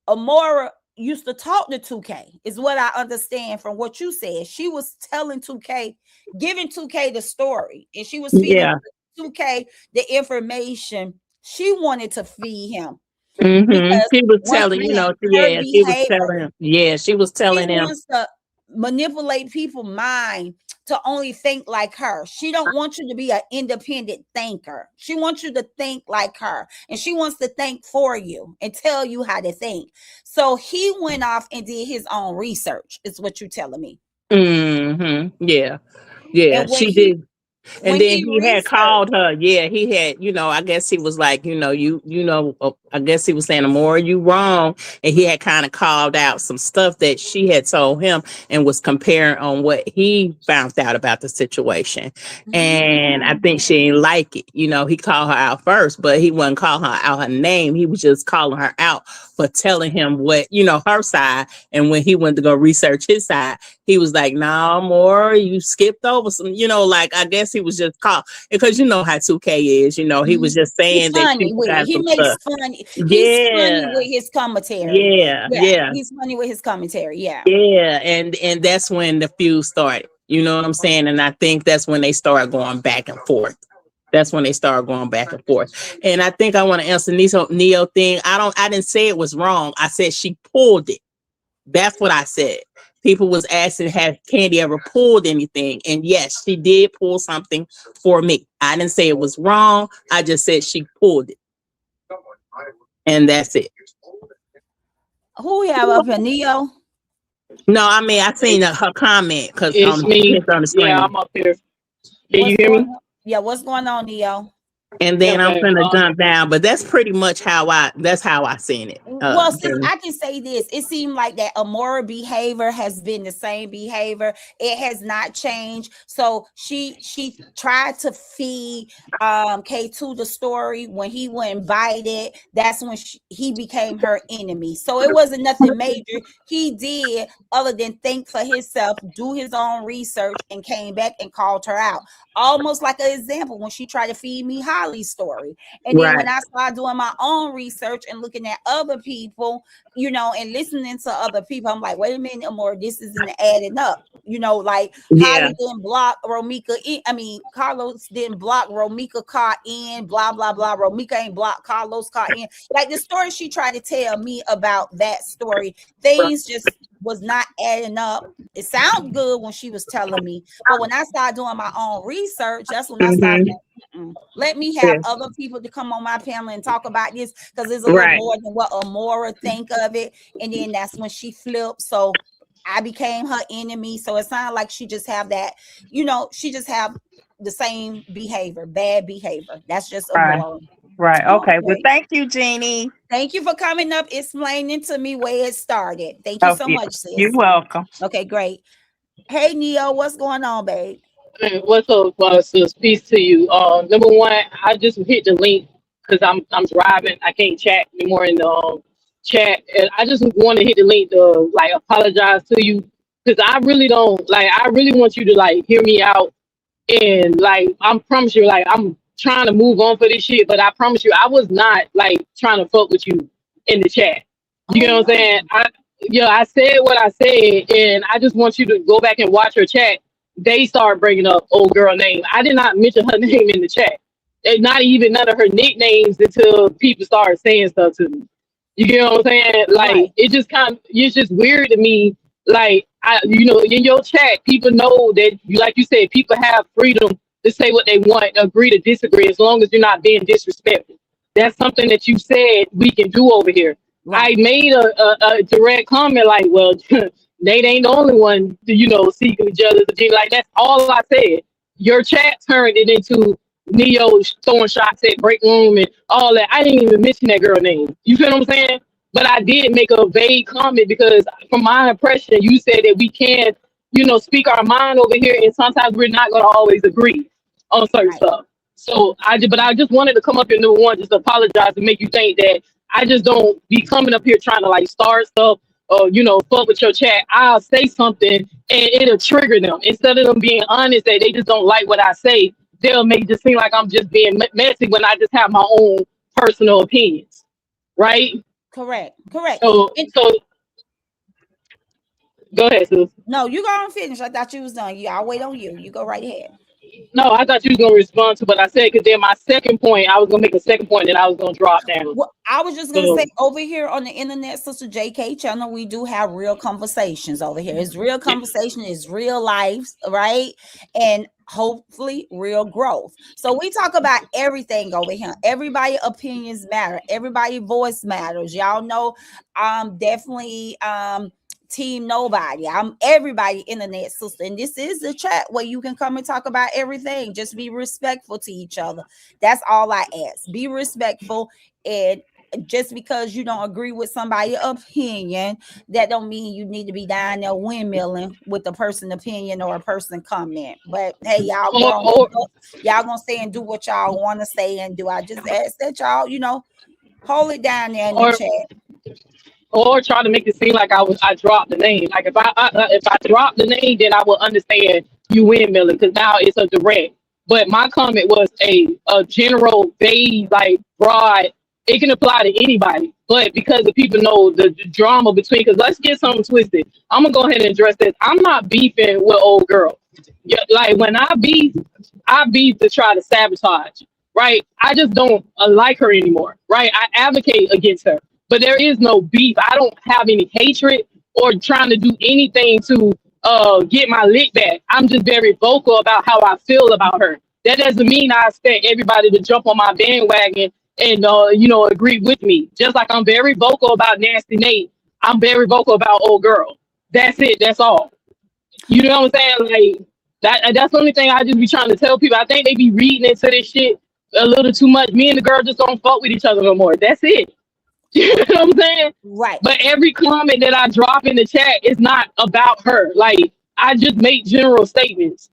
Amiora used to talk to Tukay, is what I understand from what you said. She was telling Tukay, giving Tukay the story, and she was feeding Tukay the information she wanted to feed him. She was telling, she was telling him. Yeah, she was telling him. Wants to manipulate people's mind to only think like her. She don't want you to be an independent thinker. She wants you to think like her, and she wants to think for you and tell you how to think. So he went off and did his own research, is what you're telling me. Yeah, she did. And then he had called her. Yeah, he had, I guess he was like, I guess he was saying, Amiora, you wrong. And he had kind of called out some stuff that she had told him and was comparing on what he found out about the situation. And I think she didn't like it. He called her out first, but he wasn't calling her out her name. He was just calling her out for telling him what, her side. And when he went to go research his side, he was like, "Nah, Amiora, you skipped over some," like, I guess he was just called because how Tukay is, he was just saying that he makes funny. He's funny with his commentary. Yeah. He's funny with his commentary. Yeah. And that's when the feud started. You know what I'm saying? And I think that's when they started going back and forth. And I think I want to answer Neo thing. I didn't say it was wrong. I said she pulled it. That's what I said. People was asking, have Candy ever pulled anything? And yes, she did pull something for me. I didn't say it was wrong. I just said she pulled it. And that's it. Who we have up here, Neo? No, I mean, I seen her comment because it's me. On the screen. Yeah, I'm up here. Can you hear me? Yeah, what's going on, Neo? And then I'm Okay. gonna jump down, but that's pretty much how I seen it. Well, sis, Jenny. I can say this. It seemed like that Amora behavior has been the same behavior. It has not changed. So she tried to feed K2 the story. When he went invited, that's when he became her enemy. So it wasn't nothing major he did other than think for himself, do his own research, and came back and called her out. Almost like an example when she tried to feed me Holly's story. And then when Right. I started doing my own research and looking at other people, and listening to other people, I'm like, wait a minute, Amor, this isn't adding up. Like Yeah. Holly didn't block Romika in. I mean, Carlos didn't block Romika car in, blah, blah, blah. Romika ain't blocked Carlos car in. Like the story she tried to tell me about that story, things just was not adding up. It sounded good when she was telling me, but when I started doing my own research, that's when I started saying, let me have other people to come on my panel and talk about this, because there's a little Right. more than what Amora think of it. And then that's when she flipped. So I became her enemy. So it sounded like she just have that, she just have the same behavior, bad behavior. That's just Amora. Right. Okay. Well, Okay. thank you, Jeannie. Thank you for coming up, explaining to me where it started. Thank you so Okay. much, sis. You're welcome. Okay, great. Hey, Neo, what's going on, babe? Hey, what's up, sis? Peace to you. Number one, I just hit the link because I'm driving. I can't chat anymore in the chat, and I just want to hit the link to like apologize to you because I really don't like. I really want you to like hear me out, and like I promise you, like I'm trying to move on for this shit, but I promise you, I was not like trying to fuck with you in the chat. You know what I'm saying? I said what I said, and I just want you to go back and watch her chat. They start bringing up old girl name. I did not mention her name in the chat. And not even none of her nicknames until people started saying stuff to me. You get what I'm saying? Like Right. it's just weird to me. Like in your chat, people know that like you said, people have freedom to say what they want, agree to disagree, as long as you're not being disrespectful. That's something that you said we can do over here. Right. I made a direct comment like, well, Nate ain't the only one, seeking each other's agenda. Like, that's all I said. Your chat turned it into Neo throwing shots at break room and all that. I didn't even mention that girl name. You feel what I'm saying? But I did make a vague comment because from my impression, you said that we can, speak our mind over here, and sometimes we're not going to always agree on certain stuff. So but I just wanted to come up here, number one, just apologize and make you think that I just don't be coming up here trying to like start stuff or fuck with your chat. I'll say something and it'll trigger them. Instead of them being honest that they just don't like what I say, they'll make it just seem like I'm just being messy when I just have my own personal opinions. Right? Correct. So go ahead, sis. No, you go and finish. I thought you was done. I'll wait on you. You go right ahead. No, I thought you was gonna respond to what I said, because then my second point, I was gonna make a second point that I was gonna drop down. Well, I was just gonna say, over here on the internet, Sister JK channel, we do have real conversations over here. It's real conversation, it's real lives, right? And hopefully real growth. So we talk about everything over here. Everybody opinions matter, everybody voice matters. Y'all know definitely team nobody. I'm everybody internet sister, and this is the chat where you can come and talk about everything. Just be respectful to each other. That's all I ask. Be respectful, and just because you don't agree with somebody's opinion, that don't mean you need to be down there windmilling with a person opinion or a person comment. But hey, y'all gonna say and do what y'all want to say and do. I just ask that y'all, hold it down there in the chat. Or try to make it seem like I dropped the name. Like if I dropped the name, then I will understand you windmilling, because now it's a direct. But my comment was a general, vague, like broad. It can apply to anybody, but because the people know the drama between. Because let's get something twisted. I'm gonna go ahead and address this. I'm not beefing with old girl. Yeah, like when I beef to try to sabotage. Right? I just don't like her anymore. Right? I advocate against her. But there is no beef. I don't have any hatred or trying to do anything to get my lick back. I'm just very vocal about how I feel about her. That doesn't mean I expect everybody to jump on my bandwagon and agree with me. Just like I'm very vocal about Nasty Nate, I'm very vocal about old girl. That's it. That's all. You know what I'm saying? Like that's the only thing I just be trying to tell people. I think they be reading into this shit a little too much. Me and the girl just don't fuck with each other no more. That's it. You know what I'm saying? Right. But every comment that I drop in the chat is not about her. Like, I just make general statements.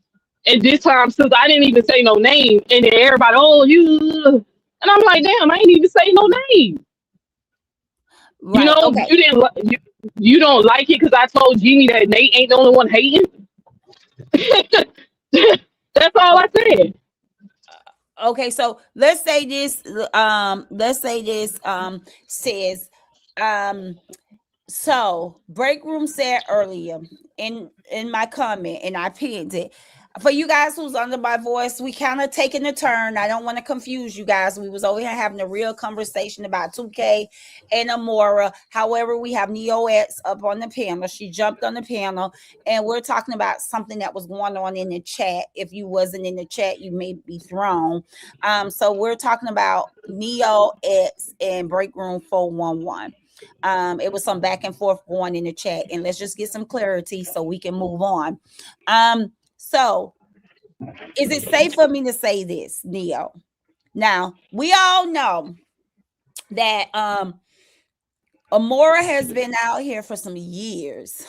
And this time, since I didn't even say no name, and then everybody, oh, you, and I'm like, damn, I ain't even say no name. You Right. know, Okay. you don't like it because I told Jeannie that Nate ain't the only one hating. That's all I said. Okay, so let's say this says so break room said earlier in my comment, and I pinned it. For you guys who's under my voice, we kind of taking a turn. I don't want to confuse you guys. We was over here having a real conversation about 2K and Amiora. However, we have Neo X up on the panel. She jumped on the panel, and we're talking about something that was going on in the chat. If you wasn't in the chat, you may be thrown. So we're talking about Neo X and Break Room 411. It was some back and forth going in the chat, and let's just get some clarity so we can move on. So is it safe for me to say this, Neo? Now, we all know that Amiora has been out here for some years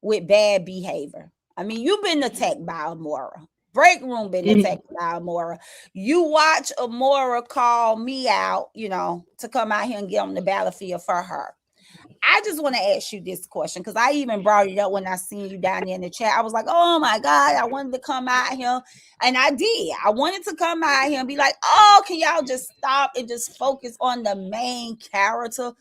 with bad behavior. I mean, you've been attacked by Amiora. Break room been attacked by Amiora. You watch Amiora call me out, to come out here and get on the battlefield for her. I just want to ask you this question, because I even brought it up when I seen you down there in the chat. I was like, oh my God, I wanted to come out here. And I did. I wanted to come out here and be like, oh, can y'all just stop and just focus on the main character?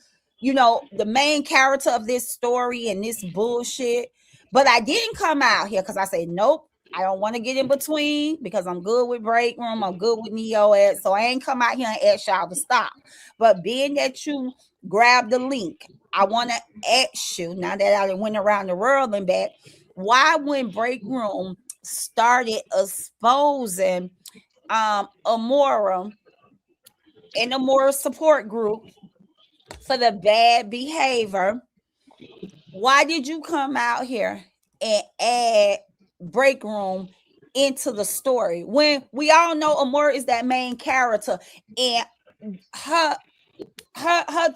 The main character of this story and this bullshit. But I didn't come out here because I said, nope, I don't want to get in between, because I'm good with Break Room. I'm good with Neo Ed. So I ain't come out here and ask y'all to stop. But being that you grab the link, I want to ask you, now that I went around the world and back, why when Break Room started exposing Amiora and Amiora support group for the bad behavior, why did you come out here and add Break Room into the story when we all know Amiora is that main character, and her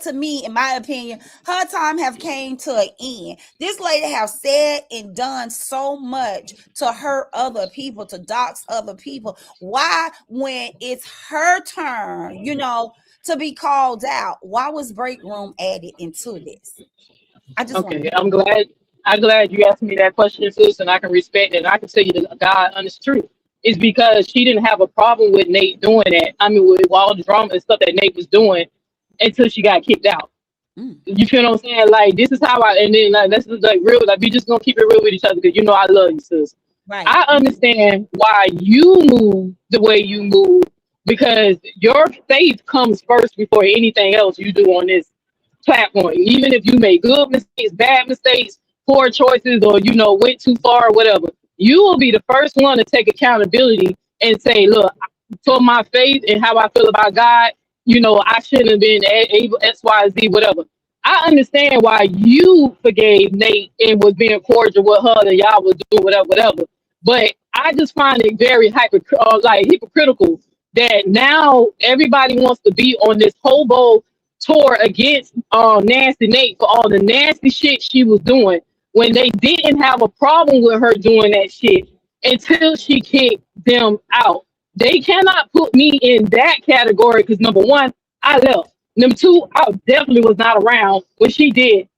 to me, in my opinion, her time have came to an end. This lady have said and done so much to hurt other people, to dox other people. Why, when it's her turn, to be called out, why was Break Room added into this? I just Okay, I'm glad you asked me that question, sis, and I can respect it. And I can tell you the God honest truth. It's because she didn't have a problem with Nate doing that. I mean, with all the drama and stuff that Nate was doing until she got kicked out. You feel what I'm saying? Like, this is how and then let's just real, we just gonna keep it real with each other, because I love you, sis. Right. I understand why you move the way you move, because your faith comes first before anything else you do on this platform. Even if you made good mistakes, bad mistakes, poor choices, or went too far or whatever, you will be the first one to take accountability and say, look, for my faith and how I feel about God, I shouldn't have been able X, Y, Z, whatever. I understand why you forgave Nate and was being cordial with her, and y'all was doing whatever. But I just find it very hypocritical that now everybody wants to be on this hobo tour against Nasty Nate for all the nasty shit she was doing, when they didn't have a problem with her doing that shit until she kicked them out. They cannot put me in that category, because number one, I left. Number two, I definitely was not around when she did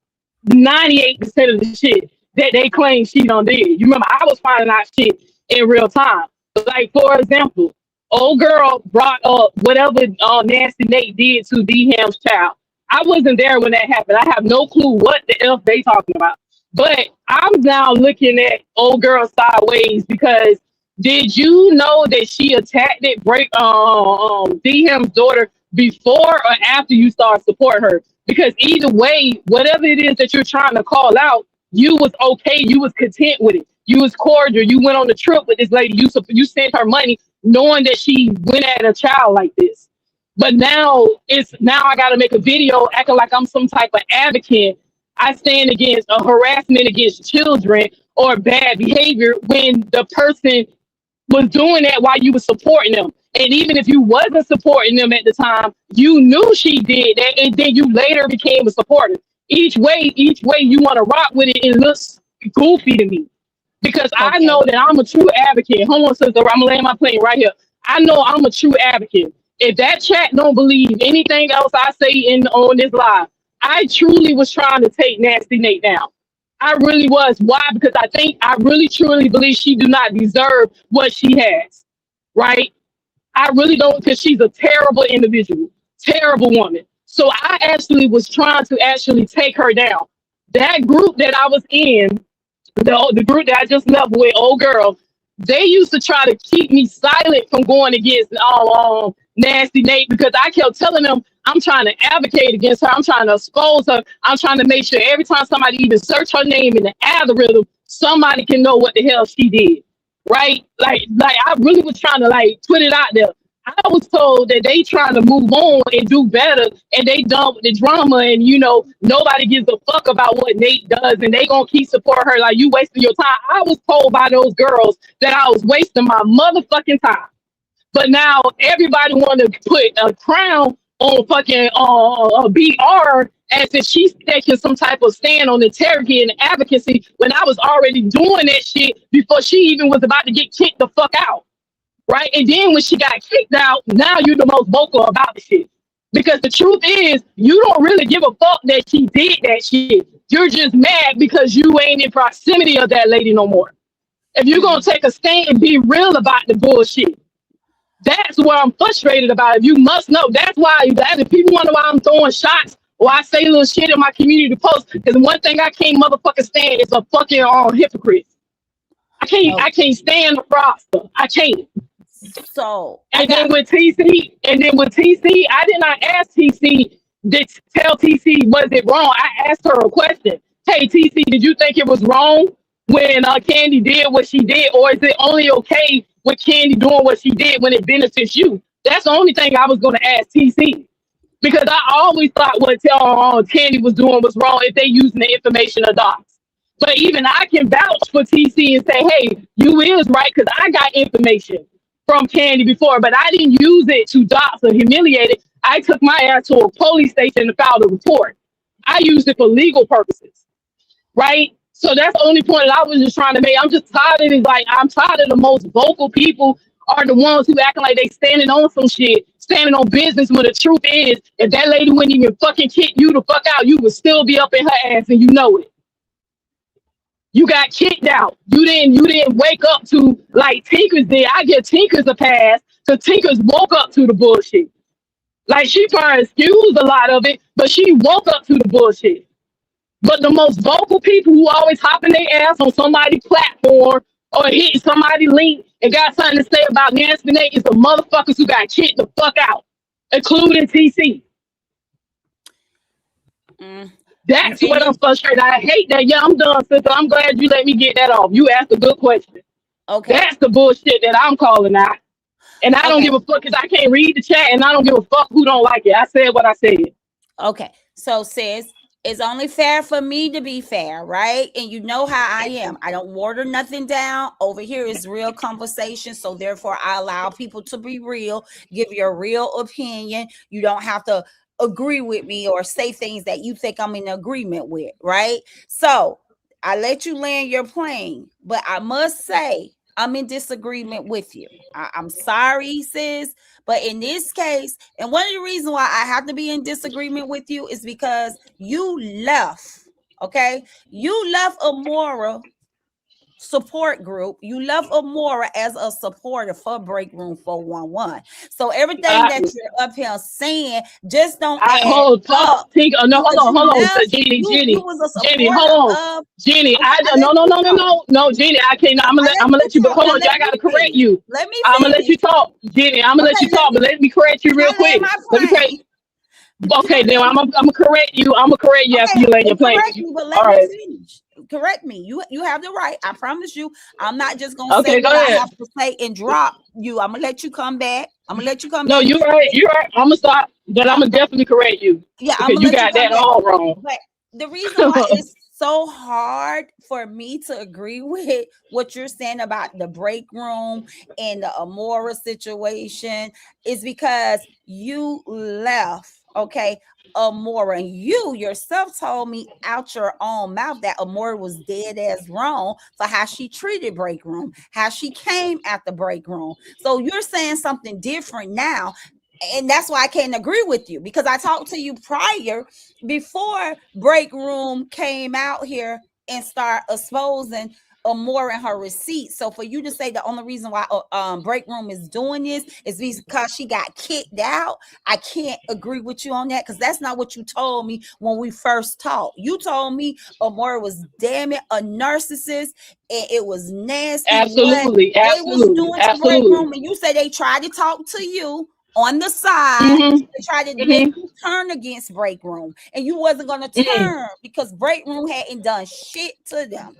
98% of the shit that they claim she done did. You remember, I was finding out shit in real time. Like, for example, old girl brought up whatever Nasty Nate did to D Ham's child. I wasn't there when that happened. I have no clue what the F they talking about. But I'm now looking at old girl sideways, because did you know that she attacked D Ham's daughter before or after you start support her? Because either way, whatever it is that you're trying to call out, you was okay. You was content with it. You was cordial. You went on the trip with this lady. You sent her money knowing that she went at a child like this. But now I got to make a video acting like I'm some type of advocate. I stand against a harassment against children or bad behavior, when the person was doing that while you were supporting them. And even if you wasn't supporting them at the time, you knew she did that, and then you later became a supporter. Each way you want to rock with it, it looks goofy to me because I Okay. know that I'm a true advocate. Hold on, sister, I'm gonna land my plane right here. I know I'm a true advocate. If that chat don't believe anything else I say in on this live, I truly was trying to take Nasty Nate down. I really was. Why? Because I really truly believe she do not deserve what she has. Right? I really don't, because she's a terrible individual, terrible woman. So I actually was trying to actually take her down. That group that I was in, the group that I just left with, old girl, they used to try to keep me silent from going against Nasty Nate because I kept telling them I'm trying to advocate against her. I'm trying to expose her. I'm trying to make sure every time somebody even search her name in the algorithm, somebody can know what the hell she did. Right? Like I really was trying to put it out there. I was told that they trying to move on and do better, and they done with the drama, and nobody gives a fuck about what Nate does, and they gonna keep supporting her like you wasting your time. I was told by those girls that I was wasting my motherfucking time. But now everybody want to put a crown on fucking BR as if she's taking some type of stand on integrity and advocacy when I was already doing that shit before she even was about to get kicked the fuck out. Right? And then when she got kicked out, now you're the most vocal about the shit. Because the truth is, you don't really give a fuck that she did that shit. You're just mad because you ain't in proximity of that lady no more. If you're going to take a stand and be real about the bullshit, that's what I'm frustrated about. If you must know, that's why if people wonder why I'm throwing shots or I say little shit in my community post, because one thing I can't motherfucking stand is a fucking hypocrite. I can't stand a fraudster. I can't. So And then with TC, I did not ask TC to tell TC was it wrong. I asked her a question. Hey TC, did you think it was wrong when Candy did what she did, or is it only okay with Candy doing what she did when it benefits you? That's the only thing I was going to ask TC, because I always thought what Candy was doing was wrong if they using the information of docs. But even I can vouch for TC and say, hey, you is right, because I got information from Candy before, but I didn't use it to dox or humiliate it. I took my ass to a police station and filed a report. I used it for legal purposes, right? So that's the only point that I was just trying to make. I'm just tired of it. I'm tired of the most vocal people are the ones who acting like they standing on some shit, standing on business, when the truth is, if that lady wouldn't even fucking kick you the fuck out, you would still be up in her ass, and you know it. You got kicked out. You didn't wake up to like Tinkers did. I give Tinkers a pass because Tinkers woke up to the bullshit. Like, she probably excused a lot of it, but she woke up to the bullshit. But the most vocal people who always hopping their ass on somebody's platform or hit somebody's link and got something to say about Nasty Nate is the motherfuckers who got kicked the fuck out, including TC. That's what I'm frustrated. I hate that. Yeah, I'm done, sister. I'm glad you let me get that off. You asked a good question. okay. That's the bullshit that I'm calling out. And I don't give a fuck because I can't read the chat, and I don't give a fuck who don't like it. I said what I said. Okay. So sis, it's only fair for me to be fair, right? And you know how I am. I don't water nothing down. Over here is real conversation. So therefore I allow people to be real, give your real opinion. You don't have to agree with me or say things that you think I'm in agreement with, right? So I let you land your plane, but I must say I'm in disagreement with you. I'm sorry, sis, but in this case, and one of the reasons why I have to be in disagreement with you is because you left, okay? You left Amiora support group. You left Amiora as a supporter for Break Room 411. So everything that you're up here saying just don't add hold up. on. Jenny, Jenny, hold on. Jenny, no, Jenny, I can't. I'm gonna let you, but hold on, I gotta correct you. Let me I'm gonna let you talk, Jenny. I'm gonna let you talk, but let me correct you real quick. Let me correct. Okay, then I'm gonna correct you. I'm gonna correct you after you land your plane. Correct me, but let me finish. Correct me. You have the right. I promise you. I'm not just gonna say what I have to say and drop you. I'm gonna let you come back. No, you're right. I'm gonna stop, but I'm gonna definitely correct you. Yeah, because you got that all wrong. But the reason why is so hard for me to agree with what you're saying about the break room and the Amora situation is because you left, okay? Amora, and you yourself told me out your own mouth that Amora was dead as wrong for how she treated break room, how she came at the break room. So you're saying something different now. And that's why I can't agree with you, because I talked to you prior before break room came out here and start exposing Amora and her receipts. So for you to say the only reason why break room is doing this is because she got kicked out, I can't agree with you on that, because that's not what you told me when we first talked. You told me Amora was damn it a narcissist and it was nasty. Absolutely, what they was doing to break absolutely. room, and you said they tried to talk to you on the side. Mhm, They tried to make mhm, you turn against break room, and you wasn't gonna mhm. turn because break room hadn't done shit to them,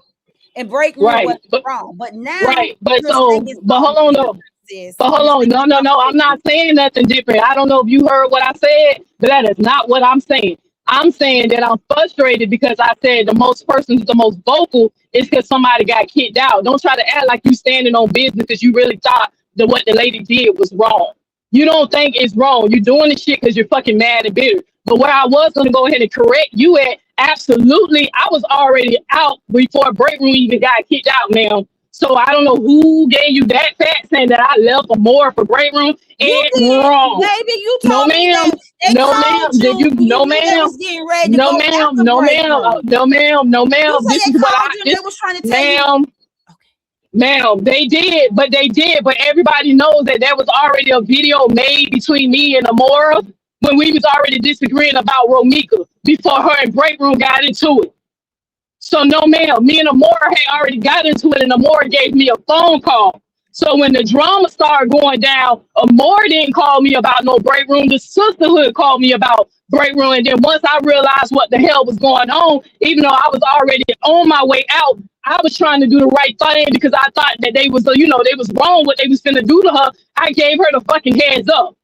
and break room Right, wasn't wrong. But now right. But you're so, saying but hold something on though. different, sis. But You're hold on, saying no, no, no. something I'm not different. saying nothing different. I don't know if you heard what I said, but that is not what I'm saying. I'm saying that I'm frustrated because I said the most person who's the most vocal is because somebody got kicked out. Don't try to act like you standing on business because you really thought that what the lady did was wrong. You don't think it's wrong. You're doing this shit because you're fucking mad and bitter. But where I was gonna go ahead and correct you at, absolutely, I was already out before break room even got kicked out, ma'am. So I don't know who gave you that fact saying that I left for more for break room. You And did, wrong. baby. You No, told me ma'am. that they No, ma'am. called Did you you? when you No, knew they ma'am. was getting ready to No, go ma'am. after No, break ma'am. room. No, ma'am. No, ma'am. You This said is they what I. called you and they This, was trying to tell you. ma'am. Ma'am, they did, but they did. But everybody knows that there was already a video made between me and Amora when we was already disagreeing about Romika before her and break room got into it. So no, ma'am. Me and Amora had already got into it, and Amora gave me a phone call. So when the drama started going down, Amora didn't call me about no break room. The sisterhood called me about break room, and then once I realized what the hell was going on, even though I was already on my way out, I was trying to do the right thing because I thought that they was, they was wrong what they was finna do to her. I gave her the fucking heads up.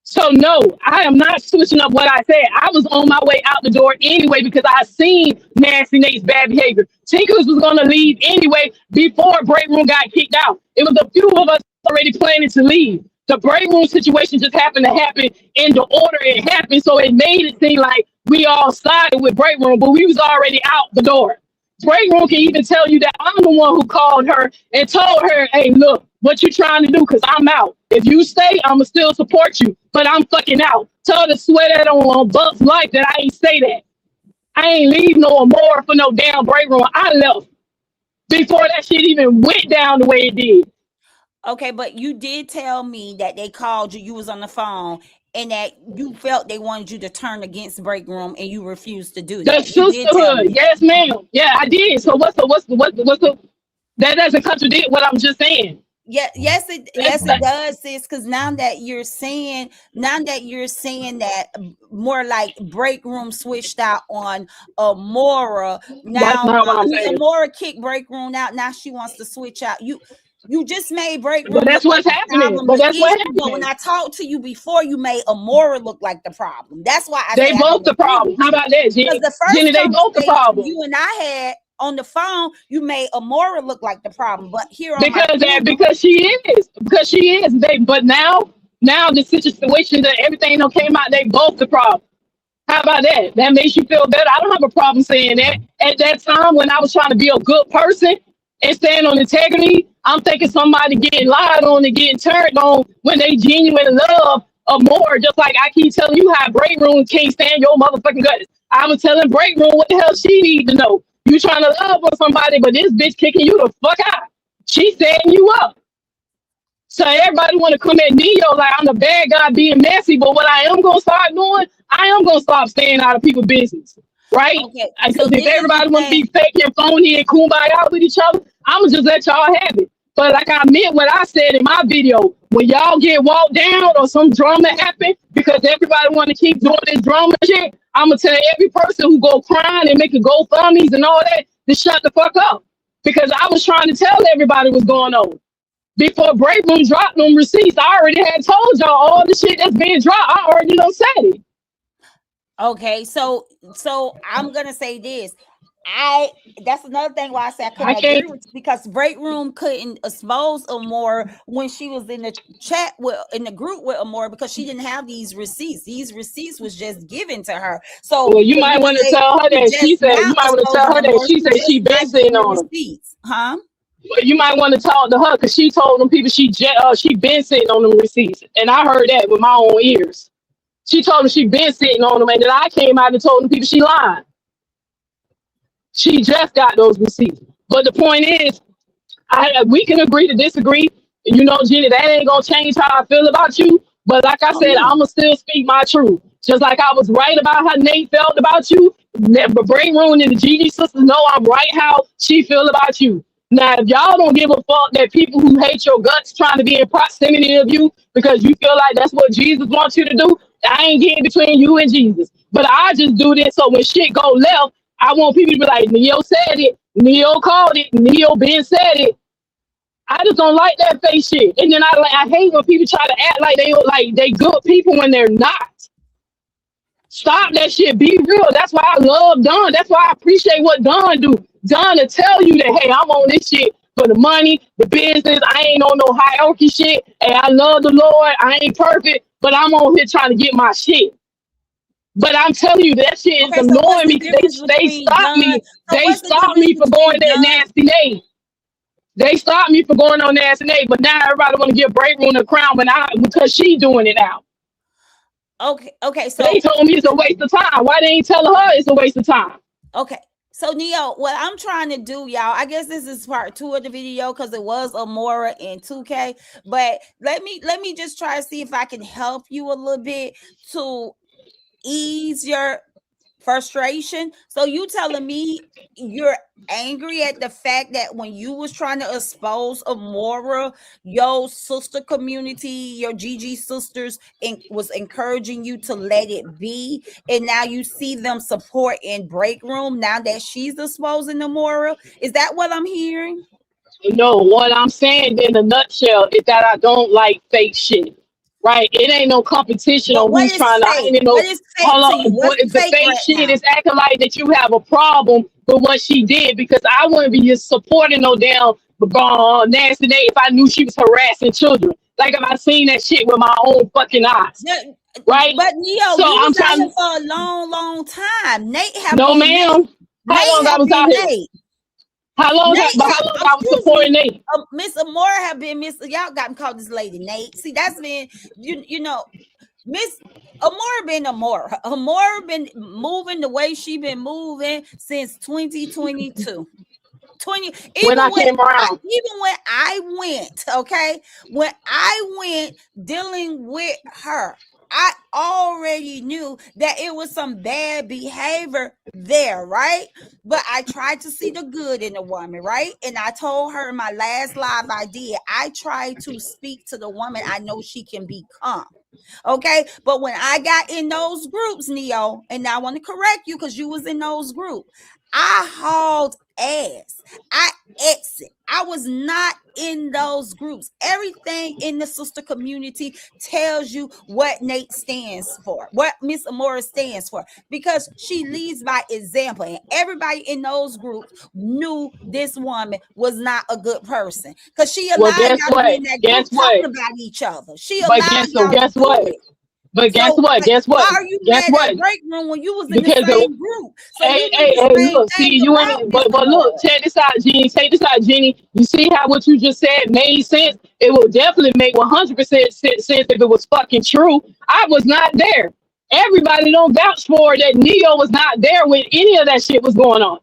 So no, I am not switching up what I said. I was on my way out the door anyway because I seen Nasty Nate's bad behavior. Tinkers was gonna leave anyway before break room got kicked out. It was a few of us already planning to leave. The break room situation just happened to happen in the order it happened, so it made it seem like we all sided with break room, but we was already out the door. Break room can even tell you that I'm the one who called her and told her, hey, look, what you trying to do? Because I'm out. If you stay, I'ma still support you, but I'm fucking out. Tell her to swear that on Buck's life that I ain't say that. I ain't leave no more for no damn break room. I left before that shit even went down the way it did. Okay, but you did tell me that they called you, you was on the phone, and that you felt they wanted you to turn against break room and you refused to do The that. You did tell me sisterhood, that. yes, ma'am. Yeah, I did. So what's the that doesn't contradict what I'm just saying. Yeah, That's yes it does, sis. Because now that you're saying that more like break room switched out on Amora. that's Now, not what I I'm mean, saying. Amora kicked break room out. Now she wants to switch out. You just made break But room look that's like what's the happening. problem, But the that's issue. what's But when happening. I talked to you before, you made Amora look like the problem. That's why I They say I both don't the agree problem. with How you. about that, Because Jenny? the Jenny, first they both the conversation problem. you and I had on the phone, you made Amora look like the problem. But here on my Because that panel, because she is. They but now the situation that everything that came out, they both the problem. How about that? That makes you feel better. I don't have a problem saying that. At that time when I was trying to be a good person and stand on integrity, I'm thinking somebody getting lied on and getting turned on when they genuine love or more. Just like I keep telling you how break room can't stand your motherfucking guts. I was telling break room what the hell she need to know. You trying to love on somebody, but this bitch kicking you the fuck out. She setting you up. So everybody want to come at Neo like I'm the bad guy being messy, but what I am gonna start doing, I am gonna stop staying out of people's business, right? okay. So Because if this is the everybody want to thing. be fake and phony and kumbaya with each other, I'm gonna just let y'all have it. But like I meant what I said in my video, when y'all get walked down or some drama happen, because everybody want to keep doing this drama shit, I'm gonna tell every person who go crying and making GoFundmes and all that to shut the fuck up. Because I was trying to tell everybody what's going on before break room dropped them receipts. I already had told y'all all the shit that's being dropped. I already done said it. Okay, so I'm gonna say this. That's another thing why I say I I couldn't agree can't. with you, because break room couldn't expose Amora when she was in the chat with in the group with Amora, because she didn't have these receipts. These receipts was just given to her. So Well, you for you might to want to say tell her she that she just said, now you might want to tell exposing her that Amora, she she said she just been not giving sitting the on them. receipts, huh? You might want to talk to her because she told them people she been sitting on them receipts, and I heard that with my own ears. She told them she been sitting on them, and then I came out and told them people she lied. She just got those receipts. But the point is, we can agree to disagree. You know, Jenny, that ain't gonna change how I feel about you. But like I Oh said, no. I'ma still speak my truth. Just like I was right about how Nate felt about you. Never bring ruin in the Gigi sisters know I'm right how she feel about you. Now, if y'all don't give a fuck that people who hate your guts trying to be in proximity of you because you feel like that's what Jesus wants you to do, I ain't getting between you and Jesus. But I just do this so when shit go left, I want people to be like, Neo said it, Neo called it, Neo Ben said it. I just don't like that fake shit. And then I hate when people try to act like they good people when they're not. Stop that shit. Be real. That's why I love Don. That's why I appreciate what Don do. Don to tell you that, hey, I'm on this shit for the money, the business. I ain't on no hierarchy shit. Hey, I love the Lord. I ain't perfect, but I'm on here trying to get my shit. But I'm telling you, that shit is Okay, so what's annoying the me because difference they between stopped Dunn? me. So They what's the stopped difference me for going between that Dunn? nasty name. They stopped me for going on nasty name, but now everybody want to give Break Room the crown because she doing it now. Okay, They so told me it's a waste of time. Why they ain't telling her it's a waste of time? okay. So Neo, what I'm trying to do, y'all, I guess this is part 2 of the video because it was Amora and Tukay. But let me just try to see if I can help you a little bit to ease your frustration. So you telling me you're angry at the fact that when you was trying to expose Amora, your sister community, your GG sisters, was encouraging you to let it be, and now you see them support in break room now that she's exposing Amora? Is that what I'm hearing? No, what I'm saying in a nutshell is that I don't like fake shit. Right? It ain't no competition But on what who's is trying to. I fake? ain't What no. is fake Hold to you? on. What's What is the fake fake right shit? now? Is acting like that you have a problem with what she did because I wouldn't be just supporting no damn nasty day if I knew she was harassing children. Like if I seen that shit with my own fucking eyes. Yeah, Right? but Neo, So you I'm was out here trying. for a long, long time. Nate have No, been Nate. ma'am. How Nate long I have was out been here? Nate. But how long I was Excuse supporting me, Nate? Miss Amora have been Miss. Y'all got me called this lady Nate. See, that's been you know Miss Amora been Amora. Amora been moving the way she been moving since 2022. 20 When I came around. even when I went, okay, when I went dealing with her, I already knew that it was some bad behavior there, right? But I tried to see the good in the woman, right? And I told her in my last live I did, I tried to speak to the woman I know she can become. Okay, but when I got in those groups, Neo, and I want to correct you because you was in those groups, I hauled ass. I exit. I was not in those groups. Everything in the sister community tells you what Nate stands for, what Miss Amora stands for, because she leads by example. And everybody in those groups knew this woman was not a good person because she Well, allowed guess y'all to be what? in that group Guess talking what? about each other. She But allowed y'all to guess do what? it. But guess So, what? like, Guess why what? are you Guess mad what? at break room when you was in the Because same group? So you hey, knew hey, the hey, same look, see, thing you about ain't, Miss but look, Amora. check this out, Jenny. Take this out, Jenny. You see how what you just said made sense? It will definitely make 100% sense if it was fucking true. I was not there. Everybody don't vouch for that Neo was not there when any of that shit was going on.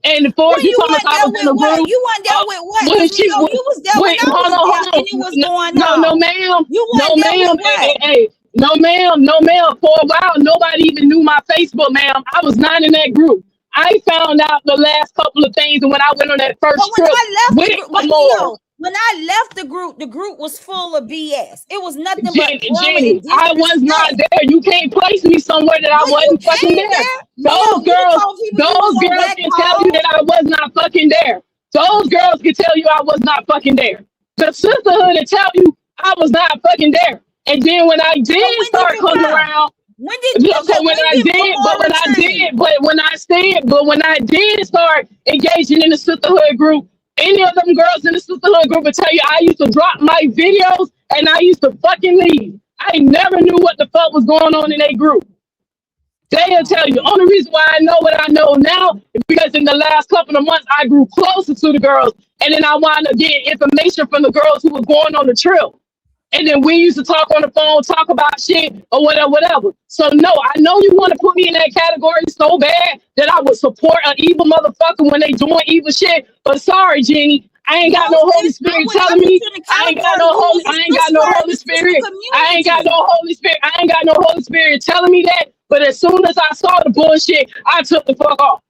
And for When you you talking weren't about I there was in with a what? group, You weren't there with what? when Because she, Neo, you was there when wait, I was there and it was going no, on. ma'am, You no, weren't there with ma'am, what? hey, no, ma'am, no, ma'am. For a while, nobody even knew my Facebook, ma'am. I was not in that group. I found out the last couple of things when I went on that But first when trip I left the with group, but Amore. Neo, when I left the group was full of BS. It was nothing but drama Jenny, and I was not disrespect. there. You can't place me somewhere that I When you wasn't fucking came there. there, Neo, Those you girls, told people you was those on girls that can tell you call. that I was not fucking there. Those girls can tell you I was not fucking there. The sisterhood will tell you I was not fucking there. And then when I So did when did start you coming come? around, When did you? Okay, So when I did, when I did start engaging in the sisterhood group, any of them girls in the sisterhood group would tell you I used to drop my videos and I used to fucking leave. I never knew what the fuck was going on in a group. They'll tell you. Only reason why I know what I know now is because in the last couple of months I grew closer to the girls, and then I wound up getting information from the girls who was going on the trip. And then we used to talk on the phone, talk about shit or whatever, whatever. So no, I know you want to put me in that category so bad that I would support an evil motherfucker when they doing evil shit. But sorry, Jenny, I ain't got no Holy Spirit telling me. I ain't got no Holy. I ain't got no Holy Spirit. I ain't got no Holy Spirit. I ain't got no Holy Spirit telling me that. But as soon as I saw the bullshit, I took the fuck off.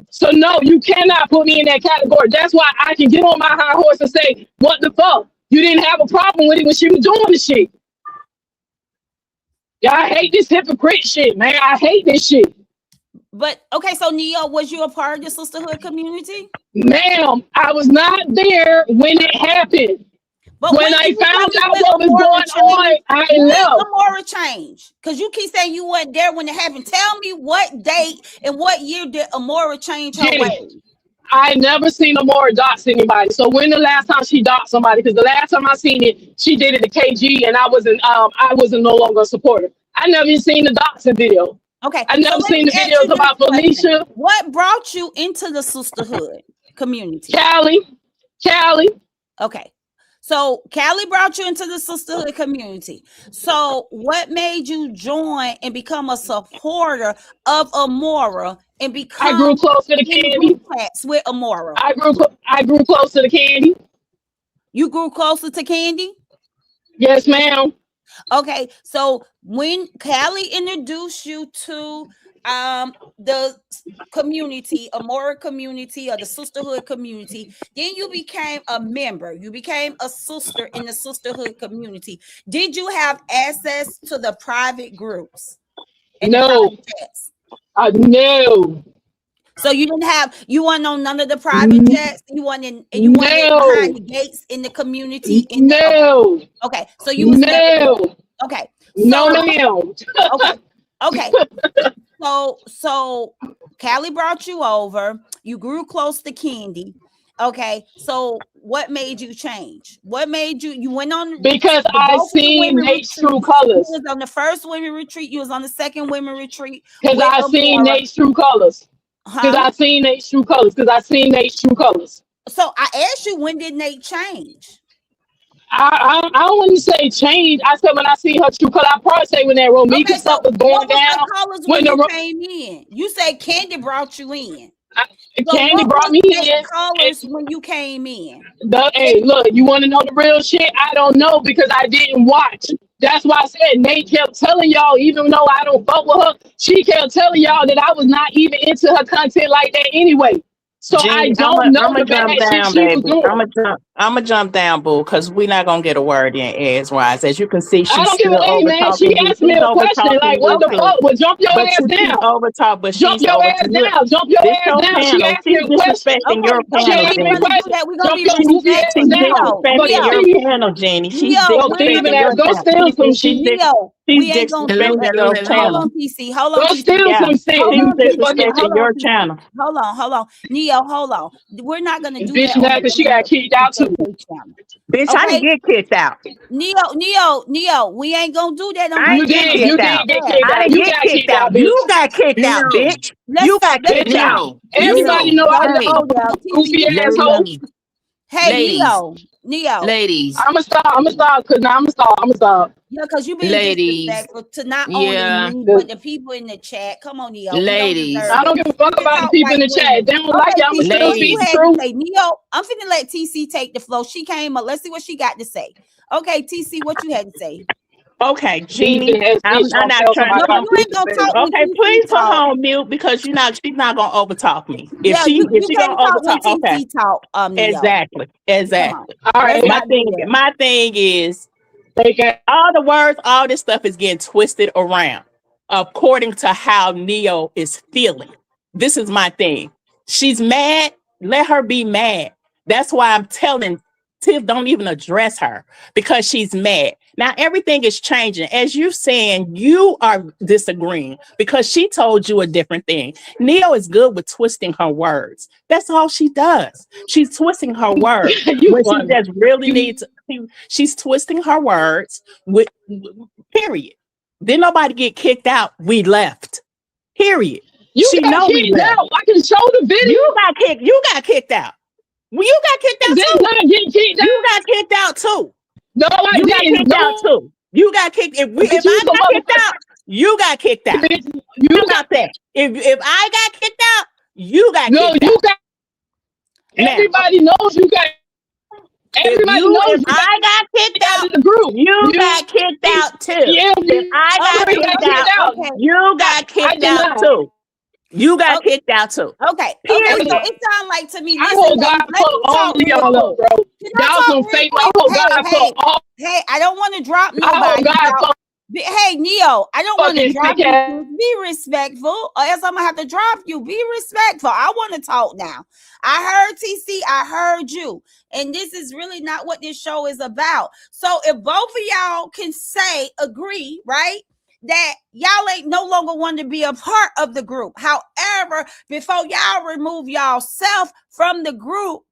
So no, you cannot put me in that category. That's why I can get on my high horse and say, what the fuck? You didn't have a problem with it when she was doing the shit. Yeah, I hate this hypocrite shit, man. I hate this shit. But okay, so Neo, was you a part of the sisterhood community? Ma'am, I was not there when it happened. But when I found out what was going on, I left. Amora change? Because you keep saying you weren't there when it happened. Tell me what date and what year did Amora change her ways? I never seen Amora dox anybody. So when the last time she doxed somebody? Because the last time I seen it, she did it to KG, and I wasn't no longer a supporter. I never even seen the doxing video. Okay, I never seen the videos about Felicia. What brought you into the sisterhood community? Callie. Okay. So Callie brought you into the sisterhood community. So what made you join and become a supporter of Amora and become? I grew close to the Candy with Amora. I grew close to the Candy. You grew closer to Candy? Yes, ma'am. Okay, so when Callie introduced you to the community, Amora community, or the sisterhood community, then you became a member. You became a sister in the sisterhood community. Did you have access to the private groups? No. No. So you weren't on none of the private chats. You weren't in, and you weren't behind the gates in the community. Okay, so you was never, okay. So, no, ma'am. Okay. So Callie brought you over. You grew close to Candy. Okay. So what made you change? What made you went on? Because I seen Nate's true colors. You was on the first women retreat. You was on the second women retreat. Because I seen Nate's true colors. Because I seen Nate's true colors. So I asked you, when did Nate change? I don't want to say change. I said when I see her true color, I probably say when that Romika stuff was going down. When you came in, you said Candy brought you in. Candy brought me in. Colors when you came in. Hey, look, you want to know the real shit? I don't know because I didn't watch. That's why I said Nate kept telling y'all, even though I don't fuck with her, she kept telling y'all that I was not even into her content like that anyway. So Jenny, I don't know the bad shit she was doing. I'm gonna jump down, boo, because we're not gonna get a word in edgewise. As you can see, she's I don't give a damn, man. She asked me a question like, "What the fuck?" Well, jump your ass down. Overtalk, but jump your ass down. Jump your ass down. She asked me a question. Your she asked me a question. Jump your goofy ass down. Your panel, Jenny. She's go steal some shit. We ain't gonna do that. Hold on, PC. Hold on. Go steal some shit. Your channel. Hold on. Neo, hold on. We're not gonna do bitch that. Bitch, she got kicked out too. Bitch, I didn't get kicked out. Neo, we ain't gonna do that. You did get kicked out. You got kicked out, bitch. You got kicked out. Everybody know I know. Goofy ass hoe. Hey, Neo. Ladies. I'ma stop. Cause now I'ma stop. Yeah, because you've been disrespectful to not only me, but the people in the chat. Come on, Neo. Ladies. I don't give a fuck about the people in the chat. They don't like y'all. I'ma still speak the truth. Neo, I'm finna let TC take the flow. She came up. Let's see what she got to say. Okay, TC, what you had to say? Okay, Jeannie, I'm not trying to talk. Okay, please put her on mute because she's not gonna overtalk me. If she gonna overtalk, okay. Exactly. All right. My thing is, all the words, all this stuff is getting twisted around according to how Neo is feeling. This is my thing. She's mad. Let her be mad. That's why I'm telling Tiff, don't even address her because she's mad. Now everything is changing. As you're saying, you are disagreeing because she told you a different thing. Neo is good with twisting her words. That's all she does. She's twisting her words You when she funny. just really needs. She's twisting her words. Period. Did nobody get kicked out? We left. Period. You She got know we kicked left. out. I can show the video. You got kicked. You got kicked out. Well, you got kicked out Did too. not get kicked out. You got kicked out too. No, I You got didn't. kicked out too. You got kicked. If I got kicked out, you got kicked out. You How about that? If I got kicked out, you got no, kicked you out. got. Now, Everybody knows you got. Everybody knows if you I got kicked out out, of the group. you got kicked out too. Yeah, If I got already kicked got kicked out, out. Okay. you got kicked out too. You got Okay. kicked out too. Okay. Period. So it sounds like to me. I Listen, hold let God me for talk all of real y'all up, quick. bro. Can I Y'all talk some real fake. I quick? hold God for all. Hey, I don't want to drop I hold nobody. God y'all. for Hey, Neo, I don't want to fucking drop fake you. ass. Be respectful, or else I'm gonna have to drop you. Be respectful. I want to talk now. I heard TC, I heard you, and this is really not what this show is about. So if both of y'all can agree, right, that y'all ain't no longer want to be a part of the group. However, before y'all remove y'all self from the group,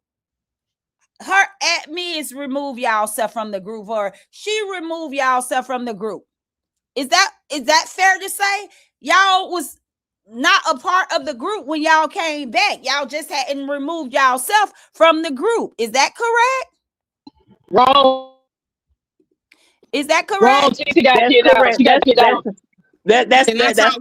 her admins remove y'all self from the group, or she remove y'all self from the group. Is that fair to say? Y'all was not a part of the group when y'all came back. Y'all just hadn't removed y'all self from the group. Is that correct? Wrong. Is that correct? Wrong. She got That's kicked out. correct. She got kicked out. That's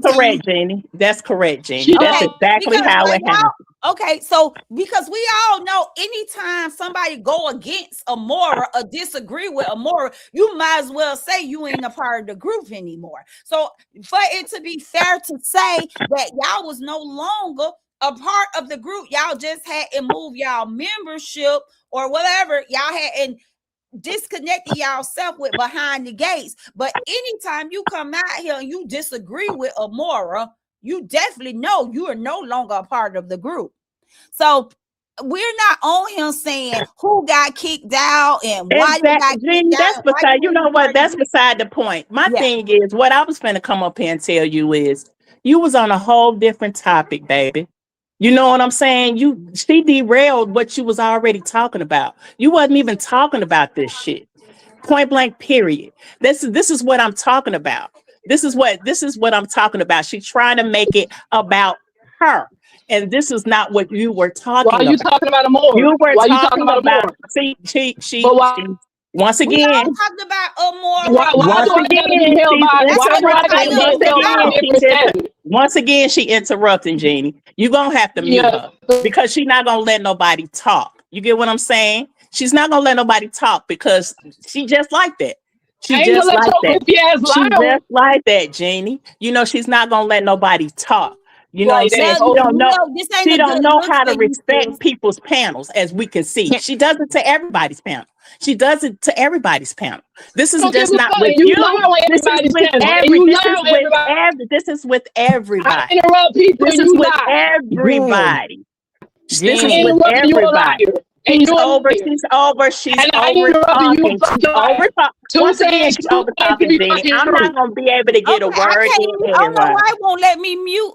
correct, Jeannie. That's correct, Jeannie. That's Okay, exactly because how like it happened. okay, so because we all know anytime somebody go against Amora or disagree with Amora, you might as well say you ain't a part of the group anymore. So for it to be fair to say that y'all was no longer a part of the group, y'all just had to move y'all membership or whatever, y'all had and disconnected yourself with behind the gates. But anytime you come out here and you disagree with Amora, you definitely know you are no longer a part of the group. So we're not on here saying who got kicked out and why you got Exactly, Jeannie. kicked out. That's And why beside. you You know ain't what? part of That's the group. beside the point. My Yeah. thing is, what I was finna come up here and tell you is, you was on a whole different topic, baby. You know what I'm saying? She derailed what you was already talking about. You wasn't even talking about this shit. Point blank, period. This is what I'm talking about. This is what I'm talking about. She's trying to make it about her. And this is not what you were Why talking you about. talking about Amora? You were Why you talking talking about about, Amora? see, But why? once We all again, talked about Amora. Why once do I gotta be again, held she's by? That's Why what do the I gotta interrupting. title be Once is held by again, about. different status? once again, she interrupting, Jeannie. You're gonna have to mute Yeah. her because she's not gonna let nobody talk. You get what I'm saying? She's not gonna let nobody talk because she just like that. I She ain't just gonna let like your that. goofy ass She lie on just like that, Jeannie. You know, she's not gonna let nobody talk. You know what I'm like saying? that. Well, She don't know. no, this ain't She a don't good know look how for to you, respect sis. people's panels, as we can see. She does it to everybody's panel. She does it to everybody's panel. This I is don't give just a not fuck. with And you you. lie on This is everybody's with panel. And every. you This lie is on with everybody. every. This is with I everybody. interrupt people This and is you with lie. everybody. This is I with Jeannie. interrupted you a everybody. liar. And you're a liar. She's And I over interrupted you a talking. She's fucking over liar. talk. Two Once again, things, she's two over things to talking, be Jeannie. fucking I'm true. not gonna be able to get a Okay, I word can't. in I don't know edgewise. why it won't let me mute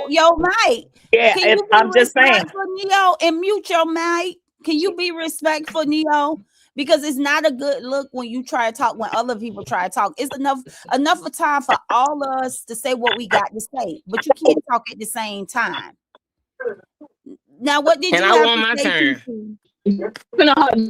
your mic. Yeah, Can you be I'm just saying. respectful, Neo, and mute your mic? Can you be respectful, Neo? Because it's not a good look when you try to talk when other people try to talk. It's enough of time for all of us to say what we got to say, but you can't talk at the same time. Now, what did And you I have want to my say, turn. TC?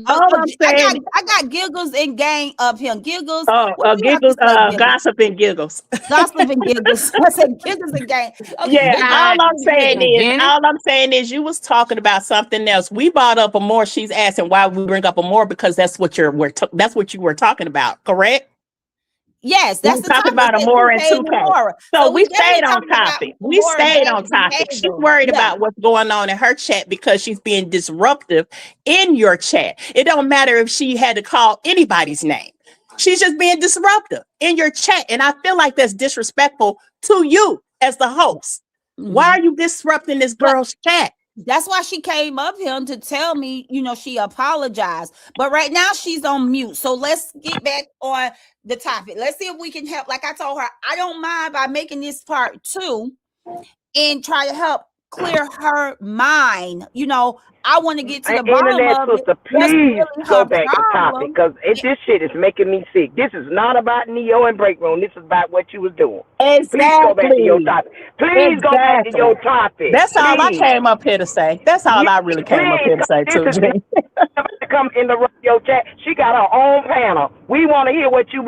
All I'm saying, I got giggles and gang up here. Giggles. What do you have giggles, to say, giggles? gossip and giggles. Gossip and giggles. I said giggles and gang. Okay, Yeah, giggles Hi, and giggles. all I'm saying is you was talking about something else. We brought up Amore. She's asking why we bring up Amore because that's what that's what you were talking about, correct? Yes, We that's were the talking topic. about Said Amore and 2K and 2K. Amora. So So we we definitely stayed on talking about topic. We Amora stayed bad on topic. She's behavior. worried Yeah. about what's going on in her chat because she's being disruptive in your chat. It don't matter if she had to call anybody's name. She's just being disruptive in your chat. And I feel like that's disrespectful to you as the host. Why Mhm. are you disrupting this But girl's chat? That's why she came up here to tell me, she apologized. But right now she's on mute. So let's get back on the topic. Let's see if we can help. Like I told her, I don't mind by making this part 2 and try to help clear her mind. I want to get to the bottom Internet of it. sister, What's please really go her back to topic, because problem? this shit is making me sick. This is not about Neo and Break Room. This is about what you was doing. Please go back to your Exactly. topic. Please go back to Exactly. your topic. That's all I Please. came up here to say. That's all Yeah, I really came up please, here to say this too, is Gene. not to come in the radio chat. She got her own panel. We want to hear what you.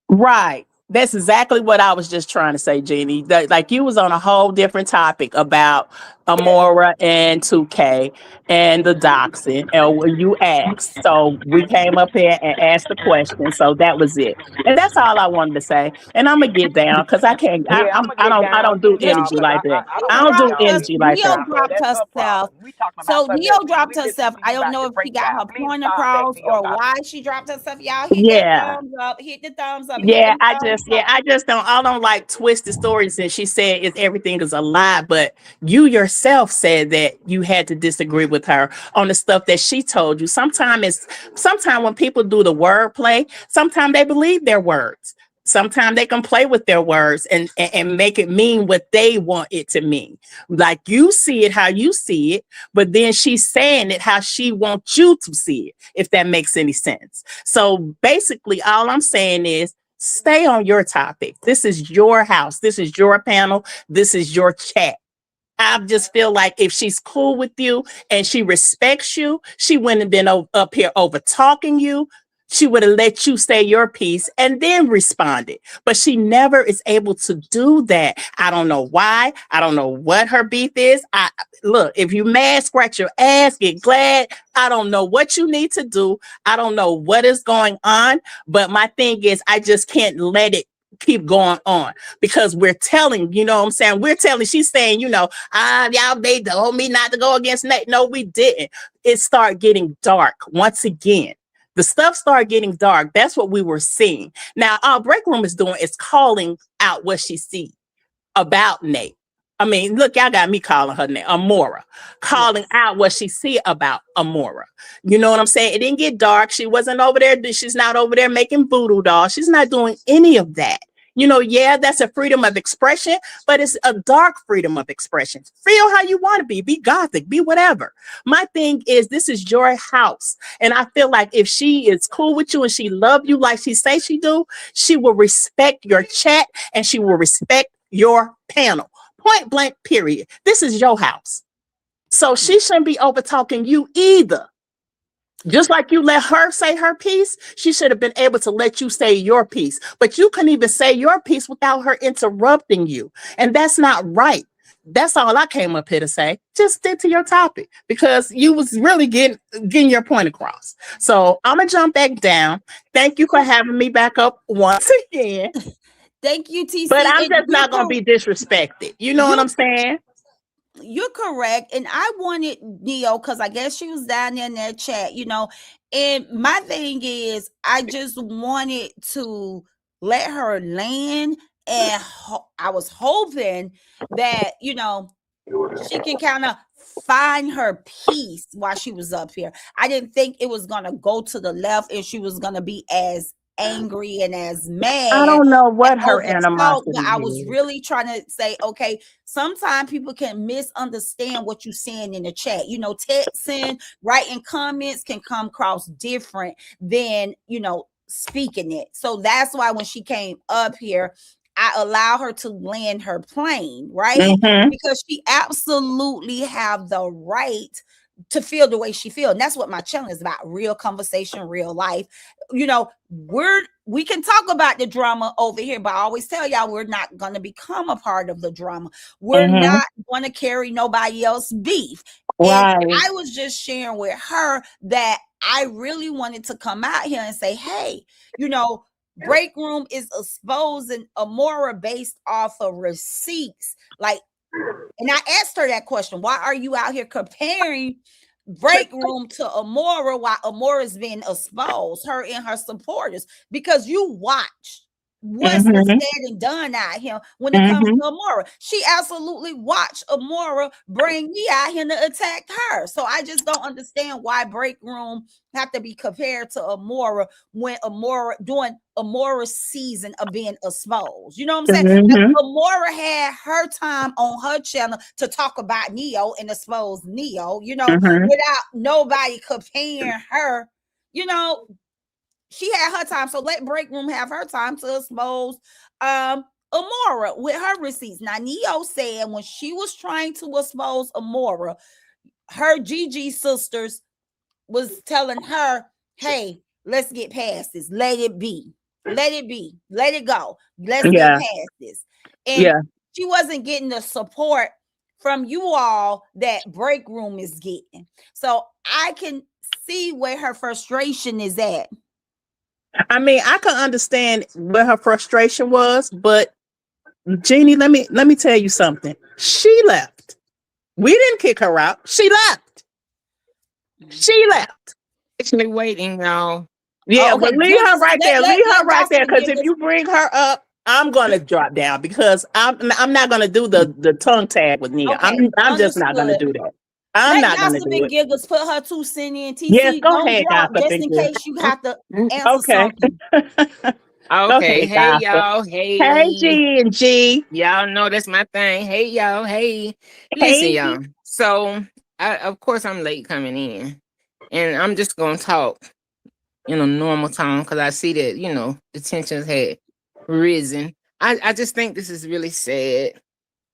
Right. That's exactly what I was just trying to say, Jeannie. Like you was on a whole different topic about Amora and 2K and the doxing, and when you asked. So we came up here and asked the question. So that was it. And that's all I wanted to say. And I'm gonna get down because I can't. Yeah, I'm gonna I get don't. I down don't do too, Does y'all, energy because like that. I don't I Neo don't like do dropped y'all us? energy like cussing Neo that. out, so dropped that's her herself. problem. We talking about So something Neo else. dropped We herself. listening to I you don't about know the if she got breakdown. her Please point start back across to your or topic. why she dropped herself. Y'all hit that Yeah. thumbs up. Hit the thumbs up. Hit Yeah, them thumbs up. I just don't. I don't like twisted stories. And she said everything is a lie, but you yourself said that you had to disagree with her on the stuff that she told you. Sometimes when people do the wordplay, sometimes they believe their words. Sometimes they can play with their words and make it mean what they want it to mean. Like you see it how you see it, but then she's saying it how she wants you to see it, if that makes any sense. So basically, all I'm saying is stay on your topic. This is your house. This is your panel. This is your chat. I just feel like if she's cool with you and she respects you, she wouldn't have been up here over talking you. She would have let you say your piece and then responded. But she never is able to do that. I don't know why. I don't know what her beef is. Look, if you mad, scratch your ass, get glad. I don't know what you need to do. I don't know what is going on. But my thing is, I just can't let it keep going on because we're telling, what I'm saying? We're telling, she's saying, y'all, they told me not to go against Nate. No, we didn't. It started getting dark once again. The stuff started getting dark. That's what we were seeing. Now, all Break Room is doing is calling out what she sees about Nate. I mean, look, y'all got me calling her name, Amora, calling out what she see about Amora. You know what I'm saying? It didn't get dark. She wasn't over there. She's not over there making voodoo dolls. She's not doing any of that. Yeah, that's a freedom of expression, but it's a dark freedom of expression. Feel how you want to be gothic, be whatever. My thing is, this is your house. And I feel like if she is cool with you and she love you like she say she do, she will respect your chat and she will respect your panel. Point blank, period. This is your house. So she shouldn't be over talking you either. Just like you let her say her piece, she should have been able to let you say your piece. But you couldn't even say your piece without her interrupting you. And that's not right. That's all I came up here to say. Just stick to your topic because you was really getting your point across. So I'm going to jump back down. Thank you for having me back up once again. Thank you, TC. But I'm just not going to be disrespected. You know what I'm saying? You're correct. And I wanted Neo because I guess she was down there in that chat, And my thing is, I just wanted to let her land. And I was hoping that, she can kind of find her peace while she was up here. I didn't think it was going to go to the left and she was going to be as angry and as mad. I don't know what her animosity is. I was really trying to say, okay, sometimes people can misunderstand what you're saying in the chat. Texting, writing comments can come across different than, speaking it. So that's why when she came up here, I allow her to land her plane, right? Mm-hmm. Because she absolutely have the right to feel the way she feels. And that's what my channel is about. Real conversation, real life. We can talk about the drama over here, but I always tell y'all we're not going to become a part of the drama. We're not going to carry nobody else's beef. Right. And I was just sharing with her that I really wanted to come out here and say, hey, Break Room is exposing Amora based off of receipts. And I asked her that question. Why are you out here comparing Break Room to Amora while Amora's being exposed, her and her supporters? Because you watch what's said and done out here when it comes to Amora. She absolutely watched Amora bring me out here to attack her. So I just don't understand why break room have to be compared to Amora when Amora doing Amora's season of being exposed. You know what I'm saying? Amora had her time on her channel to talk about Neo and expose Neo, you know, without nobody comparing her. You know, she had her time, so let break room have her time to expose Amora with her receipts. Now Neo said when she was trying to expose Amora, her Gigi sisters was telling her, hey, let's get past this. Let it be. Let it be. Let it go. Let's get past this. And she wasn't getting the support from you all that break room is getting. So I can see where her frustration is at. I mean, I can understand where her frustration was, but Jeannie, let me tell you something. She left. We didn't kick her out. She left. She left. Actually waiting, y'all. Yeah, but leave her right there. Leave her right there, because if you bring her up, I'm gonna drop down because I'm not gonna do the tongue tag with Nia. Okay, I'm just not gonna do that. I'm not gonna do it. Giggles put her 2 cents in. TC, yes, go don't ahead, drop gossip, just in case you have to answer okay. something. Okay, hey y'all, hey. Hey G and G. Y'all know that's my thing. Hey y'all, hey. Listen, y'all. So of course I'm late coming in. And I'm just gonna talk in a normal tone because I see that, you know, the tensions had risen. I just think this is really sad.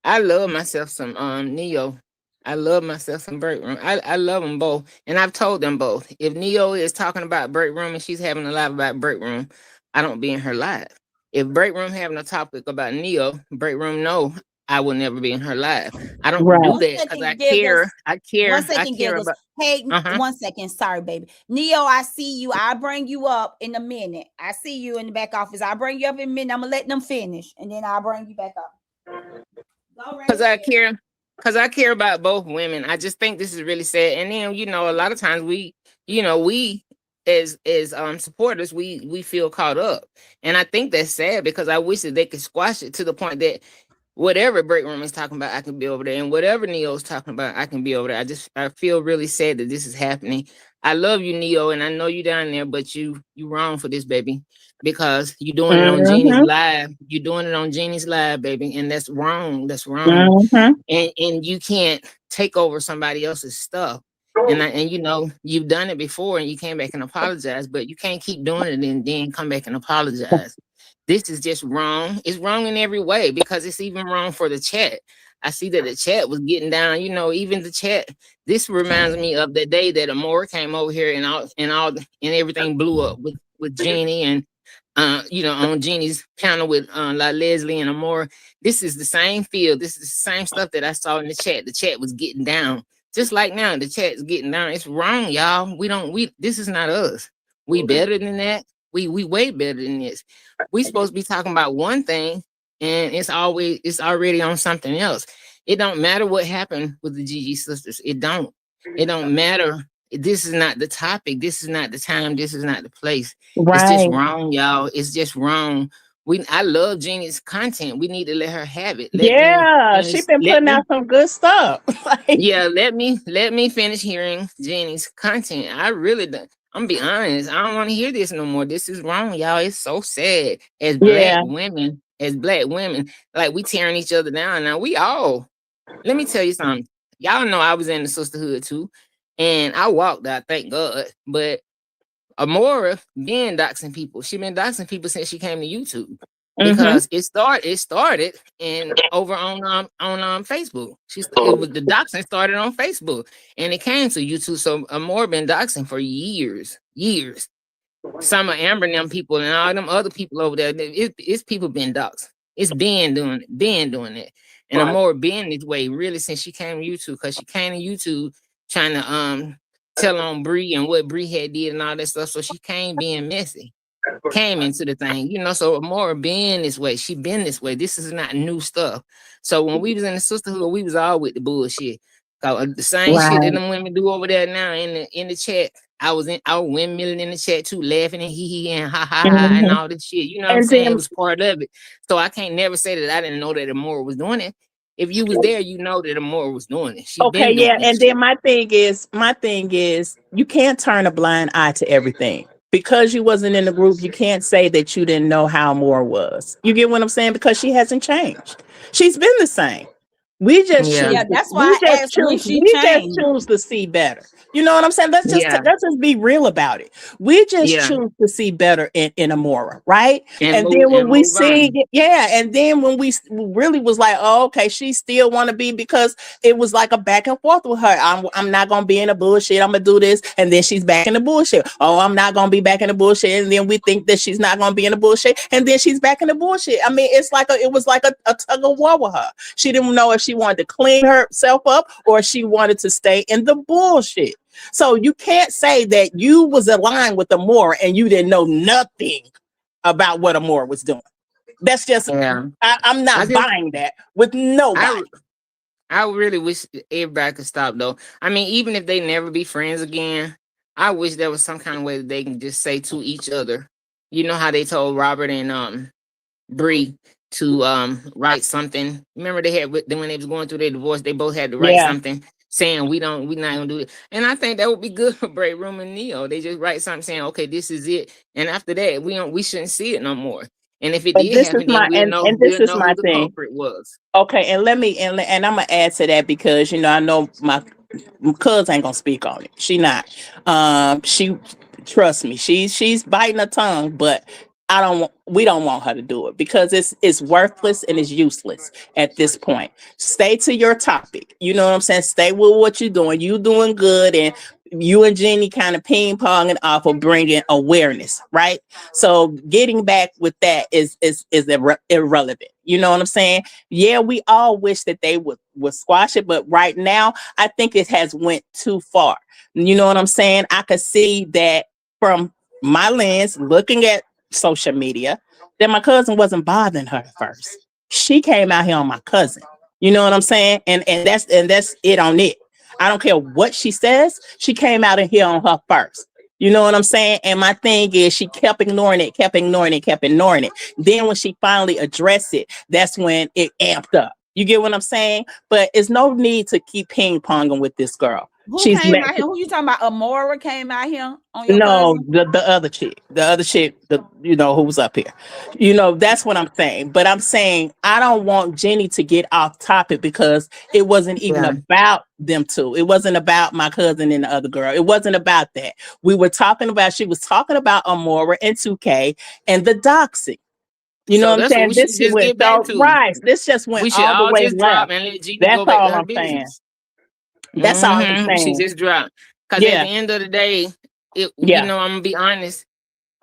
I love myself some Neo. I love myself some break room. I love them both. And I've told them both. If Neo is talking about break room and she's having a live about break room, I don't be in her live. If break room having a topic about Neo, break room no, I will never be in her live. I don't do that because I care. I care. 1 second, I care Giggles. about. Hey, 1 second. Sorry, baby. Neo, I see you. I'll bring you up in a minute. I see you in the back office. I'll bring you up in a minute. I'm gonna let them finish, and then I'll bring you back up. Because I care. Because I care about both women. I just think this is really sad. And then, you know, a lot of times we as supporters, we feel caught up. And I think that's sad because I wish that they could squash it to the point that whatever break room is talking about, I can be over there. And whatever Neo's talking about, I can be over there. I feel really sad that this is happening. I love you, Neo, and I know you down there, but you wrong for this, baby. Because you're doing it on Jeannie's live. You're doing it on Jeannie's live, baby. And that's wrong. That's wrong. And you can't take over somebody else's stuff. And you know, you've done it before and you came back and apologized, but you can't keep doing it and then come back and apologize. This is just wrong. It's wrong in every way because it's even wrong for the chat. I see that the chat was getting down, you know, even the chat. This reminds me of the day that Amora came over here and everything blew up with Jeannie and you know, on Jeannie's panel with La Leslie and Amora. This is the same feel. This is the same stuff that I saw in the chat. The chat was getting down. Just like now, the chat is getting down. It's wrong, y'all. This is not us. We better than that. We way better than this. We supposed to be talking about one thing and it's already on something else. It don't matter what happened with the Gigi sisters. It don't matter. This is not the topic. This is not the time. This is not the place. Right. It's just wrong, y'all. It's just wrong. I love Jeannie's content. We need to let her have it. She's been putting out some good stuff. Yeah, let me finish hearing Jeannie's content. I really don't. I'm gonna be honest. I don't want to hear this no more. This is wrong, y'all. It's so sad. As black women, like we tearing each other down. Now let me tell you something. Y'all know I was in the sisterhood too. And I walked out, thank God. But Amora been doxing people. She been doxing people since she came to YouTube. Because it started over on Facebook. The doxing started on Facebook and it came to YouTube. So Amora been doxing for years. Some of Amber and them people and all them other people over there, it's people been doxed. It's been doing it. And Amora been this way really since she came to YouTube, because she came to YouTube trying to tell on Bree and what Bree had did and all that stuff. So she came being messy. Came into the thing, you know. So Amora been this way. She been this way. This is not new stuff. So when we was in the sisterhood, we was all with the bullshit. The same shit that them women do over there now in the chat. I was windmilling in the chat too, laughing and hee and ha ha ha and Mhm. all this shit. You know what I'm And saying? It then, was part of it. So I can't never say that I didn't know that Amora was doing it. If you was there, you know that Amora was doing it. She okay, been yeah, doing that and shit. then my thing is, you can't turn a blind eye to everything. Because you wasn't in the group, you can't say that you didn't know how Moore was. You get what I'm saying? Because she hasn't changed. She's been the same. We just Yeah. Yeah, choose. that's We why I just asked when choose. she We just changed. choose to see better. You know what I'm saying? Yeah. Let's just be real about it. We just Yeah. choose to see better in Amora, right? And And then when we move see, on. yeah, and then when we really was like, oh, okay, she still want to be, because it was like a back and forth with her. I'm not gonna be in the bullshit. I'm gonna do this, and then she's back in the bullshit. Oh, I'm not gonna be back in the bullshit, and then we think that she's not gonna be in the bullshit, and then she's back in the bullshit. I mean, it was like a tug of war with her. She didn't know if she wanted to clean herself up or if she wanted to stay in the bullshit. So you can't say that you was aligned with Amora and you didn't know nothing about what Amora was doing. That's just, Yeah. I'm I not just buying that with I nobody. I really wish everybody could stop though. I mean, even if they never be friends again, I wish there was some kind of way that they can just say to each other. You know how they told Robert and Bree to write something. Remember they had when they was going through their divorce, they both had to write Yeah. something saying we not gonna do it. And I think that would be good for Break Room and Neo. They just write something saying, okay, this is it. And after that, we shouldn't see it no more. And if it And did this is happen, then my and this we'll is know my who the thing. culprit was. Okay, and and I'm gonna add to that, because I know my cousin ain't gonna speak on it. She not. She trust me. She's biting her tongue, but we don't want her to do it because it's worthless and it's useless at this point. Stay to your topic. You know what I'm saying? Stay with what you're doing. You doing good, and you and Jenny kind of ping ponging off of bringing awareness, right? So getting back with that is irrelevant. You know what I'm saying? Yeah, we all wish that they would squash it, but right now I think it has went too far. You know what I'm saying? I could see that from my lens, looking at social media, that my cousin wasn't bothering her at first. She came out here on my cousin. You know what I'm saying? And that's it on it. I don't care what she says. She came out in here on her first. You know what I'm saying? And my thing is, she kept ignoring it, kept ignoring it, kept ignoring it. Then when she finally addressed it, that's when it amped up. You get what I'm saying? But it's no need to keep ping ponging with this girl. Who She's came out here? Who you talking about? Amora came out here on your no, cousin? the other chick, who was up here. That's what I'm saying. But I'm saying I don't want Jenny to get off topic, because it wasn't even Yeah. about them two. It wasn't about my cousin and the other girl. It wasn't about that. She was talking about Amora and 2K and the doxing. You know So what I'm that's what saying? we should This shit just went get back so to. right. This just went We should all the all way just drop left. and let Gina That's go back to all her I'm saying. business. That's all I'm We should saying. just drop. Because at Yeah, the end of the day, yeah. I'm gonna be honest.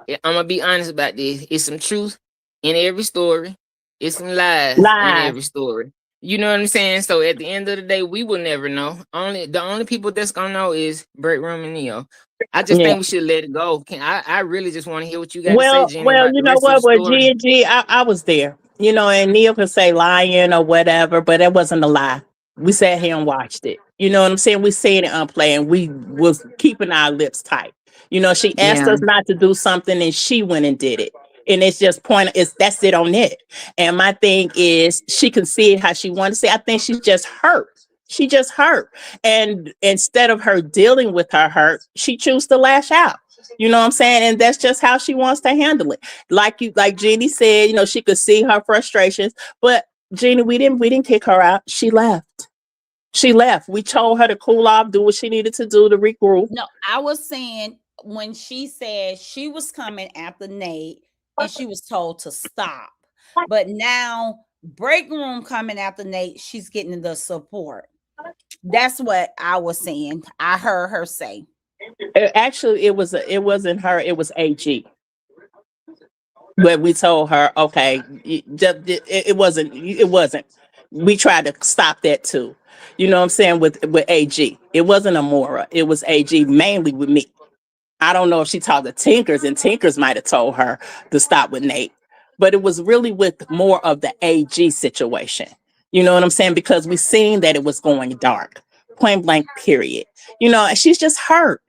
I'm gonna be honest about this. It's some truth in every story. It's some lies in Live. every story. You know what I'm saying? So at the end of the day, we will never know. The only people that's gonna know is Break Room and Neo. I just Yeah. think we should let it go. I really just want to hear what you got to say, Well, Jenny, well, about you the know rest of the what? With story. G and G, I was there. And Neil could say lying or whatever, but it wasn't a lie. We sat here and watched it. You know what I'm saying? We seen it unplay, and we was keeping our lips tight. She asked Yeah. us not to do something, and she went and did it. And it's just that's it on it. And my thing is, she can see it how she wanted to see. I think she's just hurt. She just hurt. And instead of her dealing with her hurt, she chose to lash out. You know what I'm saying? And that's just how she wants to handle it. Like Jeannie said, she could see her frustrations. But Jeannie, we didn't kick her out. She left. She left. We told her to cool off, do what she needed to do to regroup. No, I was saying when she said she was coming after Nate and she was told to stop. But now break room coming after Nate, she's getting the support. That's what I was saying. I heard her say. Actually, it wasn't her. It was AG. But we told her, okay, it wasn't. It wasn't. We tried to stop that too. You know what I'm saying, with AG. It wasn't Amora. It was AG, mainly with me. I don't know if she talked to Tinkers, and Tinkers might have told her to stop with Nate. But it was really with more of the AG situation. You know what I'm saying? Because we seen that it was going dark. point blank period. And she's just hurt.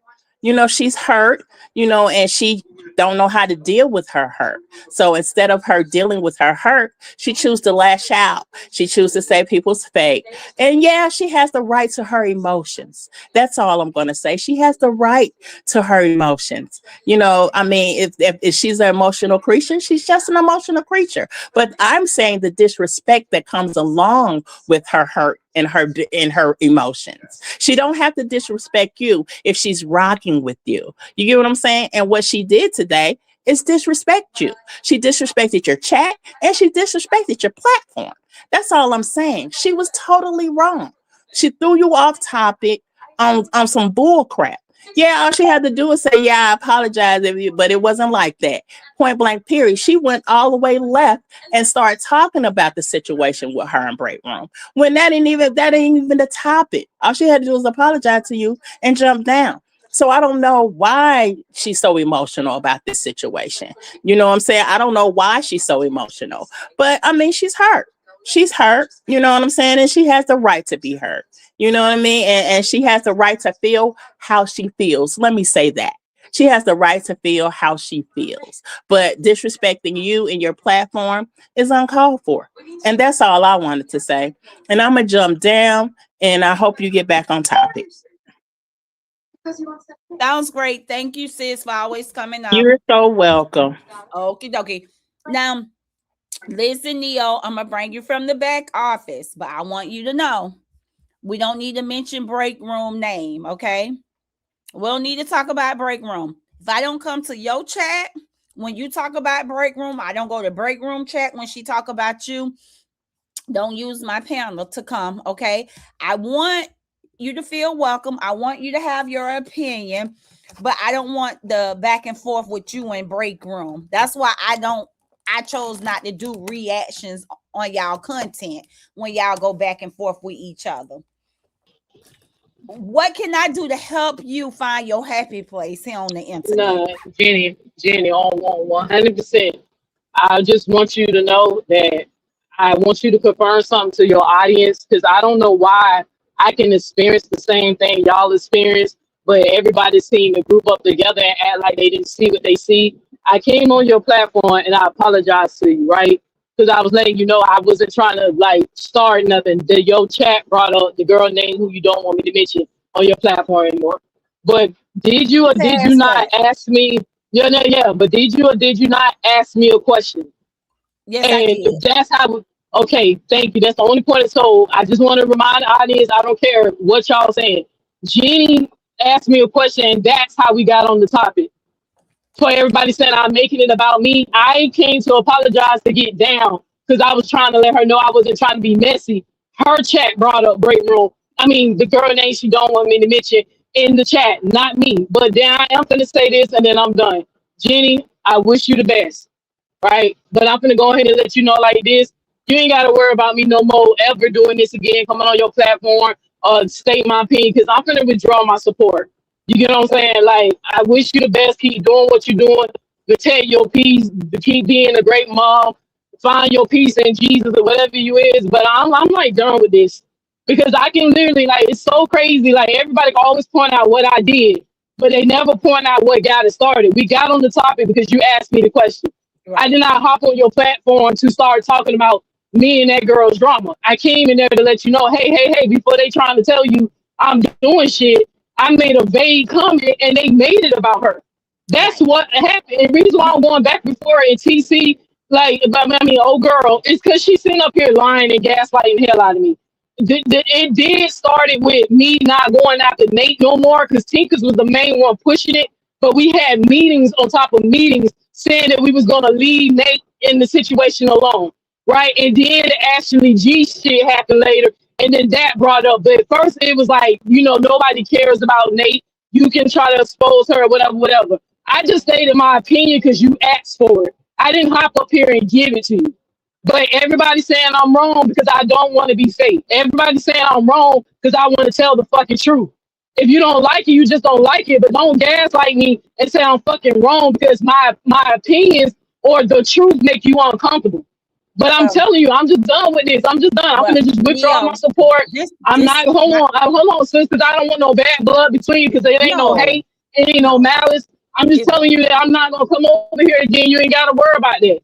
She's hurt, and she don't know how to deal with her hurt. So instead of her dealing with her hurt, she chooses to lash out. She chooses to say people's fake. And yeah, she has the right to her emotions. That's all I'm going to say. She has the right to her emotions. I mean, if she's an emotional creature, she's just an emotional creature. But I'm saying the disrespect that comes along with her hurt and her emotions. She don't have to disrespect you if she's rocking with you. You get what I'm saying? And what she did today is disrespect you. She disrespected your chat and she disrespected your platform. That's all I'm saying. She was totally wrong. She threw you off topic on some bull crap. Yeah, all she had to do was say, yeah, I apologize, but it wasn't like that. Point blank period. She went all the way left and started talking about the situation with her in break room. When that ain't even the topic. All she had to do was apologize to you and jump down. So I don't know why she's so emotional about this situation. You know what I'm saying? I don't know why she's so emotional. But I mean, she's hurt. She's hurt. You know what I'm saying? And she has the right to be hurt. You know what I mean? And she has the right to feel how she feels. Let me say that. She has the right to feel how she feels. But disrespecting you and your platform is uncalled for. And that's all I wanted to say. And I'm going to jump down and I hope you get back on topic. Sounds great. Thank you, sis, for always coming up. You're so welcome. Okie dokie. Now, listen, Neo, I'm going to bring you from the back office, but I want you to know we don't need to mention break room name, okay? We'll need to talk about break room. If I don't come to your chat when you talk about break room, I don't go to break room chat when she talk about you. Don't use my panel to come, okay? I want you to feel welcome. I want you to have your opinion, but I don't want the back and forth with you in break room. That's why I chose not to do reactions on y'all content when y'all go back and forth with each other. What can I do to help you find your happy place here on the internet? No, Jenny, on 100%. I just want you to know that I want you to confirm something to your audience, because I don't know why I can experience the same thing y'all experience, but everybody seemed to group up together and act like they didn't see what they see. I came on your platform and I apologize to you, right? Because I was letting you know I wasn't trying to start nothing. Your chat brought up the girl name who you don't want me to mention on your platform anymore. But did you or did you not ask me? Yeah. But did you or did you not ask me a question? Yes, I did. That's how. Okay, thank you. That's the only point. So I just want to remind the audience, I don't care what y'all saying. Jenny asked me a question, and that's how we got on the topic. So everybody said I'm making it about me. I came to apologize to get down because I was trying to let her know I wasn't trying to be messy. Her chat brought up break room. I mean, the girl name she don't want me to mention in the chat, not me. But then I am going to say this, and then I'm done. Jenny, I wish you the best, right? But I'm going to go ahead and let you know like this. You ain't got to worry about me no more ever doing this again, coming on your platform, state my opinion, because I'm going to withdraw my support. You get what I'm saying? I wish you the best. Keep doing what you're doing. Protect your peace. Keep being a great mom. Find your peace in Jesus or whatever you is. But I'm done with this, because I can literally it's so crazy. Everybody can always point out what I did, but they never point out what got it started. We got on the topic because you asked me the question. Right. I did not hop on your platform to start talking about me and that girl's drama. I came in there to let you know, hey, before they trying to tell you I'm doing shit, I made a vague comment and they made it about her. That's what happened. And the reason why I'm going back before in TC, old girl, is because she's sitting up here lying and gaslighting the hell out of me. It did started with me not going after Nate no more, because Tinkers was the main one pushing it. But we had meetings on top of meetings saying that we was going to leave Nate in the situation alone. Right. And then the Ashley G shit happened later. And then that brought up. But first it was nobody cares about Nate. You can try to expose her, whatever. I just stated my opinion because you asked for it. I didn't hop up here and give it to you. But everybody's saying I'm wrong because I don't want to be fake. Everybody's saying I'm wrong because I want to tell the fucking truth. If you don't like it, you just don't like it. But don't gaslight me and say I'm fucking wrong because my opinions or the truth make you uncomfortable. But I'm telling you, I'm just done with this. I'm just done. I'm Well, gonna just withdraw my Neo, support. this I'm not hold on, sis, because I don't want no bad blood between, because it ain't no no, hate, it ain't no no, malice. I'm just it telling won't. you that I'm not gonna come over here again. You ain't gotta worry about that.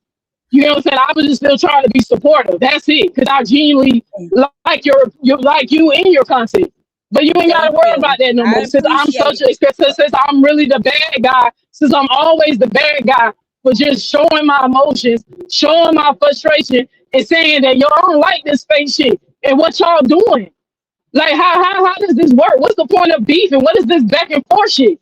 You know what I'm saying? I was just still trying to be supportive. That's it. Because I genuinely like your like you and your content. But you ain't gotta Thank worry you. about that no I more. appreciate it. Since I'm really the bad guy, since I'm always the bad guy for just showing my emotions, showing my frustration, and saying that yo, I don't like this fake shit. And what y'all doing? Like how does this work? What's the point of beef? And what is this back and forth shit?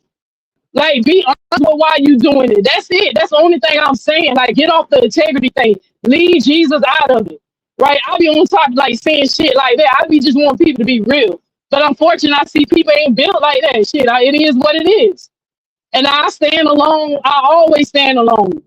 Like, be honest with why you doing it. That's it. That's the only thing I'm saying. Like, get off the integrity thing. Leave Jesus out of it. Right? I be on top, like, saying shit like that. I be just want people to be real. But unfortunately, I see people ain't built like that. Shit, it is what it is. And I stand alone. I always stand alone.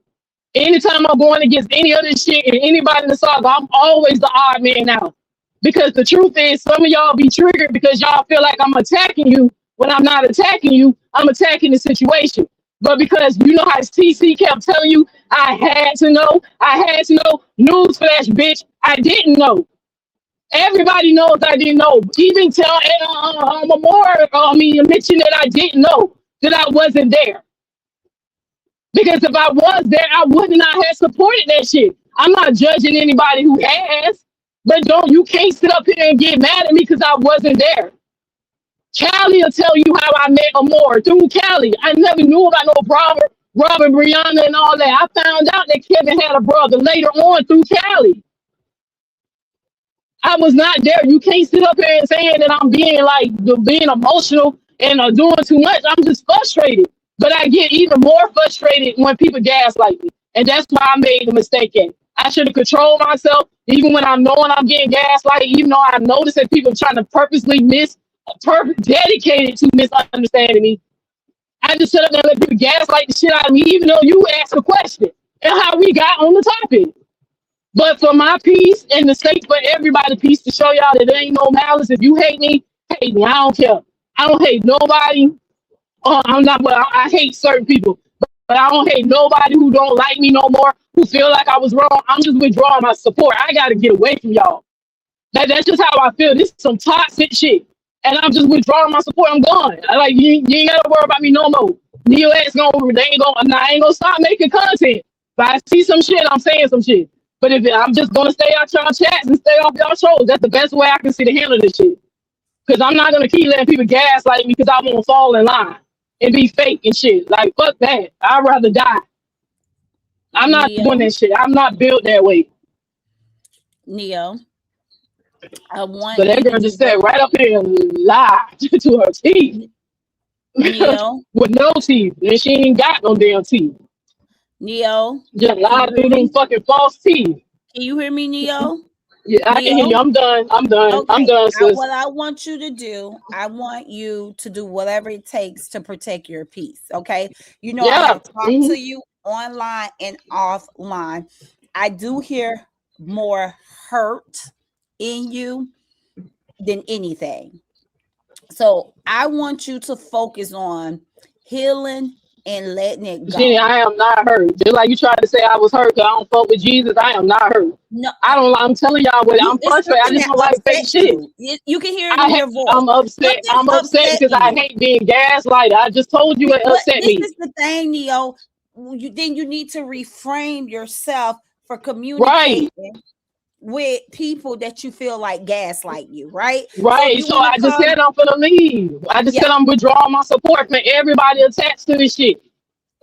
Anytime I'm going against any other shit and anybody in the saga, I'm always the odd man out. Because the truth is, some of y'all be triggered because y'all feel like I'm attacking you when I'm not attacking you. I'm attacking the situation. But because you know how TC kept telling you, I had to know. Newsflash, bitch, I didn't know. Everybody knows I didn't know. Even tell mention that I didn't know that I wasn't there. Because if I was there, I would not have supported that shit. I'm not judging anybody who has, but you can't sit up here and get mad at me because I wasn't there. Callie will tell you how I met Amora through Callie. I never knew about no Robert, Brianna, and all that. I found out that Kevin had a brother later on through Callie. I was not there. You can't sit up here and saying that I'm being emotional and doing too much. I'm just frustrated. But I get even more frustrated when people gaslight me. And that's why I made the mistake at. I should have controlled myself, even when I'm knowing I'm getting gaslighted, even though I notice that people are trying to purposely dedicated to misunderstanding me. I just sit up there and let people gaslight the shit out of me, even though you asked a question and how we got on the topic. But for my peace and the sake for everybody's peace, to show y'all that there ain't no malice. If you hate me, hate me. I don't care. I don't hate nobody. I hate certain people, but I don't hate nobody who don't like me no more, who feel like I was wrong. I'm just withdrawing my support. I got to get away from y'all. That's just how I feel. This is some toxic shit. And I'm just withdrawing my support. I'm gone. You ain't got to worry about me no more. Neo X I ain't gonna stop making content. If I see some shit, I'm saying some shit. But I'm just gonna stay out y'all chats and stay off y'all shows. That's the best way I can see to handle this shit. Because I'm not gonna keep letting people gaslight me because I won't fall in line and be fake and shit. Like, fuck that. I'd rather die. I'm not doing that shit. I'm not built that way. Neo, I want But that girl just said right up here and lied to her teeth. Neo. With no teeth. And she ain't got no damn teeth. Neo. Just lied through them fucking false teeth. Can you hear me, Neo? Yeah, I can hear you. I'm done. Okay. I'm done, sis. What I want you to do, I want you to do whatever it takes to protect your peace. Okay. You know, I have talked to you online and offline. I do hear more hurt in you than anything. So I want you to focus on healing and letting it go. Jenny, I am not hurt. Just like you tried to say I was hurt because I don't fuck with Jesus, I am not hurt. No, I'm telling y'all what I'm frustrated. I just don't like fake shit. You can hear it in your voice. I'm upset. I'm upset because I hate being gaslighted. I just told you it upset me. This is the thing, Neo. Then you need to reframe yourself for communicating with people that you feel like gaslight you, right? Right. So I just said I'm gonna leave. I just said I'm withdrawing my support from everybody attached to this shit.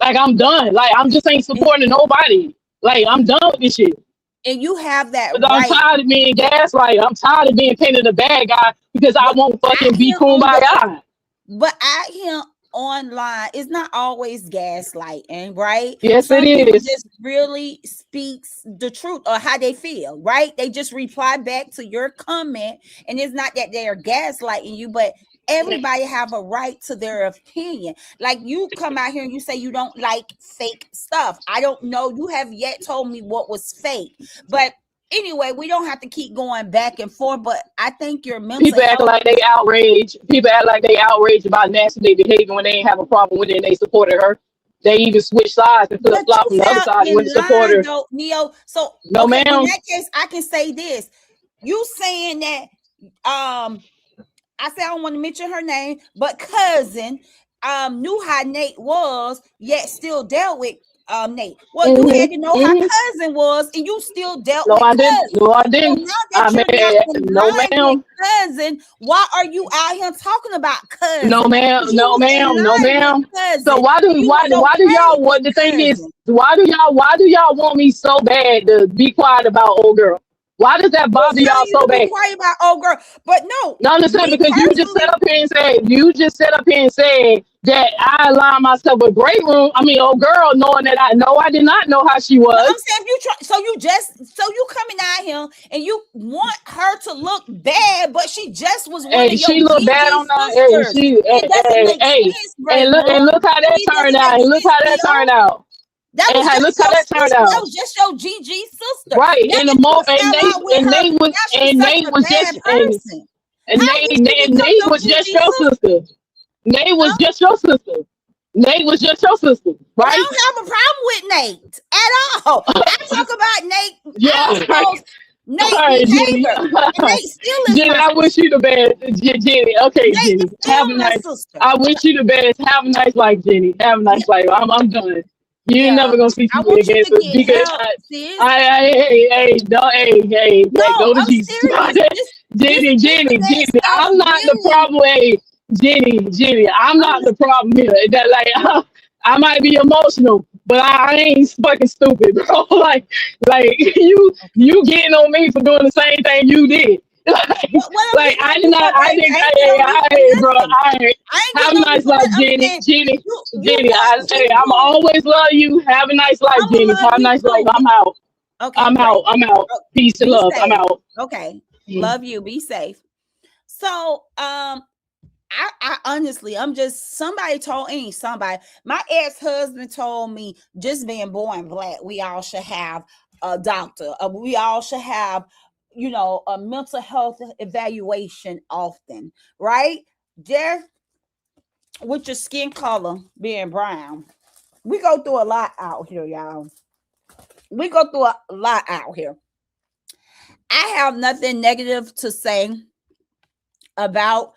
Like, I'm done. Like, I'm just ain't supporting nobody. Like, I'm done with this shit. And you have that right. I'm tired of being gaslighted. I'm tired of being painted a bad guy because I won't fucking be kumbaya. But out here online, it's not always gaslighting, right? Yes, Some it people is. just really speaks the truth or how they feel, right? They just reply back to your comment, and it's not that they are gaslighting you, but everybody have a right to their opinion. Like, you come out here and you say you don't like fake stuff. I don't know. You have yet told me what was fake, but anyway, we don't have to keep going back and forth, but I think your mental people act like they outraged. People act like they outraged about nasty behavior when they ain't have a problem with it and they supported her. they even switched sides and flip But flop you from the other fell side and in went to support line her. though, Neo. So No, okay, in ma'am. that case, I can say this. You saying that I say I don't want to mention her name, but cousin knew how Nate was, yet still dealt with Nate. Well, you had to know how cousin was, and you still dealt No, with I didn't. cousin. No, I So didn't. now I that you're not mean, in no, line with ma'am. cousin, why are you out here talking about No, cousin? ma'am. Because you No, was in ma'am. No, line with ma'am. So cousin. why do You why was why do okay y'all with what the thing is? cousin. Why do y'all want me so bad to be quiet about old girl? Why does that Who's bother y'all telling you so to be bad? quiet about old girl? But no, No, understand me because personally, you just set up here and said that I align myself with great room. I mean, old girl, knowing that I did not know how she no, I'm was, saying if you try, so you coming out here and you want her to look bad, but she just was one of and your she looked bad GG on that. Hey, sisters. It doesn't make sense, Great and Room. look how To that me, it turned doesn't out, make and look sense, how that Leo. turned out, That and was hey, just look how your that turned sister. That out. was just your GG sister. Right, Now that you and fell out with her, now she's such Nate a was bad just and person. How did she become Nate your was GG just your sister? sister. Nate was Huh? just your sister. Nate was just your sister, And I right? don't have a problem with Nate at all. I talk about Nate Yeah, all right, assholes, all Nate right, Jenny. behavior. And Nate still is Jenny, my I wish sister. you the best. Jenny, okay, Nate Jenny, is have a still my nice. sister. I wish you the best. Have a nice life, Jenny. Have a Yeah, nice life. I'm done. You ain't yeah. never gonna see I me want you again. to So get because help, sis. hey, don't, No, hey, go to I'm Jesus. serious. This Jenny, internet stuff I'm not the really. problem. Hey, Jenny, I'm I'm not the problem here. That like, I might be emotional, but I ain't fucking stupid, bro. like you getting on me for doing the same thing you did. what I'm Like getting on you for, I baby. didn't, I ain't getting on you for hey, bro, nothing. I I ain't have getting a on you nice for life, nothing. I'm saying you Jenny. want Hey, I'm people. always love you. Have a nice life, I'ma Jenny. love Have a you nice life. too. I'm out. Okay, great. I'm out. Oh, Peace and be love. I'm safe. out. Okay. Mm. Love you. Be safe. So I honestly, I'm just somebody told ain't somebody. My ex-husband told me just being born black, we all should have a doctor. We all should have, a mental health evaluation often, right? Just with your skin color being brown. We go through a lot out here, y'all. We go through a lot out here. I have nothing negative to say about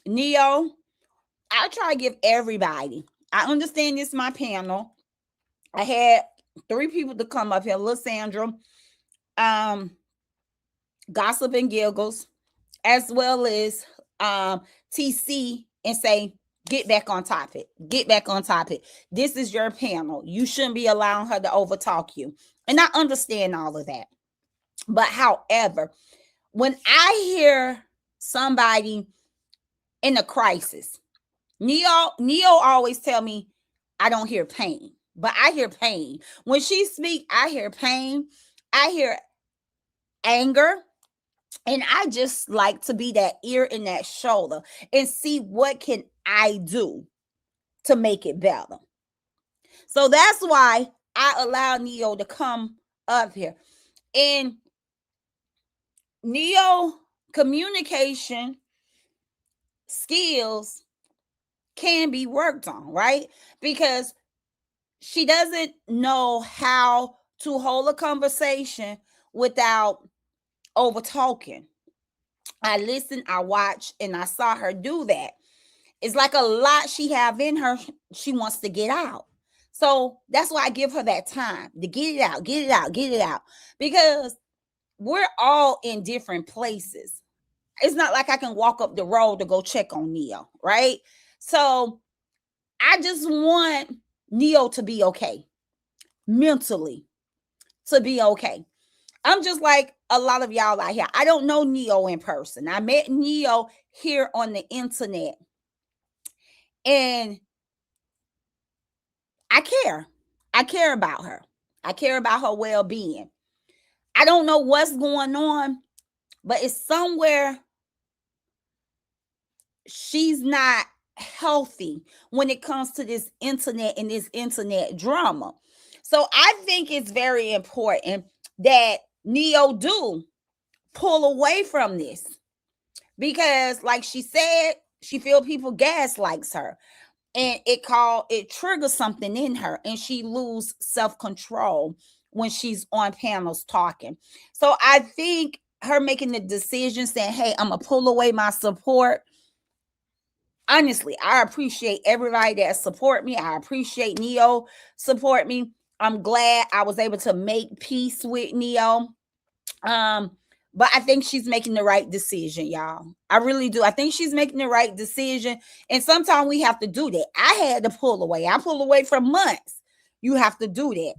Neo. I try to give everybody. I understand this is my panel. I had 3 people to come up here. Lysandra, um, Gossip and Giggles, as well as TC, and say, get back on topic. Get back on topic. This is your panel. You shouldn't be allowing her to overtalk you. And I understand all of that. But however, when I hear somebody in a crisis, Neo always tell me I don't hear pain, but I hear pain. When she speak, I hear pain. I hear anger. And I just like to be that ear and that shoulder and see what can I do to make it better. So that's why I allow Neo to come up here. And Neo communication skills can be worked on, right? Because she doesn't know how to hold a conversation without over talking. I listened, I watched, and I saw her do that. It's like a lot she have in her, she wants to get out. So that's why I give her that time to get it out, get it out, get it out. Because we're all in different places. It's not like I can walk up the road to go check on Neo, right? So I just want Neo to be okay, mentally, to be okay. I'm just like a lot of y'all out here. I don't know Neo in person. I met Neo here on the internet, and I care. I care about her. I care about her well-being. I don't know what's going on, but it's somewhere she's not healthy when it comes to this internet and this internet drama. So I think it's very important that Neo do pull away from this, because like she said, she feel people gaslights her. and it triggers something in her, and she lose self-control when she's on panels talking. So I think her making the decision saying, hey, I'm gonna pull away my support. Honestly, I appreciate everybody that support me. I appreciate Neo support me. I'm glad I was able to make peace with Neo. But I think she's making the right decision, y'all. I really do. I think she's making the right decision. And sometimes we have to do that. I had to pull away. I pulled away for months. You have to do that.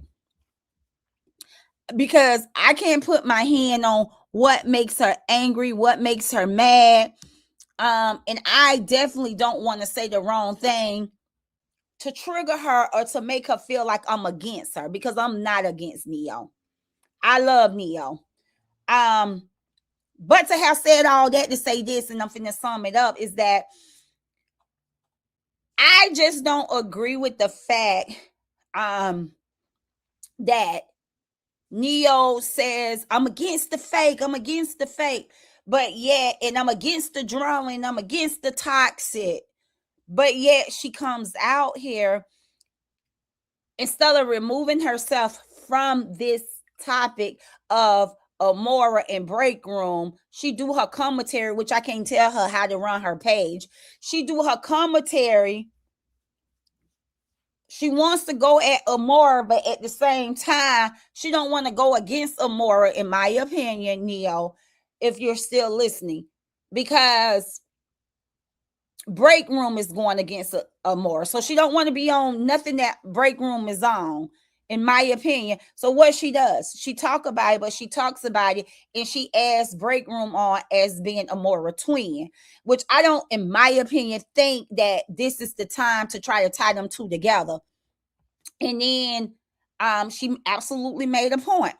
Because I can't put my hand on what makes her angry, what makes her mad. And I definitely don't want to say the wrong thing to trigger her or to make her feel like I'm against her, because I'm not against Neo. I love Neo. But to have said all that to say this, and I'm finna sum it up, is that I just don't agree with the fact that Neo says, I'm against the fake, but yet, and I'm against the drama, and I'm against the toxic, but yet she comes out here, instead of removing herself from this topic of Amora and break room, she do her commentary, which I can't tell her how to run her page. She do her commentary. She wants to go at Amora, but at the same time, she don't want to go against Amora, in my opinion, Neo, if you're still listening, because break room is going against Amora. So she don't want to be on nothing that break room is on, in my opinion. So what she does, she talk about it, but she talks about it and she adds break room on as being Amora twin, which I don't, in my opinion, think that this is the time to try to tie them two together. And then she absolutely made a point.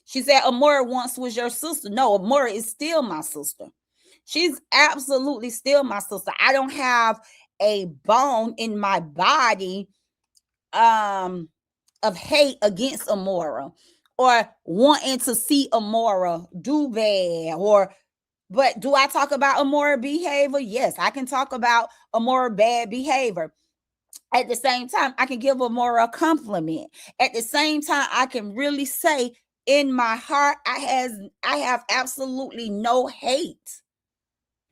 She said, Amora once was your sister. No, Amora is still my sister. She's absolutely still my sister. I don't have a bone in my body of hate against Amora, or wanting to see Amora do bad, but do I talk about Amora behavior? Yes, I can talk about Amora bad behavior. At the same time, I can give Amora a compliment. At the same time, I can really say in my heart, I have absolutely no hate,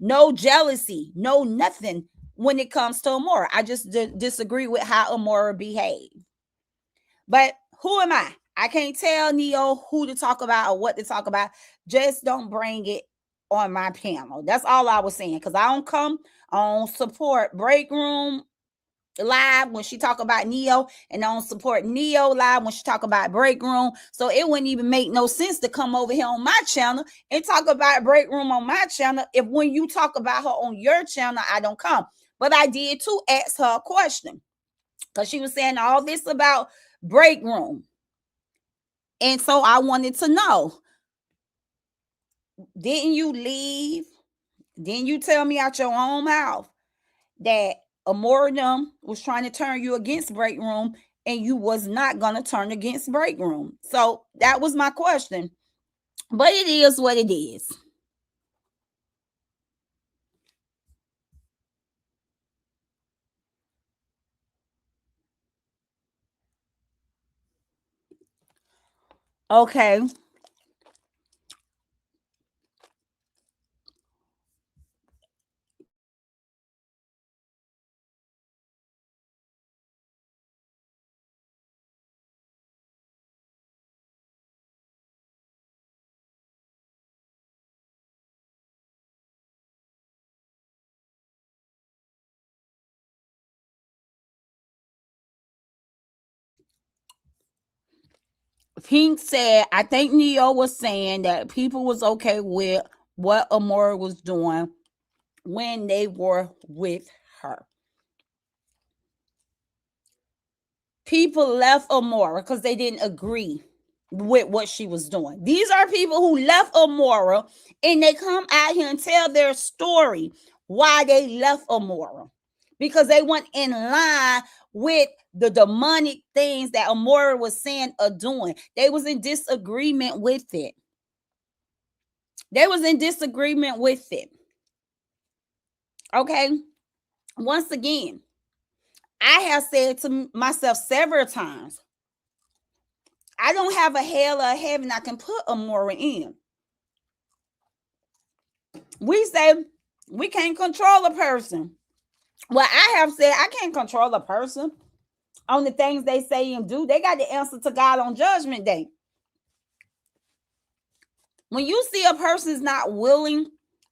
no jealousy, no nothing when it comes to Amora. I just disagree with how Amora behaved. But who am I? I can't tell Neo who to talk about or what to talk about. Just don't bring it on my panel. That's all I was saying, because I don't come on support break room live when she talk about Neo, and I don't support Neo live when she talk about break room. So it wouldn't even make no sense to come over here on my channel and talk about break room on my channel if when you talk about her on your channel, I don't come. But I did too ask her a question, because she was saying all this about break room. And so I wanted to know, didn't you leave? Didn't you tell me out your own mouth that Amora was trying to turn you against break room, and you was not going to turn against break room? So that was my question. But it is what it is. Okay. Pink said, I think Neo was saying that people was okay with what Amora was doing when they were with her. People left Amora because they didn't agree with what she was doing. These are people who left Amora, and they come out here and tell their story why they left Amora, because they weren't in line with the demonic things that Amora was saying or doing. They was in disagreement with it. Okay. Once again, I have said to myself several times, I don't have a hell or a heaven I can put Amora in. We say we can't control a person. Well, I have said I can't control a person on the things they say and do. They got to answer to God on Judgment Day. When you see a person is not willing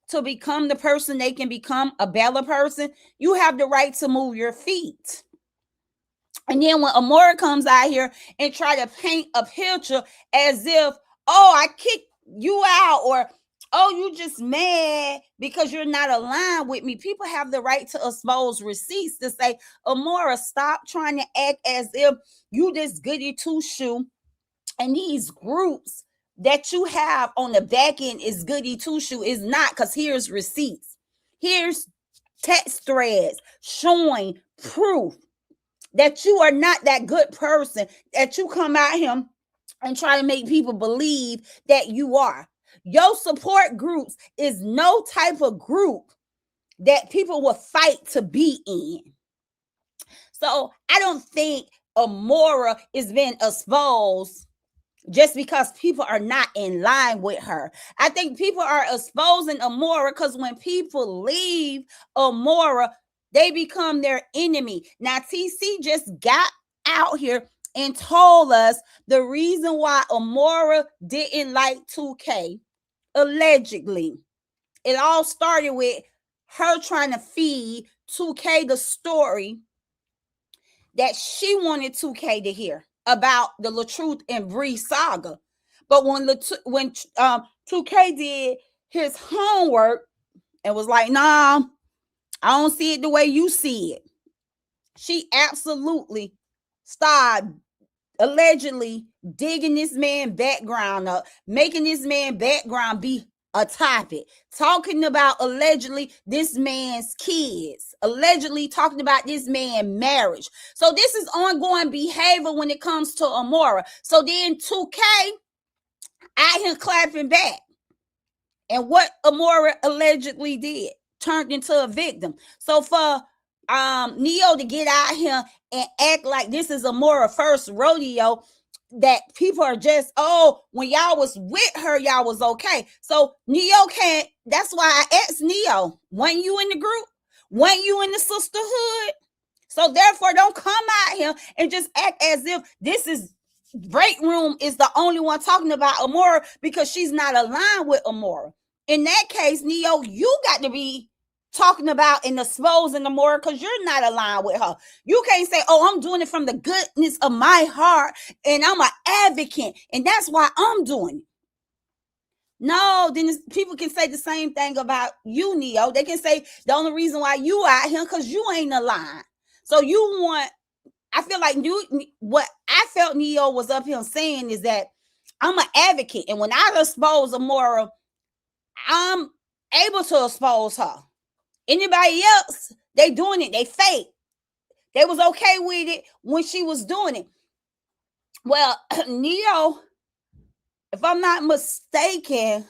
to become the person they can become, a better person, you have the right to move your feet. And then when Amora comes out here and try to paint a picture as if, oh, I kicked you out, or oh, you just mad because you're not aligned with me, people have the right to expose receipts to say, Amora, stop trying to act as if you this goody two-shoe, and these groups that you have on the back end is goody two-shoe. Is not, because here's receipts. Here's text threads showing proof that you are not that good person, that you come out here and try to make people believe that you are. Your support groups is no type of group that people will fight to be in. So I don't think Amora is being exposed just because people are not in line with her. I think people are exposing Amora because when people leave Amora, they become their enemy. Now, TC just got out here and told us the reason why Amora didn't like Tukay, allegedly. It all started with her trying to feed Tukay the story that she wanted Tukay to hear about the LaTruth and Bree saga. But when Tukay did his homework and was like, nah, I don't see it the way you see it, she absolutely started allegedly digging this man background up, making this man background be a topic, talking about allegedly this man's kids, allegedly talking about this man's marriage. So this is ongoing behavior when it comes to Amora. So then 2K out here clapping back. And what Amora allegedly did, turned into a victim. So for Neo to get out here and act like this is Amora first rodeo, that people are just, oh, when y'all was with her, y'all was okay. So Neo can't, that's why I asked Neo, when you in the group, when you in the sisterhood? So therefore, don't come out here and just act as if this is break room is the only one talking about Amora because she's not aligned with Amora. In that case, Neo, you got to be talking about and exposing Amora because you're not aligned with her. You can't say, oh, I'm doing it from the goodness of my heart and I'm an advocate and that's why I'm doing it. No, then people can say the same thing about you, Neo. They can say the only reason why you out here because you ain't aligned. So you want, I feel like what I felt Neo was up here saying is that I'm an advocate. And when I expose Amora, I'm able to expose her. Anybody else, they doing it, they fake. They was okay with it when she was doing it. Well, Neo, if I'm not mistaken,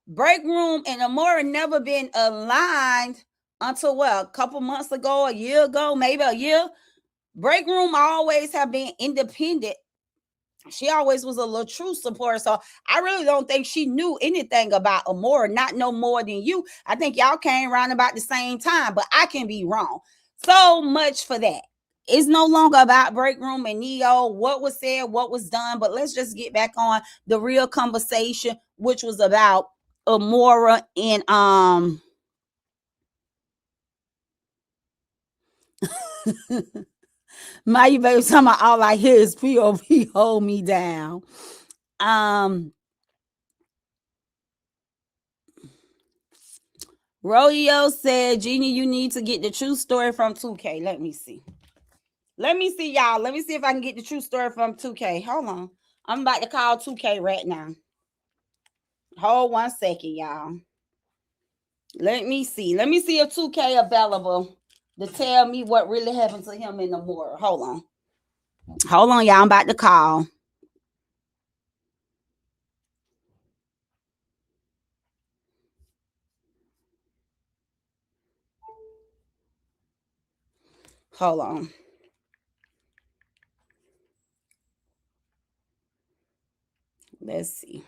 Break Room and Amora never been aligned until a couple months ago, a year ago, maybe a year. Break Room always have been independent. She always was a LaTruth supporter. So I really don't think she knew anything about Amora, not no more than you. I think y'all came around about the same time, but I can be wrong. So much for that. It's no longer about Break Room and Neo, what was said, what was done. But let's just get back on the real conversation, which was about Amora and my baby talking about all I hear is POV hold me down. Rodeo said, Jeannie, you need to get the true story from 2K. Let me see. Let me see, y'all. Let me see if I can get the true story from 2K. Hold on. I'm about to call 2K right now. Hold 1 second, y'all. Let me see. Let me see if 2K available to tell me what really happened to him in the mortar. Hold on. Hold on, y'all. I'm about to call. Hold on. Let's see.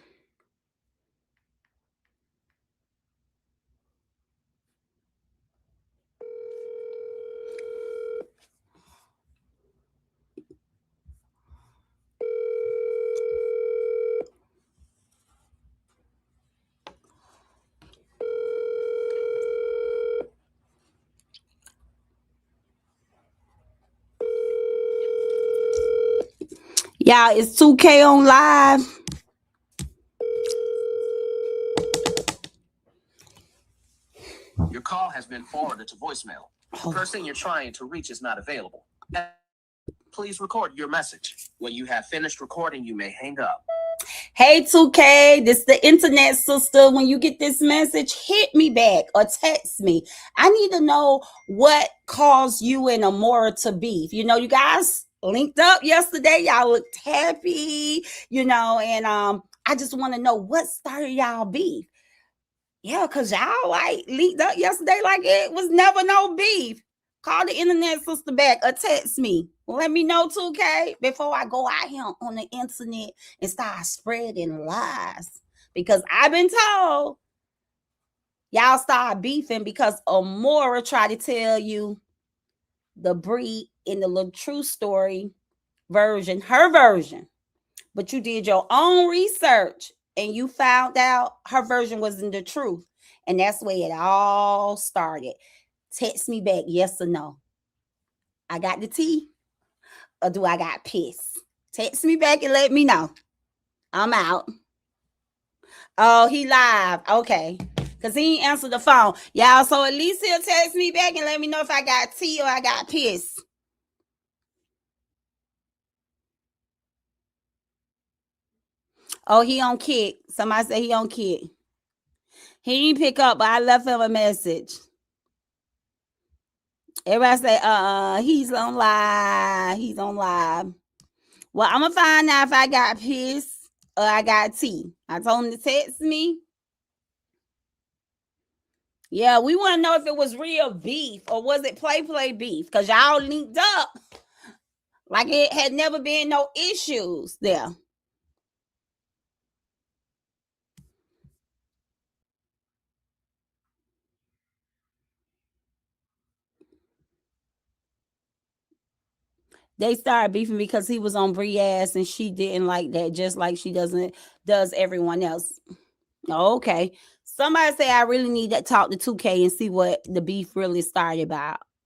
Y'all, it's 2K on live. Your call has been forwarded to voicemail. The person you're trying to reach is not available. Please record your message. When you have finished recording, you may hang up. Hey 2K, this the internet sister. When you get this message, hit me back or text me. I need to know what caused you and Amiora to beef. You know, you guys linked up yesterday. Y'all looked happy, you know, and I just want to know what started y'all beef. Yeah, because y'all like leaked up yesterday like it was never no beef. Call the internet sister back or text me. Let me know 2K before I go out here on the internet and start spreading lies. Because I've been told y'all start beefing because Amiora tried to tell you the breed in the little true story version, her version. But you did your own research and you found out her version wasn't the truth. And that's where it all started. Text me back, yes or no. I got the tea, or do I got pissed? Text me back and let me know. I'm out. Oh, he live. Okay. Because he ain't answered the phone. Y'all, so at least he'll text me back and let me know if I got tea or I got pissed. Oh, he on kick. Somebody say he on kick. He didn't pick up, but I left him a message. Everybody say, he's on live. He's on live. Well, I'm going to find out if I got pissed or I got tea. I told him to text me. Yeah, we want to know if it was real beef or was it play beef? Because y'all linked up like it had never been no issues there. They started beefing because he was on Bree ass and she didn't like that, just like she does everyone else. Okay. Somebody say I really need to talk to 2K and see what the beef really started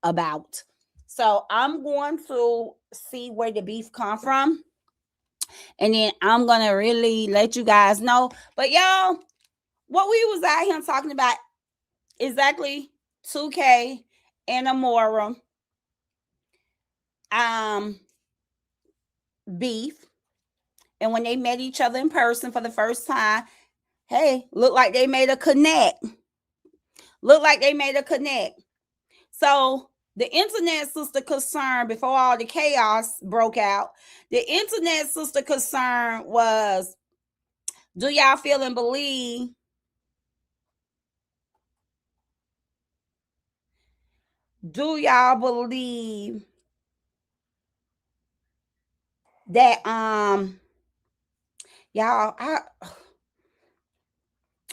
about. So I'm going to see where the beef come from. And then I'm going to really let you guys know. But y'all, what we was out here talking about exactly 2K and Amiora beef. And when they met each other in person for the first time, hey, looked like they made a connect. So the internet sister concern before all the chaos broke out, the internet sister concern was, do y'all feel and believe that y'all,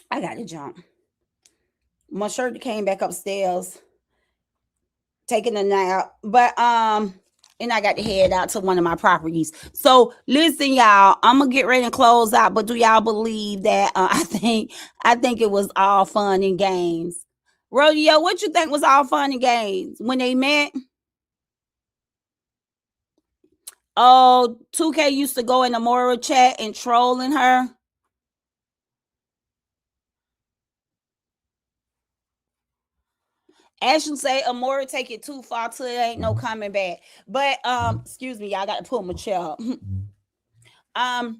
I gotta jump. My shirt came back upstairs taking a nap, but and I got to head out to one of my properties. So listen, y'all, I'm gonna get ready and close out. But do y'all believe that? I think it was all fun and games. Rodeo, what you think was all fun and games when they met? Oh, 2K used to go in the Amiora chat and trolling her. Ashley say Amiora take it too far till it ain't no coming back. But excuse me, y'all got to pull my chair up. I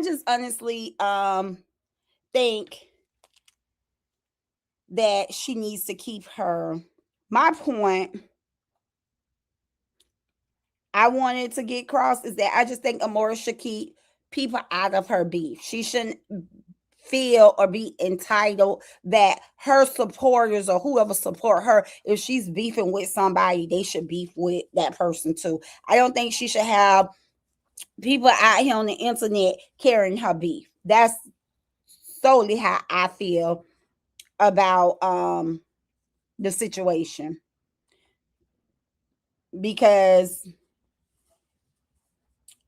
just honestly think that she needs to keep her. My point I wanted to get across is that I just think Amiora should keep people out of her beef. She shouldn't feel or be entitled that her supporters or whoever support her, if she's beefing with somebody, they should beef with that person too. I don't think she should have people out here on the internet carrying her beef. That's solely how I feel about the situation, because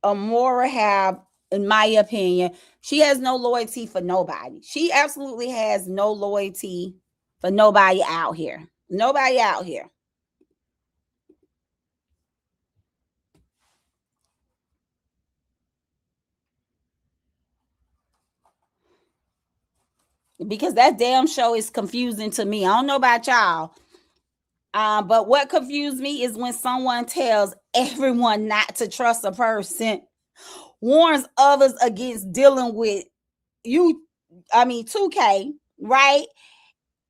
Amiora have, in my opinion, she has no loyalty for nobody. She absolutely has no loyalty for nobody out here. Nobody out here. Because that damn show is confusing to me. I don't know about y'all. But what confused me is when someone tells everyone not to trust a person, warns others against dealing with Tukay, right?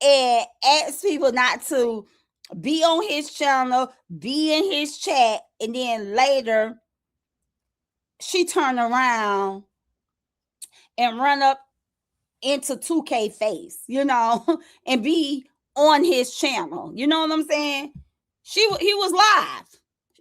And asks people not to be on his channel, be in his chat, and then later she turned around and run up into 2K face, and be on his channel. You know what I'm saying? He was live.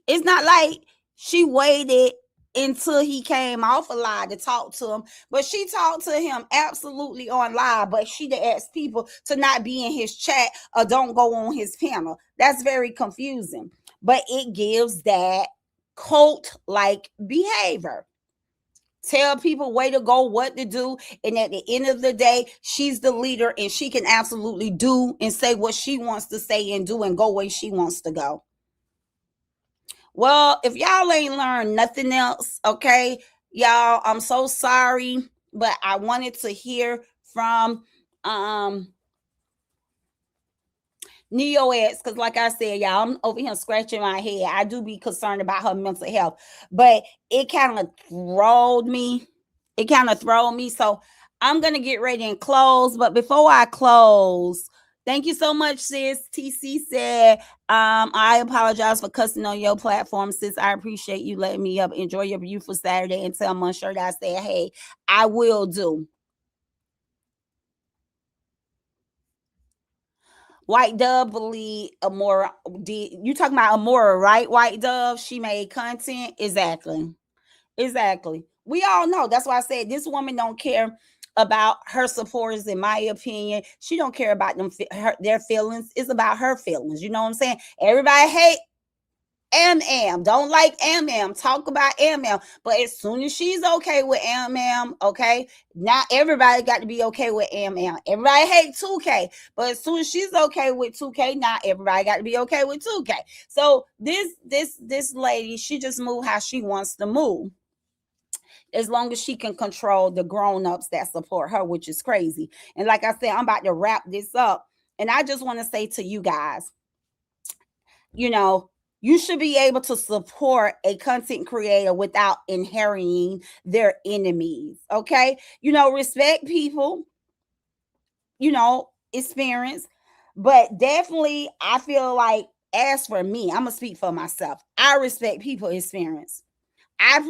It's not like she waited until he came off a live to talk to him, but she talked to him absolutely on live, but she did ask people to not be in his chat or don't go on his panel. That's very confusing, but it gives that cult-like behavior. Tell people where to go, what to do, and at the end of the day, she's the leader and she can absolutely do and say what she wants to say and do and go where she wants to go. Well, if y'all ain't learned nothing else, okay, y'all, I'm so sorry, but I wanted to hear from Neo-X, because like I said, y'all, I'm over here scratching my head. I do be concerned about her mental health, but it kind of throwed me. So I'm going to get ready and close. But before I close, thank you so much, sis. TC said, I apologize for cussing on your platform, sis. I appreciate you letting me up. Enjoy your beautiful Saturday. And tell Monsieur that I said, hey, I will do. White Dove believe Amiora did. You talking about Amiora, right? White Dove, she made content. Exactly. We all know. That's why I said this woman don't care about her supporters. In my opinion, she don't care about their feelings. It's about her feelings. You know what I'm saying? Everybody hate Am, don't like Am, talk about Am, but as soon as she's okay with Am, okay, not everybody got to be okay with Am. Everybody hates 2K, but as soon as she's okay with 2K, not everybody got to be okay with 2K. So this lady, she just move how she wants to move, as long as she can control the grown-ups that support her, which is crazy. And like I said, I'm about to wrap this up, and I just want to say to you guys, you should be able to support a content creator without inheriting their enemies. Okay. Respect people, experience, but definitely I feel like, as for me, I'm going to speak for myself. I respect people experience. I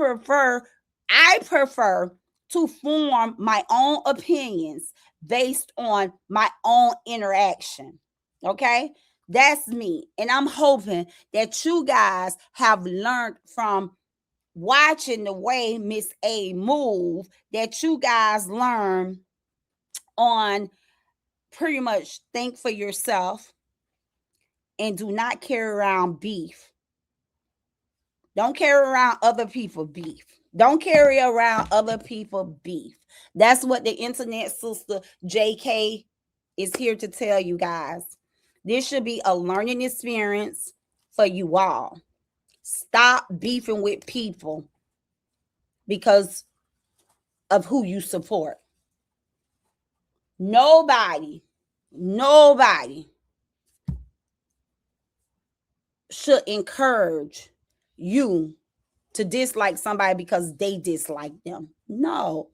prefer to form my own opinions based on my own interaction. Okay. That's me. And I'm hoping that you guys have learned from watching the way Miss A move, that you guys learn on pretty much think for yourself and do not carry around beef. Don't carry around other people beef. Don't carry around other people beef. That's what the internet sister JK is here to tell you guys. This should be a learning experience for you all. Stop beefing with people because of who you support. Nobody should encourage you to dislike somebody because they dislike them. No.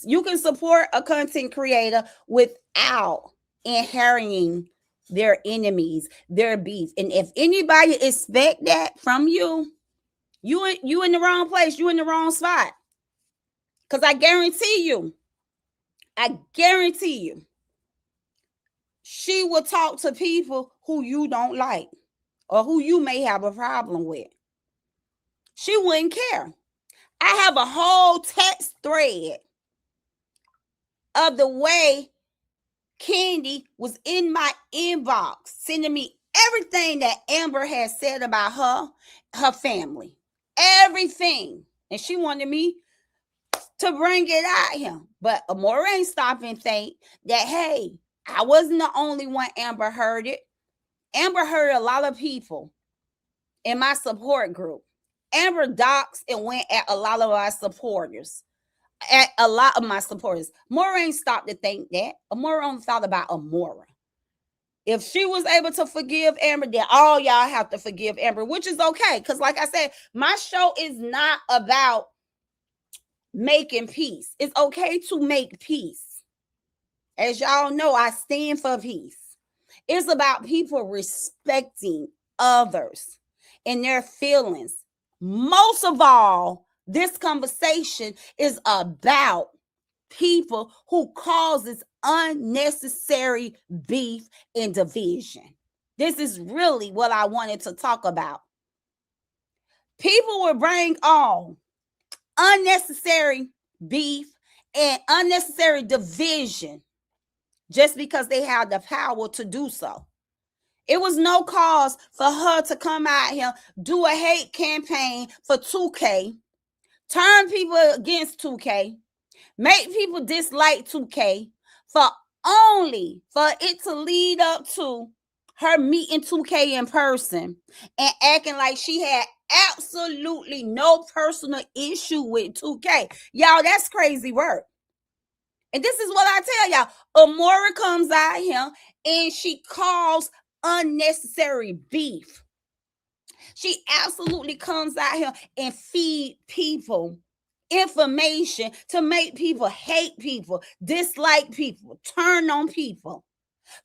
You can support a content creator without inheriting their enemies, their beef. And if anybody expect that from you in the wrong place, you in the wrong spot. Because I guarantee you, I guarantee you, she will talk to people who you don't like or who you may have a problem with. She wouldn't care. I have a whole text thread of the way Candy was in my inbox, sending me everything that Amber had said about her family, everything. And she wanted me to bring it out here. But Amiora ain't stop and think that, hey, I wasn't the only one Amber heard it. Amber heard a lot of people in my support group. Amber doxed and went at a lot of our supporters. At a lot of my supporters. Amiora ain't stopped to think that. Amiora only thought about Amiora. If she was able to forgive Amber, then all y'all have to forgive Amber, which is okay. Because like I said, my show is not about making peace. It's okay to make peace. As y'all know, I stand for peace. It's about people respecting others and their feelings. Most of all, this conversation is about people who causes unnecessary beef and division. This is really what I wanted to talk about. People will bring on unnecessary beef and unnecessary division just because they have the power to do so. It was no cause for her to come out here, do a hate campaign for Tukay, turn people against Tukay, make people dislike Tukay, for it to lead up to her meeting Tukay in person and acting like she had absolutely no personal issue with Tukay. Y'all, that's crazy work. And this is what I tell y'all. Amiora comes out here and she calls unnecessary beef. She absolutely comes out here and feed people information to make people hate people, dislike people, turn on people.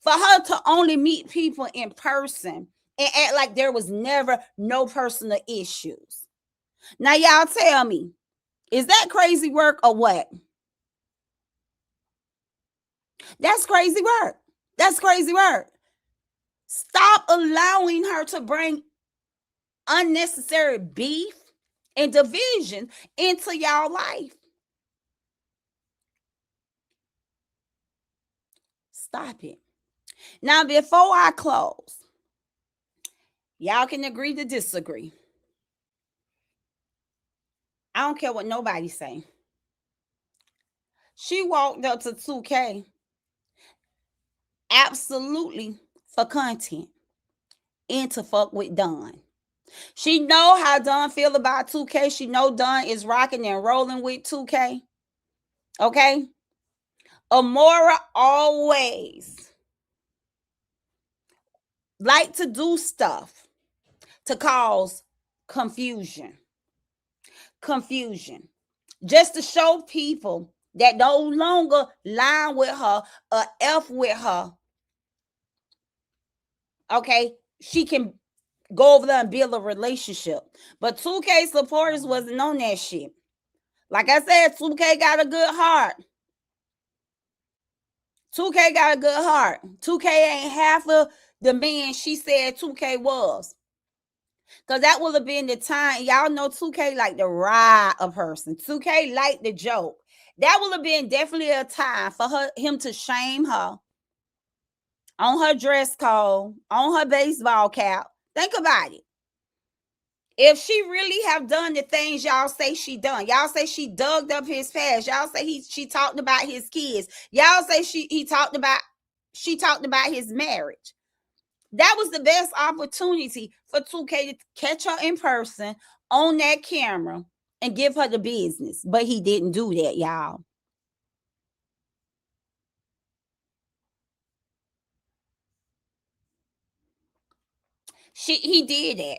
For her to only meet people in person and act like there was never no personal issues. Now, y'all tell me, is that crazy work or what? That's crazy work. That's crazy work. Stop allowing her to bring unnecessary beef and division into y'all life. Stop it. Now, before I close, y'all can agree to disagree. I don't care what nobody say. She walked up to Tukay absolutely for content and to fuck with Don. She know how Don feel about Tukay. She know Don is rocking and rolling with Tukay. Okay? Amiora always like to do stuff to cause confusion. Just to show people that no longer line with her or F with her. Okay? She can go over there and build a relationship. But 2K supporters wasn't on that shit. Like I said, 2K got a good heart. 2K got a good heart. 2K ain't half of the man she said 2K was. Because that would have been the time. Y'all know 2K like to ride a person. 2K like the joke. That would have been definitely a time for him to shame her on her dress code, on her baseball cap. Think about it. If she really have done the things y'all say she done, y'all say she dug up his past, y'all say she talked about his kids, y'all say she talked about his marriage. That was the best opportunity for 2K to catch her in person on that camera and give her the business. But he didn't do that, y'all. He did that.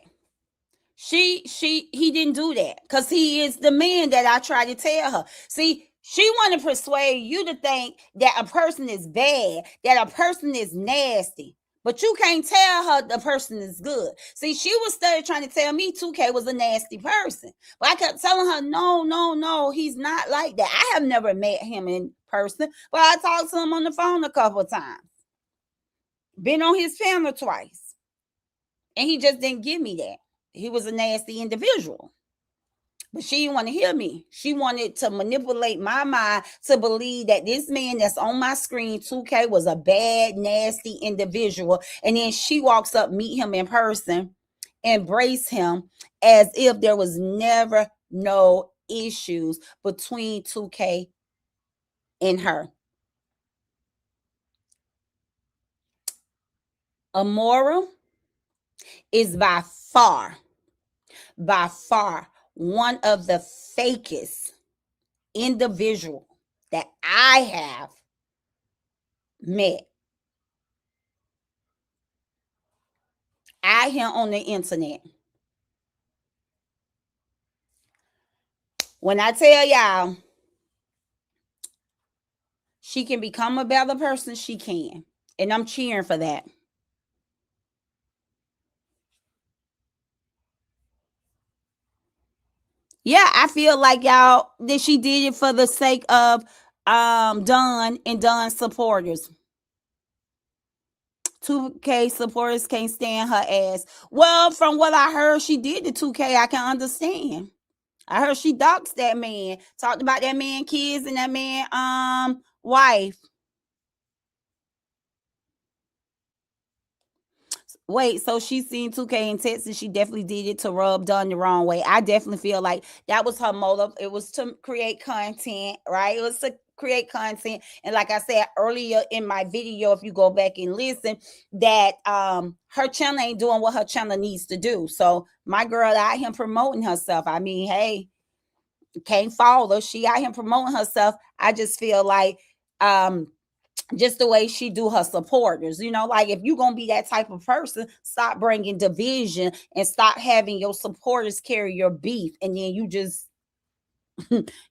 He didn't do that because he is the man that I try to tell her. See, she want to persuade you to think that a person is bad, that a person is nasty. But you can't tell her the person is good. See, she was still trying to tell me 2K was a nasty person. But I kept telling her, no, he's not like that. I have never met him in person, but I talked to him on the phone a couple of times. Been on his panel twice. And he just didn't give me that. He was a nasty individual. But she didn't want to hear me. She wanted to manipulate my mind to believe that this man that's on my screen, 2K, was a bad, nasty individual. And then she walks up, meet him in person, embrace him as if there was never no issues between 2K and her. Amiora is by far one of the fakest individual that I have met out here on the internet. When I tell y'all she can become a better person, she can. And I'm cheering for that. Yeah, I feel like y'all that she did it for the sake of Don and Don's supporters. 2K supporters can't stand her ass. Well, from what I heard she did to 2K, I can understand. I heard she doxed that man, talked about that man kids and that man wife. Wait, so she seen 2K in Texas. She definitely did it to rub Dunn the wrong way. I definitely feel like that was her motive. It was to create content, right? It was to create content. And like I said earlier in my video, if you go back and listen, that her channel ain't doing what her channel needs to do. So my girl out here promoting herself. I mean, hey, can't follow. She out here promoting herself. I just feel like just the way she do her supporters, you know, like if you're gonna be that type of person, stop bringing division and stop having your supporters carry your beef, and then you just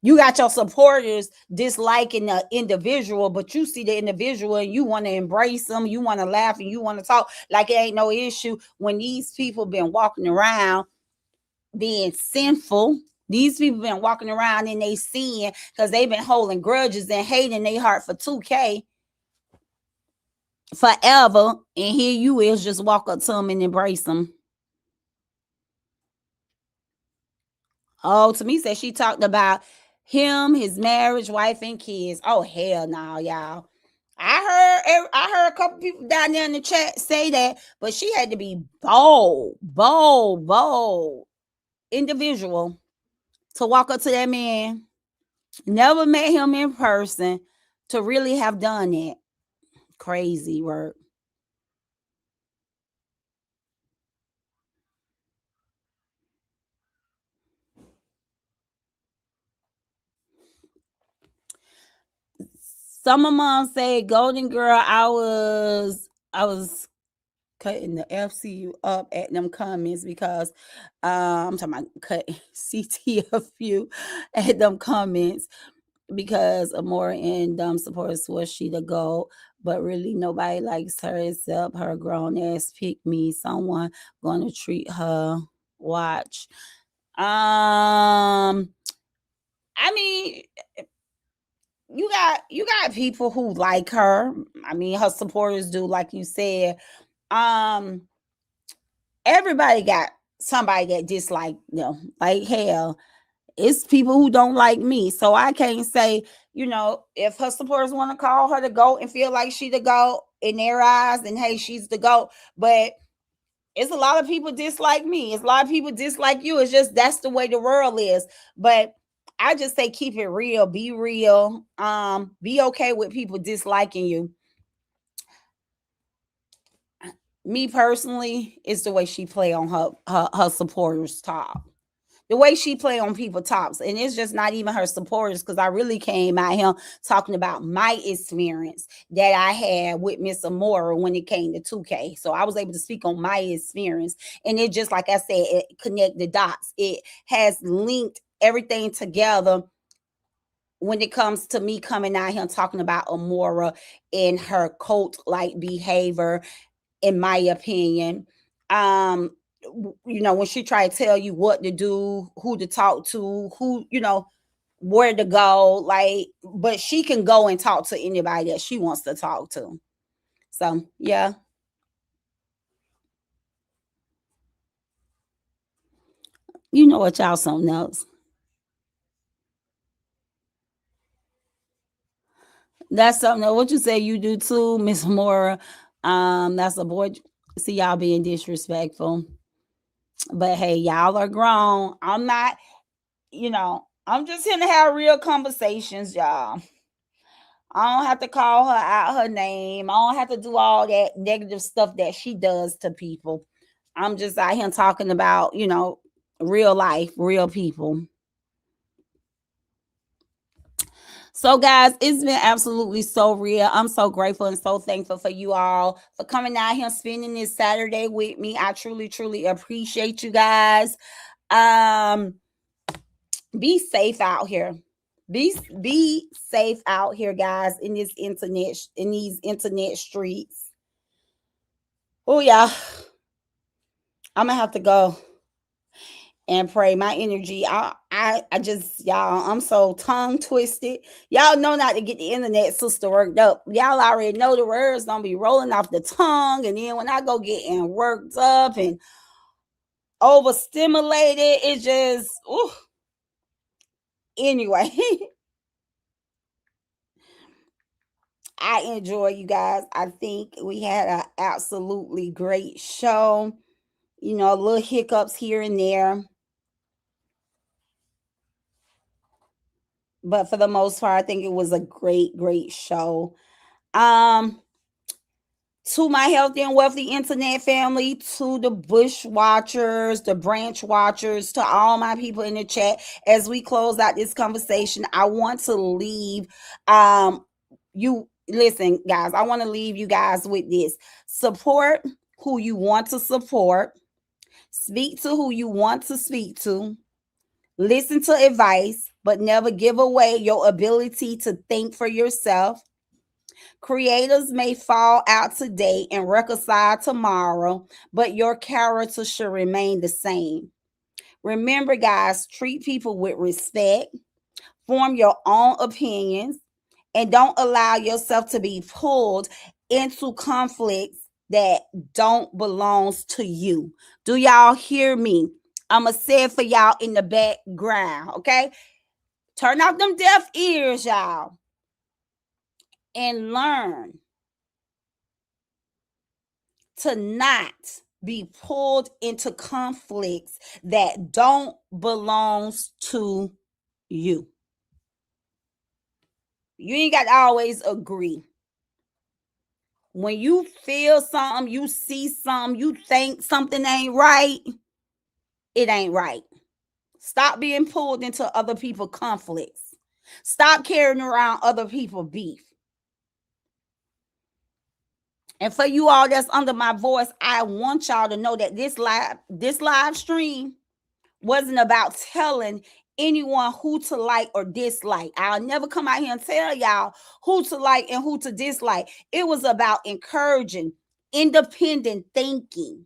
you got your supporters disliking the individual, but you see the individual and you want to embrace them, you want to laugh and you want to talk like it ain't no issue. When these people been walking around being sinful, these people been walking around in they sin because they've been holding grudges and hating their heart for 2K forever, and here you is just walk up to them and embrace them. Oh, to me said she talked about him, his marriage, wife, and kids. Oh hell no, y'all. I heard a couple people down there in the chat say that, but she had to be bold individual to walk up to that man. Never met him in person to really have done it. Crazy work. Summer Mom said, Golden Girl, I was cutting the FCU up at them comments because I'm talking about cut CTFU at them comments because Amora and Dumb supporters was she the GOAT, but really nobody likes her except her grown ass pick me. Someone gonna treat her. Watch. I mean, you got people who like her. I mean, her supporters do, like you said. Everybody got somebody that dislike them. Like hell, it's people who don't like me. So I can't say, you know, if her supporters want to call her the GOAT and feel like she the GOAT in their eyes, then hey, she's the GOAT. But it's a lot of people dislike me. It's a lot of people dislike you. It's just that's the way the world is. But I just say keep it real, be real. Be okay with people disliking you. Me personally, it's the way she play on her supporters top. The way she play on people tops, and it's just not even her supporters, because I really came out here talking about my experience that I had with Miss Amora when it came to 2K. So I was able to speak on my experience, and it just, like I said, it connect the dots. It has linked everything together when it comes to me coming out here and talking about Amora and her cult-like behavior. in my opinion. When she try to tell you what to do, who to talk to, who, where to go, like, but she can go and talk to anybody that she wants to talk to. So, yeah. You know what, y'all, something else. That's something else. What you say you do too, Miss Mora. That's a boy. See, y'all being disrespectful. But hey, y'all are grown. I'm not, I'm just here to have real conversations, y'all. I don't have to call her out her name. I don't have to do all that negative stuff that she does to people. I'm just out here talking about, real life, real people. So, guys, it's been absolutely so real. I'm so grateful and so thankful for you all for coming out here spending this Saturday with me. I truly, truly appreciate you guys. Be safe out here. Be safe out here, guys, in these internet streets. Oh yeah, I'm gonna have to go and pray. My energy, I just, y'all, I'm so tongue twisted. Y'all know not to get the internet sister worked up. Y'all already know the words don't be rolling off the tongue, and then when I go getting worked up and overstimulated, it just, ooh. Anyway. I enjoy you guys. I think we had an absolutely great show. Little hiccups here and there. But for the most part, I think it was a great, great show. To my healthy and wealthy internet family, to the bush watchers, the branch watchers, to all my people in the chat, as we close out this conversation, I want to leave you. Listen, guys, I want to leave you guys with this. Support who you want to support. Speak to who you want to speak to. Listen to advice, but never give away your ability to think for yourself. Creators may fall out today and reconcile tomorrow, but your character should remain the same. Remember, guys, treat people with respect, form your own opinions, and don't allow yourself to be pulled into conflicts that don't belong to you. Do y'all hear me? I'm going to say it for y'all in the background, okay? Turn off them deaf ears, y'all, and learn to not be pulled into conflicts that don't belong to you. You ain't got to always agree. When you feel something, you see something, you think something ain't right, it ain't right. Stop being pulled into other people's conflicts. Stop carrying around other people's beef. And for you all that's under my voice, I want y'all to know that this live stream wasn't about telling anyone who to like or dislike. I'll never come out here and tell y'all who to like and who to dislike. It was about encouraging independent thinking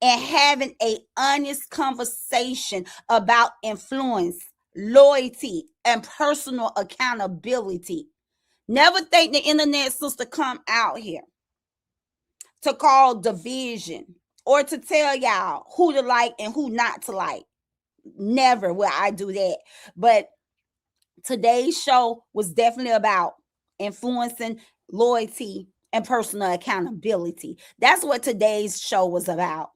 and having an honest conversation about influence, loyalty, and personal accountability. Never think the internet sister come out here to call division or to tell y'all who to like and who not to like. Never will I do that. But today's show was definitely about influencing, loyalty, and personal accountability. That's what today's show was about.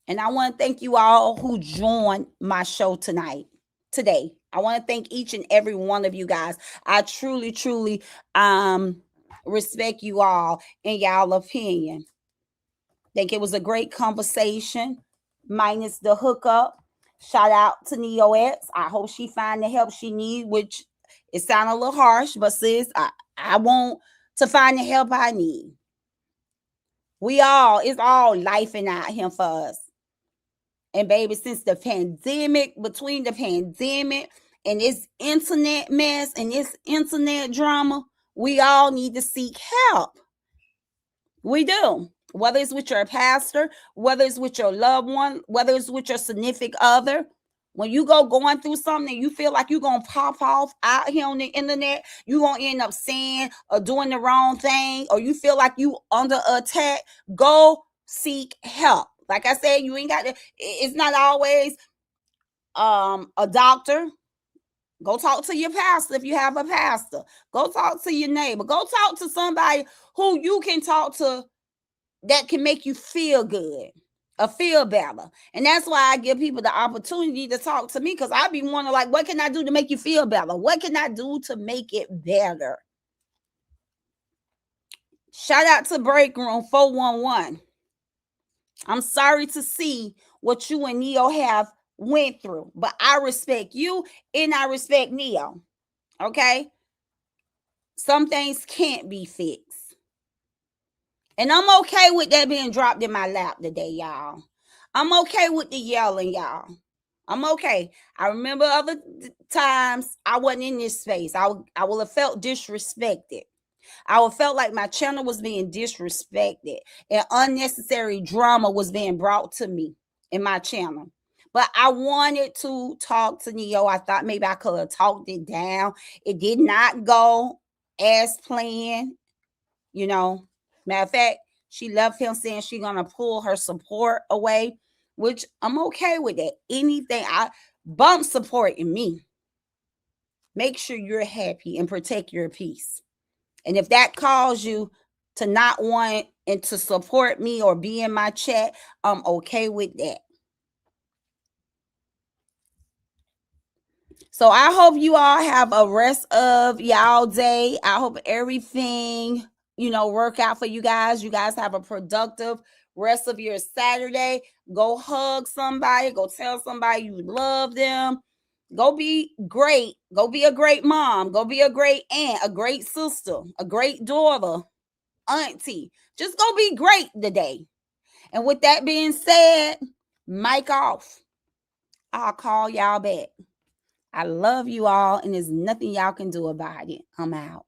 And I want to thank you all who joined my show today. I want to thank each and every one of you guys. I truly, truly respect you all and y'all opinion. Think it was a great conversation, minus the hookup. Shout out to Neo X. I hope she find the help she need, which it sounded a little harsh, but sis, I want to find the help I need. It's all life and out here for us. And baby, since the pandemic, between the pandemic and this internet mess and this internet drama, we all need to seek help. We do. Whether it's with your pastor, whether it's with your loved one, whether it's with your significant other. When you going through something and you feel like you're going to pop off out here on the internet, you're going to end up saying or doing the wrong thing, or you feel like you under attack, go seek help. Like I said, you ain't got to, it's not always a doctor. Go talk to your pastor if you have a pastor. Go talk to your neighbor. Go talk to somebody who you can talk to that can make you feel good or feel better. And that's why I give people the opportunity to talk to me, because I be wondering, like, what can I do to make you feel better? What can I do to make it better? Shout out to Break Room 411. I'm sorry to see what you and Neo have went through, but I respect you and I respect Neo. Okay? Some things can't be fixed. And I'm okay with that being dropped in my lap today, y'all. I'm okay with the yelling, y'all. I'm okay. I remember other times I wasn't in this space. I would have felt disrespected. I would felt like my channel was being disrespected and unnecessary drama was being brought to me in my channel. But I wanted to talk to Neo. I thought maybe I could have talked it down. It did not go as planned, you know. Matter of fact, she left him saying she's going to pull her support away, which I'm okay with that. Anything, I bump support in me. Make sure you're happy and protect your peace. And if that calls you to not want and to support me or be in my chat, I'm okay with that. So I hope you all have a rest of y'all day. I hope everything, work out for you guys. You guys have a productive rest of your Saturday. Go hug somebody. Go tell somebody you love them. Go be great. Go be a great mom. Go be a great aunt, a great sister, a great daughter, auntie. Just go be great today. And with that being said, mic off. I'll call y'all back. I love you all, and there's nothing y'all can do about it. I'm out.